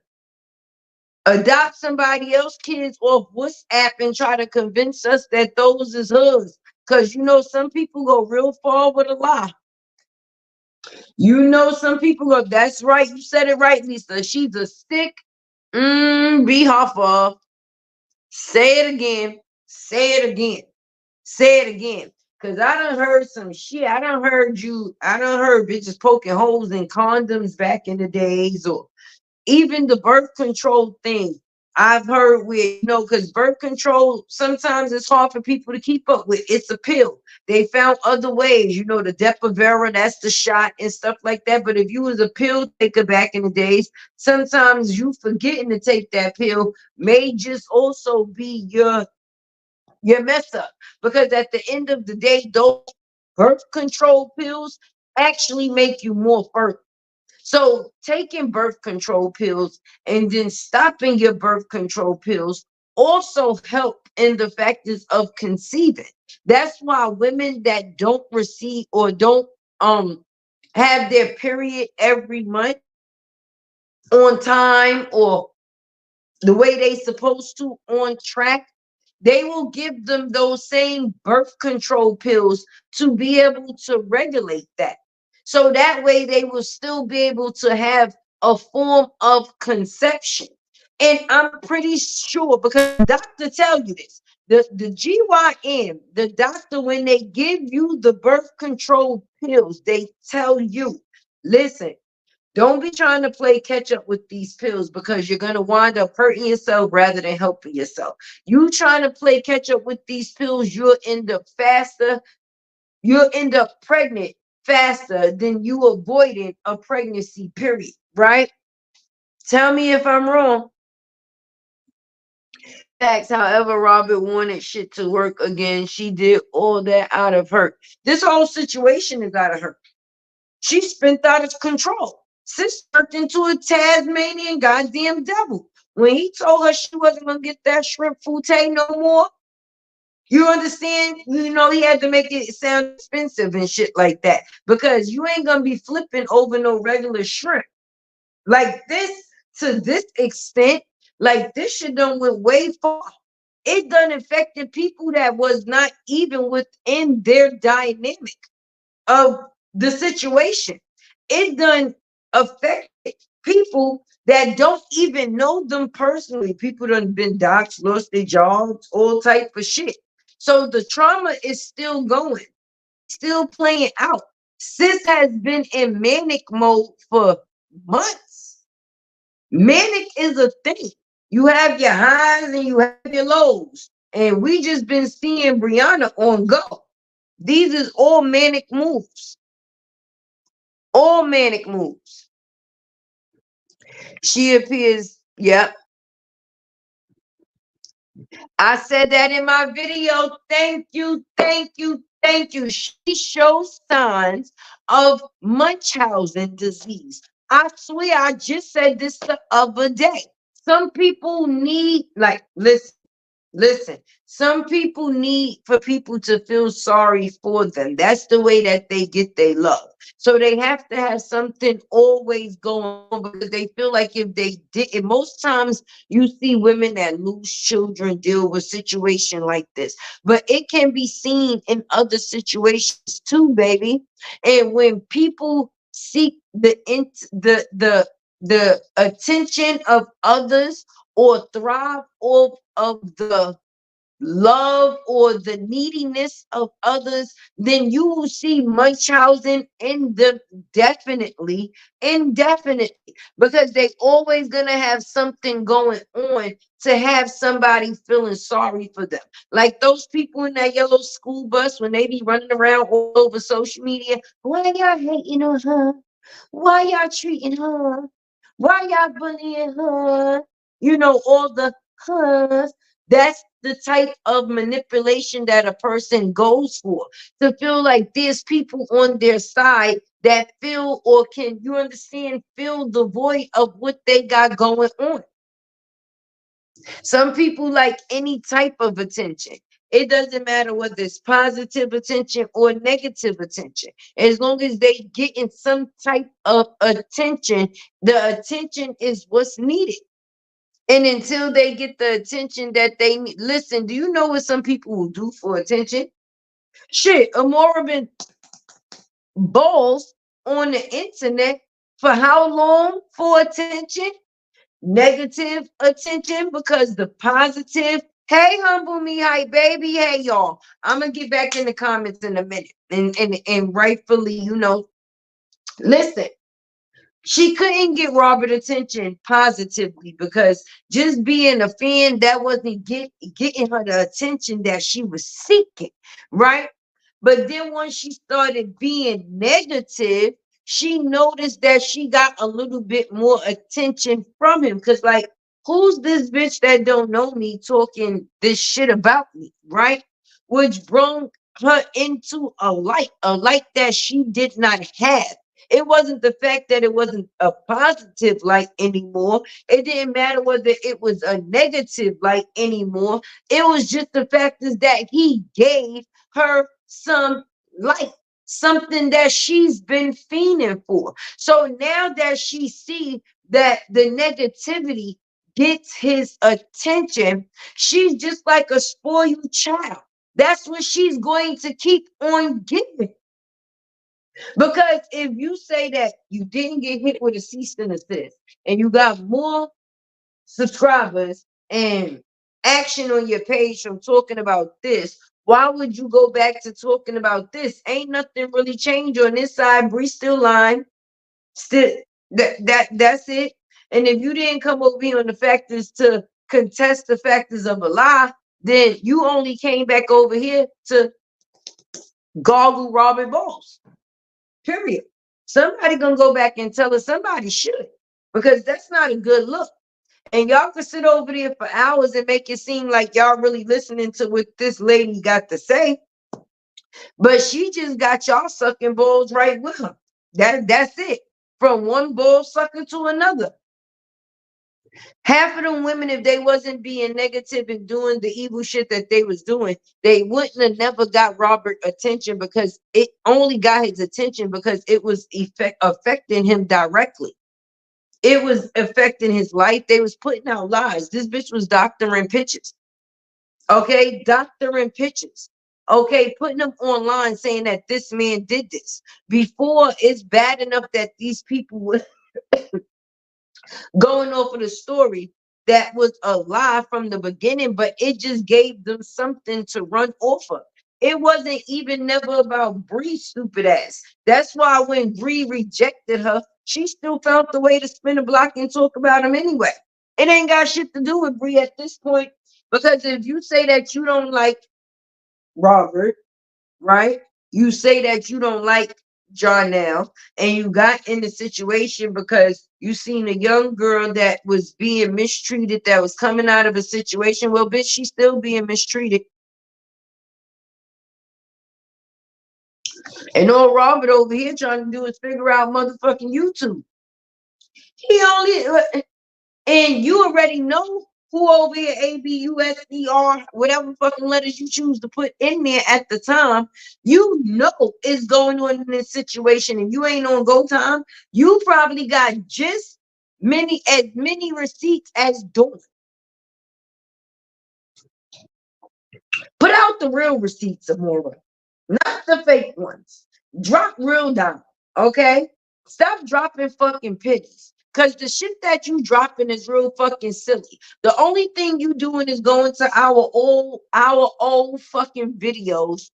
adopt somebody else's kids off WhatsApp and try to convince us that those is hers. Cause some people go real far with a lie. Some people go, that's right, you said it right, Lisa. She's a stick. Be off of. Say it again. Say it again. Say it again. Cause I done heard some shit. I done heard bitches poking holes in condoms back in the days, or even the birth control thing. I've heard because birth control sometimes it's hard for people to keep up with. It's a pill. They found other ways, the Depo-Vera, that's the shot and stuff like that. But if you was a pill taker back in the days, sometimes you forgetting to take that pill may just also be your mess up, because at the end of the day, those birth control pills actually make you more fertile. So taking birth control pills and then stopping your birth control pills also help in the factors of conceiving. That's why women that don't receive or don't have their period every month on time, or the way they supposed to, on track, they will give them those same birth control pills to be able to regulate that. So that way they will still be able to have a form of conception. And I'm pretty sure, because the doctor tell you this, the GYN, the doctor, when they give you the birth control pills, they tell you, listen, don't be trying to play catch up with these pills, because you're going to wind up hurting yourself rather than helping yourself. You trying to play catch up with these pills, you'll end up faster. You'll end up pregnant faster than you avoided a pregnancy, period. Right? Tell me if I'm wrong. Facts, however, Robert wanted shit to work again. She did all that out of her. This whole situation is out of her. She spent out of control. Sis turned into a Tasmanian goddamn devil. When he told her she wasn't gonna get that shrimp fouté no more, you understand? He had to make it sound expensive and shit like that, because you ain't gonna be flipping over no regular shrimp. Like this, to this extent, like this shit done went way far. It done affected people that was not even within their dynamic of the situation. It done affected people that don't even know them personally. People done been doxxed, lost their jobs, all type of shit. So the trauma is still going, still playing out. Sis has been in manic mode for months. Manic is a thing. You have your highs and you have your lows. And we just been seeing Brianna on go. These is all manic moves. All manic moves. She appears, yep. I said that in my video. Thank you, thank you, thank you. She shows signs of Munchausen disease. I swear, I just said this the other day. Some people need, like, listen, some people need for people to feel sorry for them. That's the way that they get their love. So they have to have something always going on because they feel like if they did, and most times you see women that lose children deal with situation like this. But it can be seen in other situations too, baby. And when people seek the attention of others or thrive off of the love or the neediness of others, then you will see Munchausen in them indefinitely, because they always gonna have something going on to have somebody feeling sorry for them. Like those people in that yellow school bus when they be running around all over social media. Why y'all hating on her? Why y'all treating her? Why y'all bullying her? You know, all the hers. That's the type of manipulation that a person goes for, to feel like there's people on their side that feel, or can you understand, fill the void of what they got going on. Some people like any type of attention. It doesn't matter whether it's positive attention or negative attention. As long as they getting some type of attention, the attention is what's needed. And until they get the attention that they need, listen, do you know what some people will do for attention? Shit, Amora been balls on the internet for how long for attention? Negative attention, because the positive, hey, humble me, hi, baby, hey, y'all. I'm gonna get back in the comments in a minute. And rightfully, listen. She couldn't get Robert attention positively because just being a fan, that wasn't getting her the attention that she was seeking, right? But then once she started being negative, she noticed that she got a little bit more attention from him. Because, like, who's this bitch that don't know me talking this shit about me, right? Which brought her into a light that she did not have. It wasn't the fact that it wasn't a positive light anymore. It didn't matter whether it was a negative light anymore. It was just the fact is that he gave her some light, something that she's been fiending for. So now that she sees that the negativity gets his attention, she's just like a spoiled child. That's what she's going to keep on giving. Because if you say that you didn't get hit with a cease and desist and you got more subscribers and action on your page from talking about this, why would you go back to talking about this? Ain't nothing really changed on this side. Bree still lying. Still that's it. And if you didn't come over here on the factors to contest the factors of a lie, then you only came back over here to goggle Robert Balls. Period. Somebody gonna go back and tell us, somebody should, because that's not a good look. And y'all can sit over there for hours and make it seem like y'all really listening to what this lady got to say, but she just got y'all sucking balls right with her. That's it. From one ball sucker to another. Half of them women, if they wasn't being negative and doing the evil shit that they was doing, they wouldn't have never got Robert attention, because it only got his attention because it was affecting him directly. It was affecting his life. They was putting out lies. This bitch was doctoring pictures. Okay, doctoring pictures. Okay, putting them online saying that this man did this. Before it's bad enough that these people were going off of the story that was a lie from the beginning, but it just gave them something to run off of. It wasn't even never about Bree's stupid ass. That's why when Bree rejected her, she still found the way to spin a block and talk about him anyway. It ain't got shit to do with Bree at this point. Because if you say that you don't like Robert, right? You say that you don't like John now, and you got in the situation because you seen a young girl that was being mistreated, that was coming out of a situation. Well, bitch, she's still being mistreated. And all Robert over here trying to do is figure out motherfucking YouTube. He only and you already know who over here, ABUSDR, whatever fucking letters you choose to put in there at the time, you know is going on in this situation, and you ain't on go time. You probably got just many receipts as doing. Put out the real receipts, Amora, not the fake ones. Drop real down, okay? Stop dropping fucking pennies. Cause the shit that you dropping is real fucking silly. The only thing you doing is going to our old fucking videos,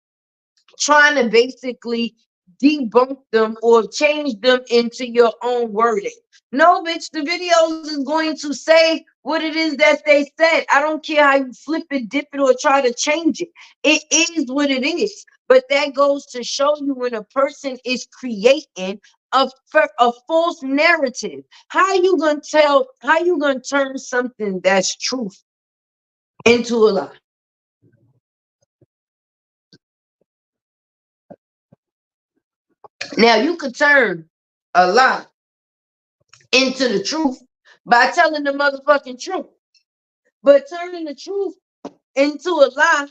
trying to basically debunk them or change them into your own wording. No, bitch, the videos is going to say what it is that they said. I don't care how you flip it, dip it, or try to change it. It is what it is. But that goes to show you when a person is creating a false narrative. How you gonna turn something that's truth into a lie? Now you could turn a lie into the truth by telling the motherfucking truth. But turning the truth into a lie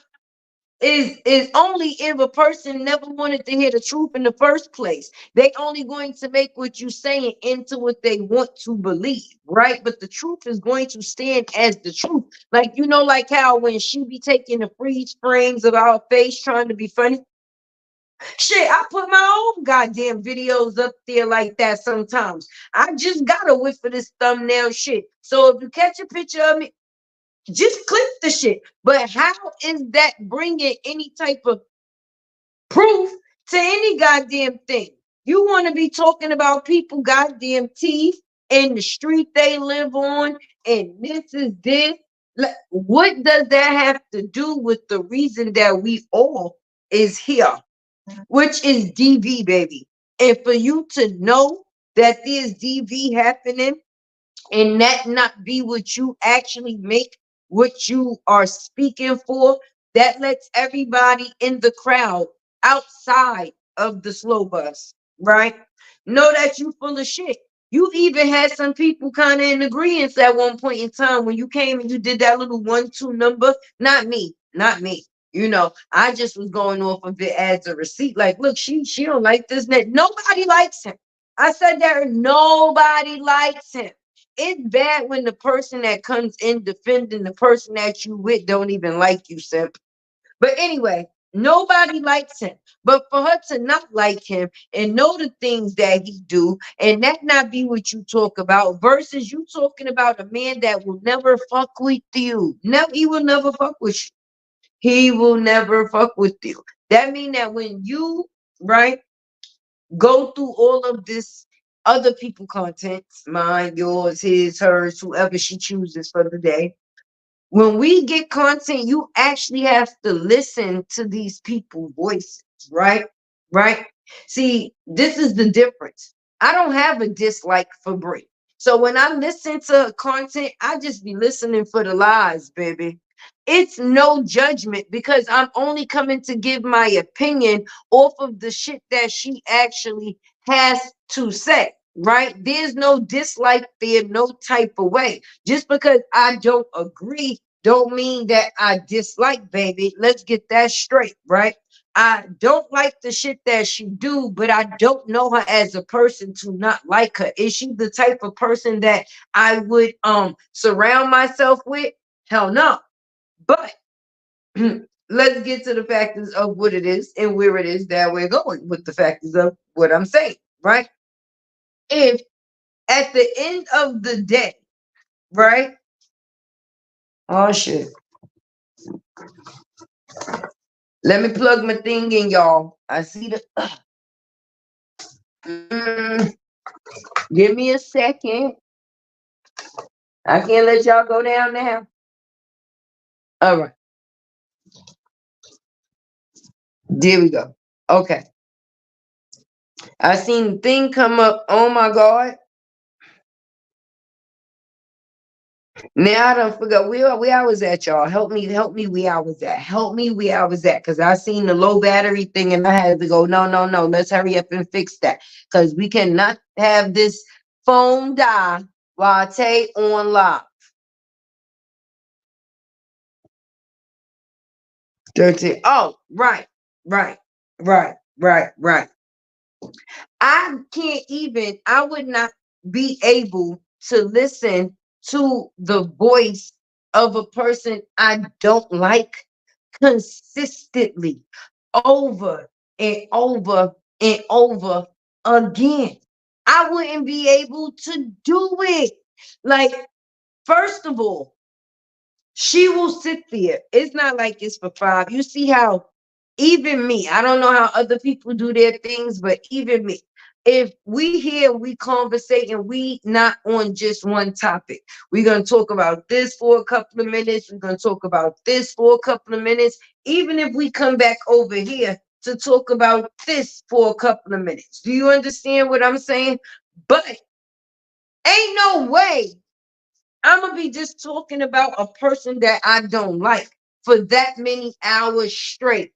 is only if a person never wanted to hear the truth in the first place. They only going to make what you saying into what they want to believe, right? But the truth is going to stand as the truth. Like, you know, like how when she be taking the freeze frames of our face trying to be funny. Shit, I put my own goddamn videos up there like that sometimes. I just got a whiff of this thumbnail shit. So if you catch a picture of me, just click the shit. But how is that bringing any type of proof to any goddamn thing? You want to be talking about people goddamn teeth and the street they live on, and this is this. What does that have to do with the reason that we all is here? Which is DV, baby. And for you to know that there's DV happening and that not be what you actually make what you are speaking for, that lets everybody in the crowd outside of the slow bus, right? Know that you full of shit. You even had some people kind of in agreement at one point in time when you came and you did that little 1-2 number. Not me, not me. You know, I just was going off of it as a receipt. Like, look, she don't like this. Nobody likes him. I said that nobody likes him. It's bad when the person that comes in defending the person that you with don't even like you, simp. But anyway, nobody likes him. But for her to not like him and know the things that he do, and that not be what you talk about, versus you talking about a man that will never fuck with you. Never, he will never fuck with you. He will never fuck with you. That mean that when you, right, go through all of this other people content, mine, yours, his, hers, whoever she chooses for the day. When we get content, you actually have to listen to these people's voices, right? Right? See, this is the difference. I don't have a dislike for Brie. So when I listen to content, I just be listening for the lies, baby. It's no judgment because I'm only coming to give my opinion off of the shit that she actually has to say, right? There's no dislike there, no type of way. Just because I don't agree, don't mean that I dislike, baby. Let's get that straight, right? I don't like the shit that she do, but I don't know her as a person to not like her. Is she the type of person that I would surround myself with? Hell no. But let's get to the factors of what it is and where it is that we're going with the factors of what I'm saying, right? If at the end of the day, right? Oh shit. Let me plug my thing in, y'all. I see the mm, give me a second. I can't let y'all go down now. All right. There we go. Okay. I seen the thing come up. Oh my God. Now I don't forget where I was at, y'all. Help me where I was at. Help me where I was at. Cause I seen the low battery thing and I had to go, no, no, no. Let's hurry up and fix that. Cause we cannot have this phone die while Tay on live. 13. Oh, right, right, right, right, right. I can't even, I would not be able to listen to the voice of a person I don't like consistently over and over and over again. I wouldn't be able to do it. Like, first of all, she will sit there. It's not like it's for five. You see how even me, I don't know how other people do their things, but even me, if we here, we conversate and we not on just one topic. We're going to talk about this for a couple of minutes. We're going to talk about this for a couple of minutes. Even if we come back over here to talk about this for a couple of minutes. Do you understand what I'm saying? But ain't no way I'm gonna be just talking about a person that I don't like for that many hours straight.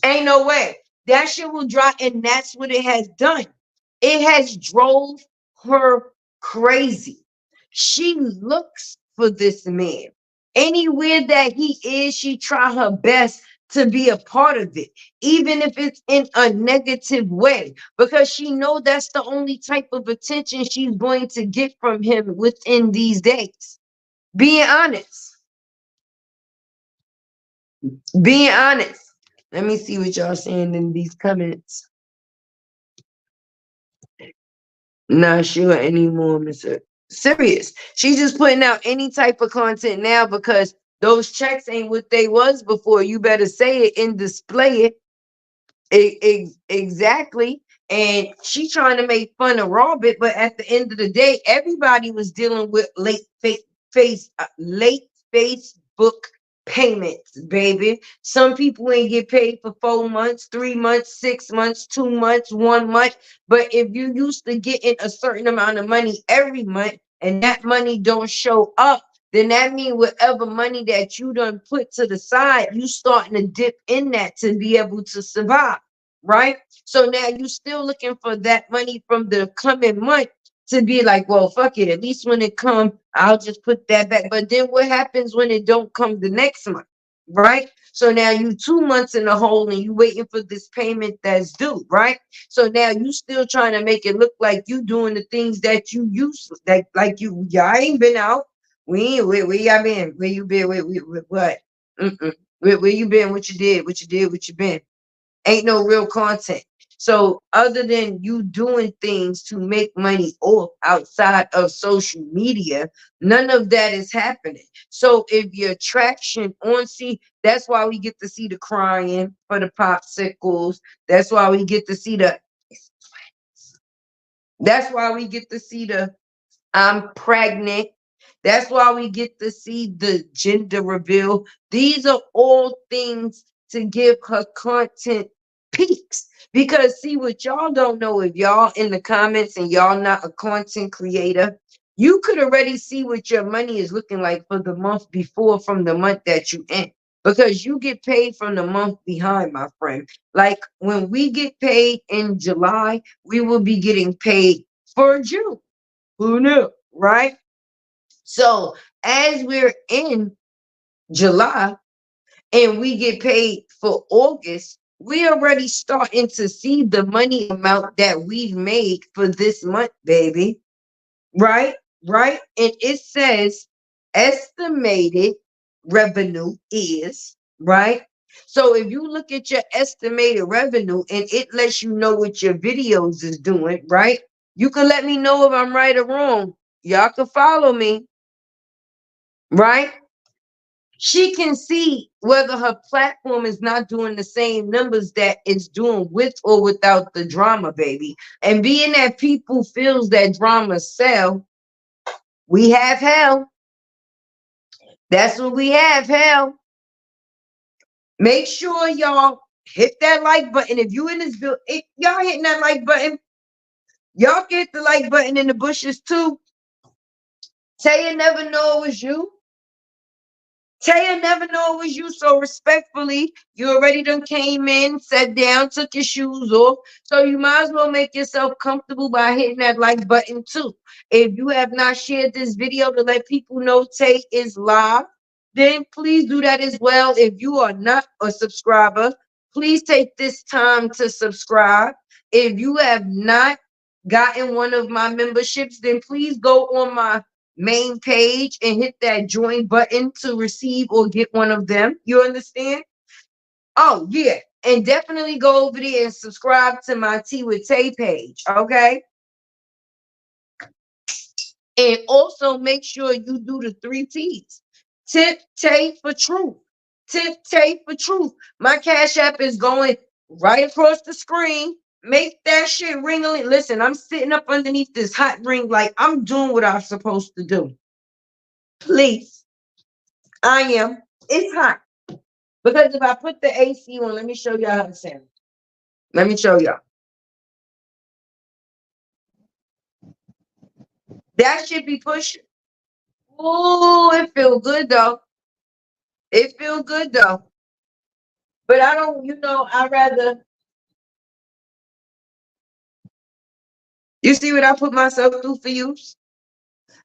Ain't no way. That shit will drive, and that's what it has done. It has drove her crazy. She looks for this man. Anywhere that he is, she try her best to be a part of it, even if it's in a negative way, because she know that's the only type of attention she's going to get from him within these days. Being honest. Being honest. Let me see what y'all saying in these comments. Not sure anymore, Mr. Serious. She's just putting out any type of content now because those checks ain't what they was before. You better say it and display it. Exactly. And she trying to make fun of Robert, but at the end of the day, everybody was dealing with late Facebook payments, baby. Some people ain't get paid for 4 months, 3 months, 6 months, 2 months, 1 month. But if you used to getting a certain amount of money every month and that money don't show up, then that means whatever money that you done put to the side, you starting to dip in that to be able to survive, right? So now you still looking for that money from the coming month to be like, well, fuck it. At least when it come, I'll just put that back. But then what happens when it don't come the next month, right? So now you 2 months in the hole and you waiting for this payment that's due, right? So now you still trying to make it look like you doing the things that you used to, like y'all ain't been out. We ain't where y'all been? Where you been? What? Where you been? What you did? What you did? What you been? Ain't no real content. So other than you doing things to make money off outside of social media, none of that is happening. So if your traction on that's why we get to see the crying for the popsicles. That's why we get to see that's why we get to see the I'm pregnant. That's why we get to see the gender reveal. These are all things to give her content peaks. Because see what y'all don't know, if y'all in the comments and y'all not a content creator, you could already see what your money is looking like for the month before from the month that you in. Because you get paid from the month behind, my friend. Like when we get paid in July, we will be getting paid for June. Who knew, right? So as we're in July and we get paid for August, we already starting to see the money amount that we've made for this month, baby. Right? Right? And it says estimated revenue is, right? So if you look at your estimated revenue and it lets you know what your videos is doing, right? You can let me know if I'm right or wrong. Y'all can follow me, right? She can see whether her platform is not doing the same numbers that it's doing with or without the drama, baby. And being that people feels that drama sell, we have hell. That's what we have, hell. Make sure y'all hit that like button. If you in this bill, y'all hitting that like button, y'all get the like button in the bushes too. Say you never know it was you. Taya never know it was you, so respectfully, you already done came in, sat down, took your shoes off. So you might as well make yourself comfortable by hitting that like button too. If you have not shared this video to let people know Tay is live, then please do that as well. If you are not a subscriber, please take this time to subscribe. If you have not gotten one of my memberships, then please go on my main page and hit that join button to receive or get one of them. You understand? Oh, yeah. And definitely go over there and subscribe to my Tea with Tay page. Okay. And also make sure you do the 3 T's. Tip Tay for truth. Tip Tay for truth. My Cash App is going right across the screen. Make that shit ring. Listen, I'm sitting up underneath this hot ring like I'm doing what I'm supposed to do. Please. I am. It's hot. Because if I put the AC on, let me show y'all how to sound. Let me show y'all. That should be pushing. Oh, it feel good though. It feel good though. But I don't, I rather, you see what I put myself through for you?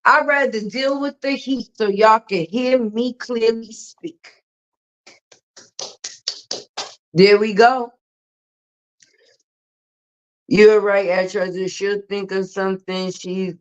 I'd rather deal with the heat so y'all can hear me clearly speak. There we go. You're right, Atreus. She'll think of something.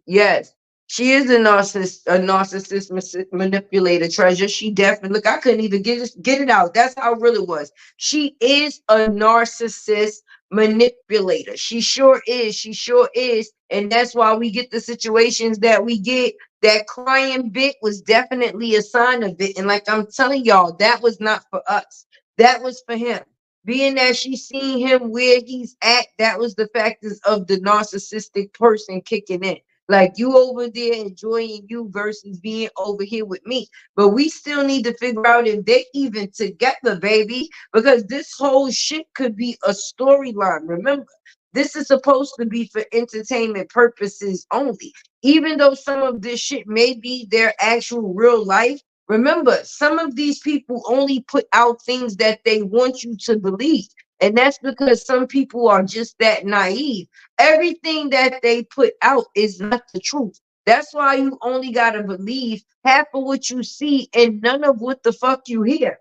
Yes, she is a narcissist manipulator, Treasure. She definitely, look, I couldn't even get it out. That's how real it was. She is a narcissist manipulator. She sure is. She sure is. And that's why we get the situations that we get. That crying bit was definitely a sign of it. And like I'm telling y'all, that was not for us. That was for him. Being that she seen him where he's at, that was the factors of the narcissistic person kicking in. Like you over there enjoying you versus being over here with me. But we still need to figure out if they even together, baby, because this whole shit could be a storyline. Remember, this is supposed to be for entertainment purposes only. Even though some of this shit may be their actual real life, remember, some of these people only put out things that they want you to believe. And that's because some people are just that naive. Everything that they put out is not the truth. That's why you only got to believe half of what you see and none of what the fuck you hear.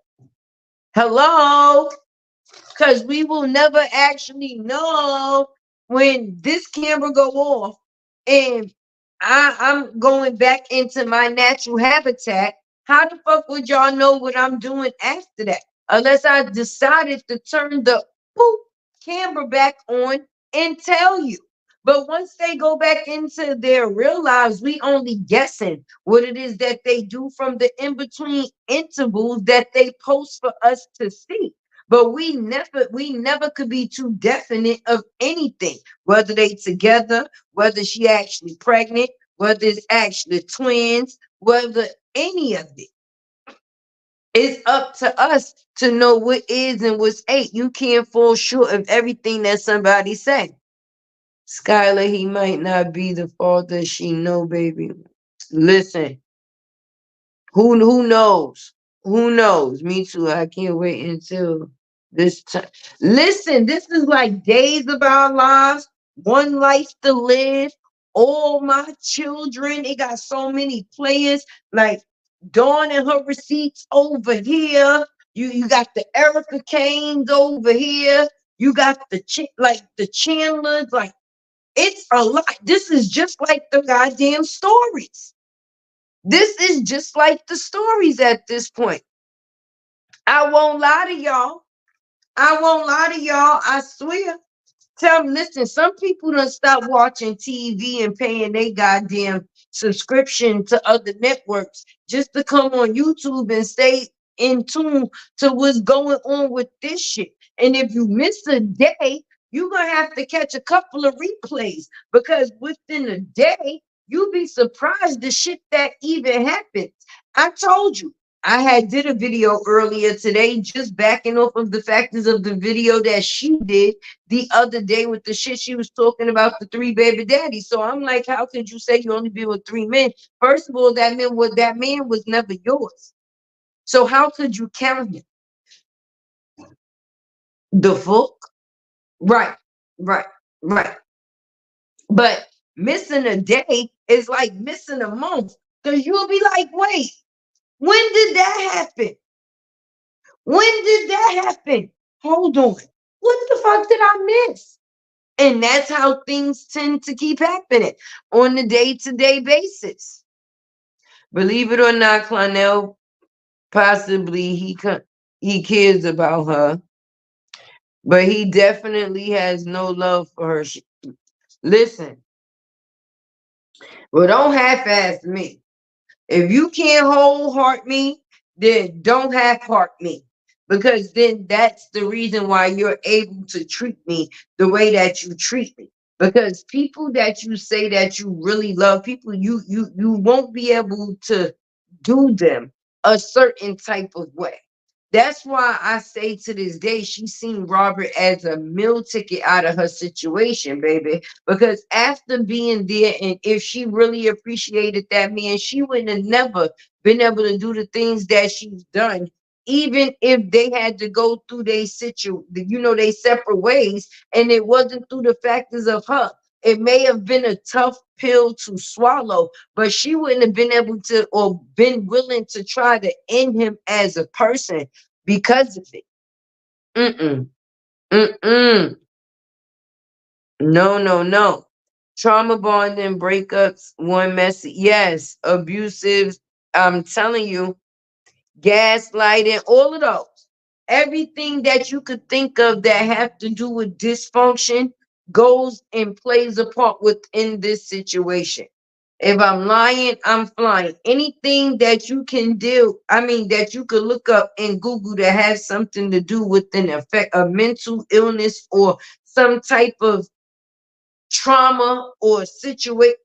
Hello? Because we will never actually know when this camera go off and I'm going back into my natural habitat. How the fuck would y'all know what I'm doing after that? Unless I decided to turn the camera back on and tell you. But once they go back into their real lives, we only guessing what it is that they do from the in-between intervals that they post for us to see. But we never could be too definite of anything, whether they together, whether she actually pregnant, whether it's actually twins, whether any of it. It's up to us to know what is and what's ain't. You can't fall short of everything that somebody say. Skylar, he might not be the father she know, baby. Listen, who knows? Who knows? Me too. I can't wait until this time. Listen, this is like days of our lives, one life to live. All my children, they got so many players like Dawn and her receipts over here. You got the Erica Kane's over here. You got the like the Chandlers. Like, it's a lot. This is just like the goddamn stories. This is just like the stories at this point. I won't lie to y'all. I won't lie to y'all. I swear. Tell them, listen, some people done stop watching TV and paying their goddamn subscription to other networks just to come on YouTube and stay in tune to what's going on with this shit. And if you miss a day, you're gonna have to catch a couple of replays, because within a day, you'll be surprised the shit that even happens. I told you. I had did a video earlier today just backing off of the factors of the video that she did the other day with the shit she was talking about, the 3 baby daddies. So I'm like, how could you say you only been with 3 men? First of all, that man was never yours. So how could you count him? The fuck? Right, right, right. But missing a day is like missing a month, because you'll be like, wait, when did that happen? When did that happen? Hold on. What the fuck did I miss? And that's how things tend to keep happening on the day-to-day basis. Believe it or not, Clonel, possibly he cares about her, but he definitely has no love for her. Listen, well, don't half-ass me. If you can't whole heart me, then don't half heart me. Because then that's the reason why you're able to treat me the way that you treat me. Because people that you say that you really love, people you won't be able to do them a certain type of way. That's why I say to this day, she's seen Robert as a meal ticket out of her situation, baby. Because after being there, and if she really appreciated that man, she wouldn't have never been able to do the things that she's done, even if they had to go through they separate ways, and it wasn't through the factors of her. It may have been a tough pill to swallow, but she wouldn't have been able to or been willing to try to end him as a person because of it. Mm-mm. Mm-mm. No, no, no. Trauma bonding, breakups, one messy. Yes, abusive. I'm telling you, gaslighting, all of those. Everything that you could think of that have to do with dysfunction goes and plays a part within this situation. If I'm lying, I'm flying. Anything that you can do, that you could look up in Google that has something to do with an effect, a mental illness or some type of trauma or situation.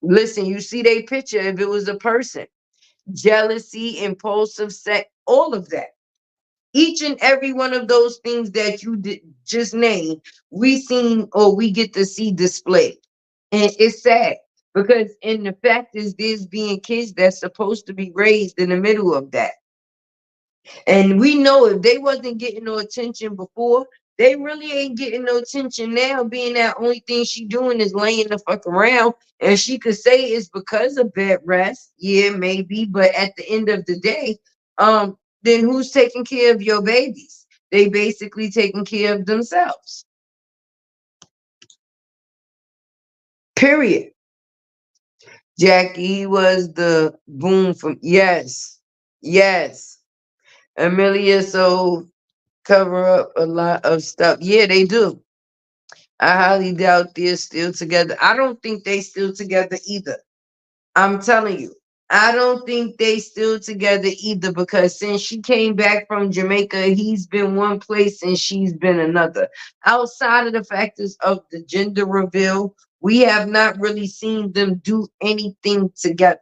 Listen, you see their picture if it was a person. Jealousy, impulsive sex, all of that. Each and every one of those things that you did just name, we seen or we get to see displayed. And it's sad, because in the fact is there's being kids that's supposed to be raised in the middle of that. And we know if they wasn't getting no attention before, they really ain't getting no attention now, being that only thing she doing is laying the fuck around. And she could say it's because of bed rest. Yeah, maybe. But at the end of the day, then who's taking care of your babies? They basically taking care of themselves. Period. Jackie was the boom from, yes. Yes. Amelia, so cover up a lot of stuff. Yeah, they do. I highly doubt they're still together. I don't think they still together either. I'm telling you, I don't think they still together either, because since she came back from Jamaica, he's been one place and she's been another. Outside of the factors of the gender reveal, we have not really seen them do anything together.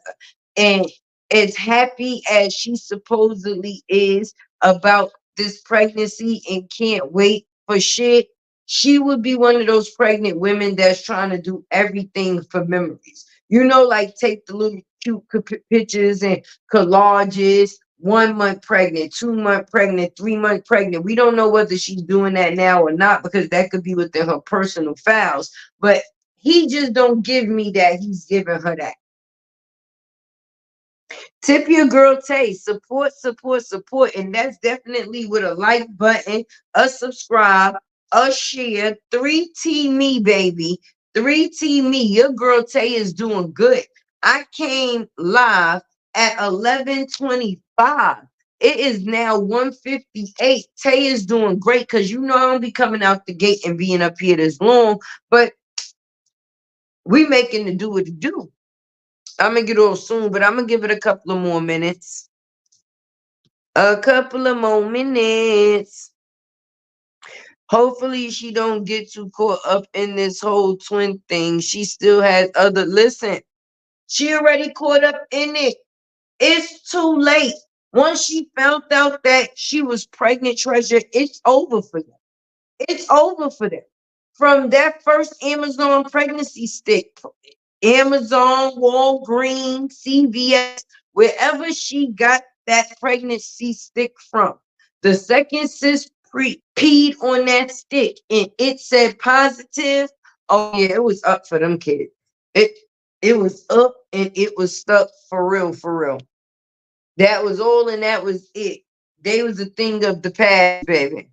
And as happy as she supposedly is about this pregnancy and can't wait for shit, she would be one of those pregnant women that's trying to do everything for memories. Like take the little cute pictures and collages. 1 month pregnant, 2 month pregnant, 3 month pregnant. We don't know whether she's doing that now or not, because that could be within her personal files. But he just don't give me that he's giving her that. Tip your girl Tay. Support, support, support. And that's definitely with a like button, a subscribe, a share. 3T me, baby. 3T me. Your girl Tay is doing good. I came live at 11:25. It is now 1:58. Tay is doing great because you know I don't be coming out the gate and being up here this long, but we making to do what to do. I'm gonna get off soon, but I'm gonna give it a couple of more minutes. A couple of more minutes. Hopefully she don't get too caught up in this whole twin thing. She still has other listen. She already caught up in it. It's too late. Once she found out that she was pregnant, treasure, it's over for them. It's over for them. From that first Amazon pregnancy stick, Amazon, Walgreens, CVS, wherever she got that pregnancy stick from. The second sis peed on that stick and it said positive. Oh yeah, it was up for them kids. It it was up and it was stuck for real, for real. That was all and that was it. They was a thing of the past, baby.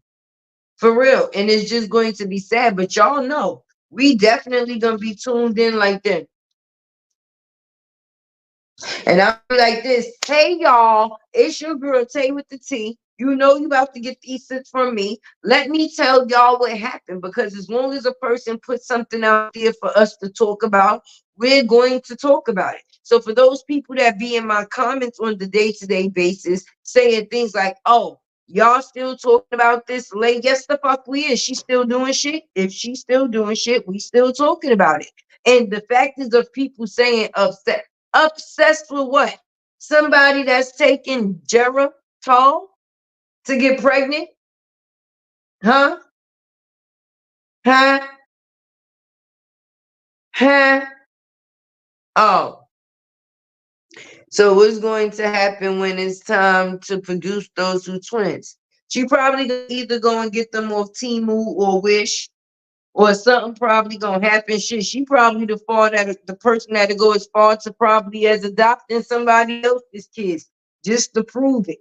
For real. And it's just going to be sad. But y'all know we definitely gonna be tuned in like that. And I'll be like this. Hey y'all, it's your girl Tay with the T. You know you about to get these sits from me. Let me tell y'all what happened because as long as a person puts something out there for us to talk about, we're going to talk about it. So for those people that be in my comments on the day-to-day basis saying things like, oh, y'all still talking about this late? Yes, the fuck we is. She still doing shit. If she's still doing shit, we still talking about it. And the fact is of people saying upset. Obsessed with what? Somebody that's taking Geritol to get pregnant? Huh? Huh? Huh? Oh. So what's going to happen when it's time to produce those two twins? She probably gonna either go and get them off Timu or Wish or something probably gonna happen. Shit, she probably the person that'll go as far to probably as adopting somebody else's kids just to prove it.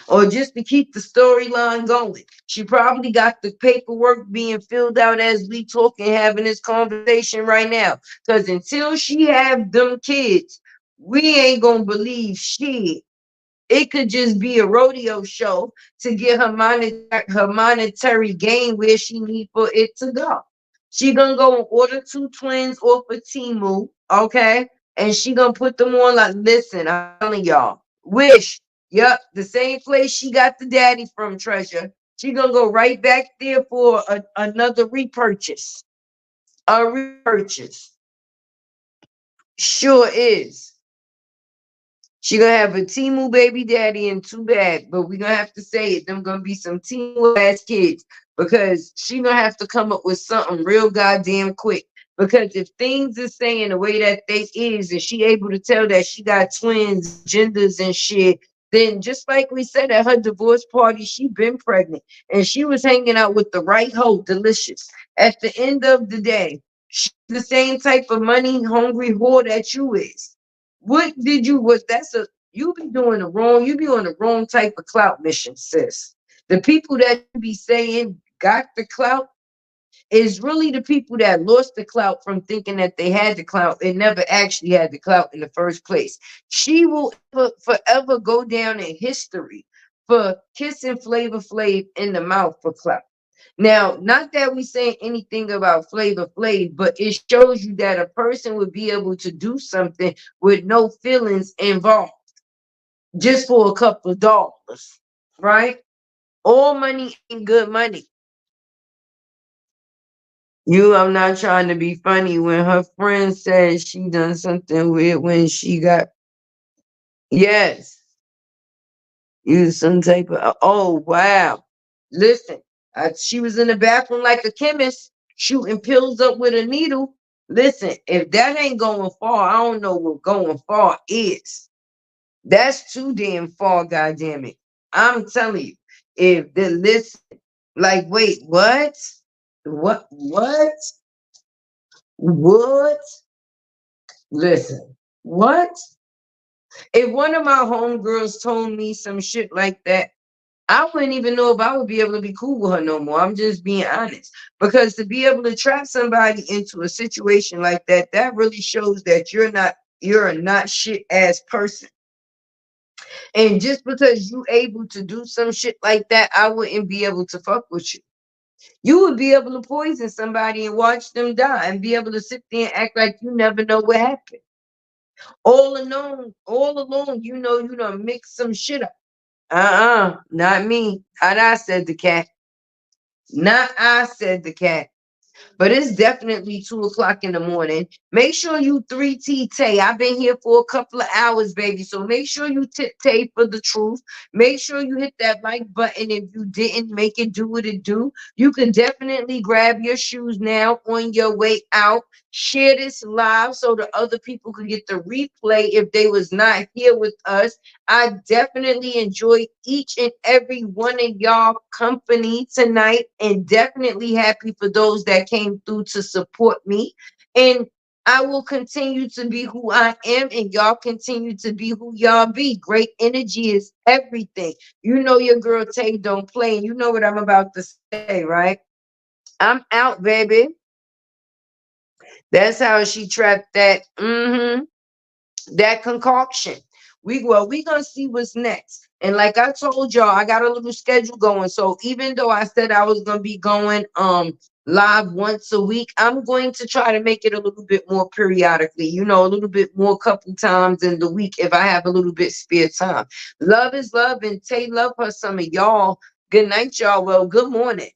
Or just to keep the storyline going. She probably got the paperwork being filled out as we talk and having this conversation right now. Because until she have them kids, we ain't gonna believe shit. It could just be a rodeo show to get her monetary gain where she need for it to go. She gonna go and order two twins off of Timu, okay? And she gonna put them on like, listen, I'm telling y'all, Wish, yep, the same place she got the daddy from, Treasure. She gonna go right back there for another repurchase. A repurchase. Sure is. She gonna have a Timu baby daddy and too bad, but we gonna have to say it. Them gonna be some Timu ass kids because she gonna have to come up with something real goddamn quick. Because if things is saying the way that they is, and she able to tell that she got twins, genders and shit, then just like we said at her divorce party, she been pregnant and she was hanging out with the right hoe, delicious. At the end of the day, she's the same type of money hungry whore that you is. What did you was that's a you be doing the wrong, you be on the wrong type of clout mission, sis. The people that you be saying got the clout is really the people that lost the clout from thinking that they had the clout and never actually had the clout in the first place. She will forever go down in history for kissing Flavor Flav in the mouth for clout. Now, not that we say anything about Flavor Flav, but it shows you that a person would be able to do something with no feelings involved just for a couple of dollars, right? All money ain't good money. I'm not trying to be funny. When her friend said she done something weird when she got, yes, use some type of, oh, wow. Listen, she was in the bathroom like a chemist shooting pills up with a needle. Listen, if that ain't going far, I don't know what going far is. That's too damn far, goddamn it. I'm telling you, if the listen, like, wait, what? What? What? What? Listen, what? If one of my homegirls told me some shit like that, I wouldn't even know if I would be able to be cool with her no more. I'm just being honest. Because to be able to trap somebody into a situation like that, that really shows that you're a not shit ass person. And just because you able to do some shit like that, I wouldn't be able to fuck with you. You would be able to poison somebody and watch them die and be able to sit there and act like you never know what happened. All alone, you done mix some shit up. Not me. Not I, said the cat. Not I, said the cat. But it's definitely 2 o'clock in the morning. Make sure you 3T Tay. I've been here for a couple of hours, baby. So make sure you tip Tay for the truth. Make sure you hit that like button. If you didn't, make it do what it do. You can definitely grab your shoes now on your way out. Share this live so the other people can get the replay if they was not here with us. I definitely enjoy each and every one of y'all company tonight, and definitely happy for those that came through to support me. And I will continue to be who I am, and y'all continue to be who y'all be. Great energy is everything. You know your girl Tay don't play, and you know what I'm about to say, right? I'm out, baby. That's how she trapped that. That concoction. We gonna see what's next. And like I told y'all, I got a little schedule going. So even though I said I was gonna be going live once a week, I'm going to try to make it a little bit more periodically, a little bit more couple times in the week if I have a little bit spare time. Love is love, and Tay love her some of y'all. Good night, y'all. Well, good morning.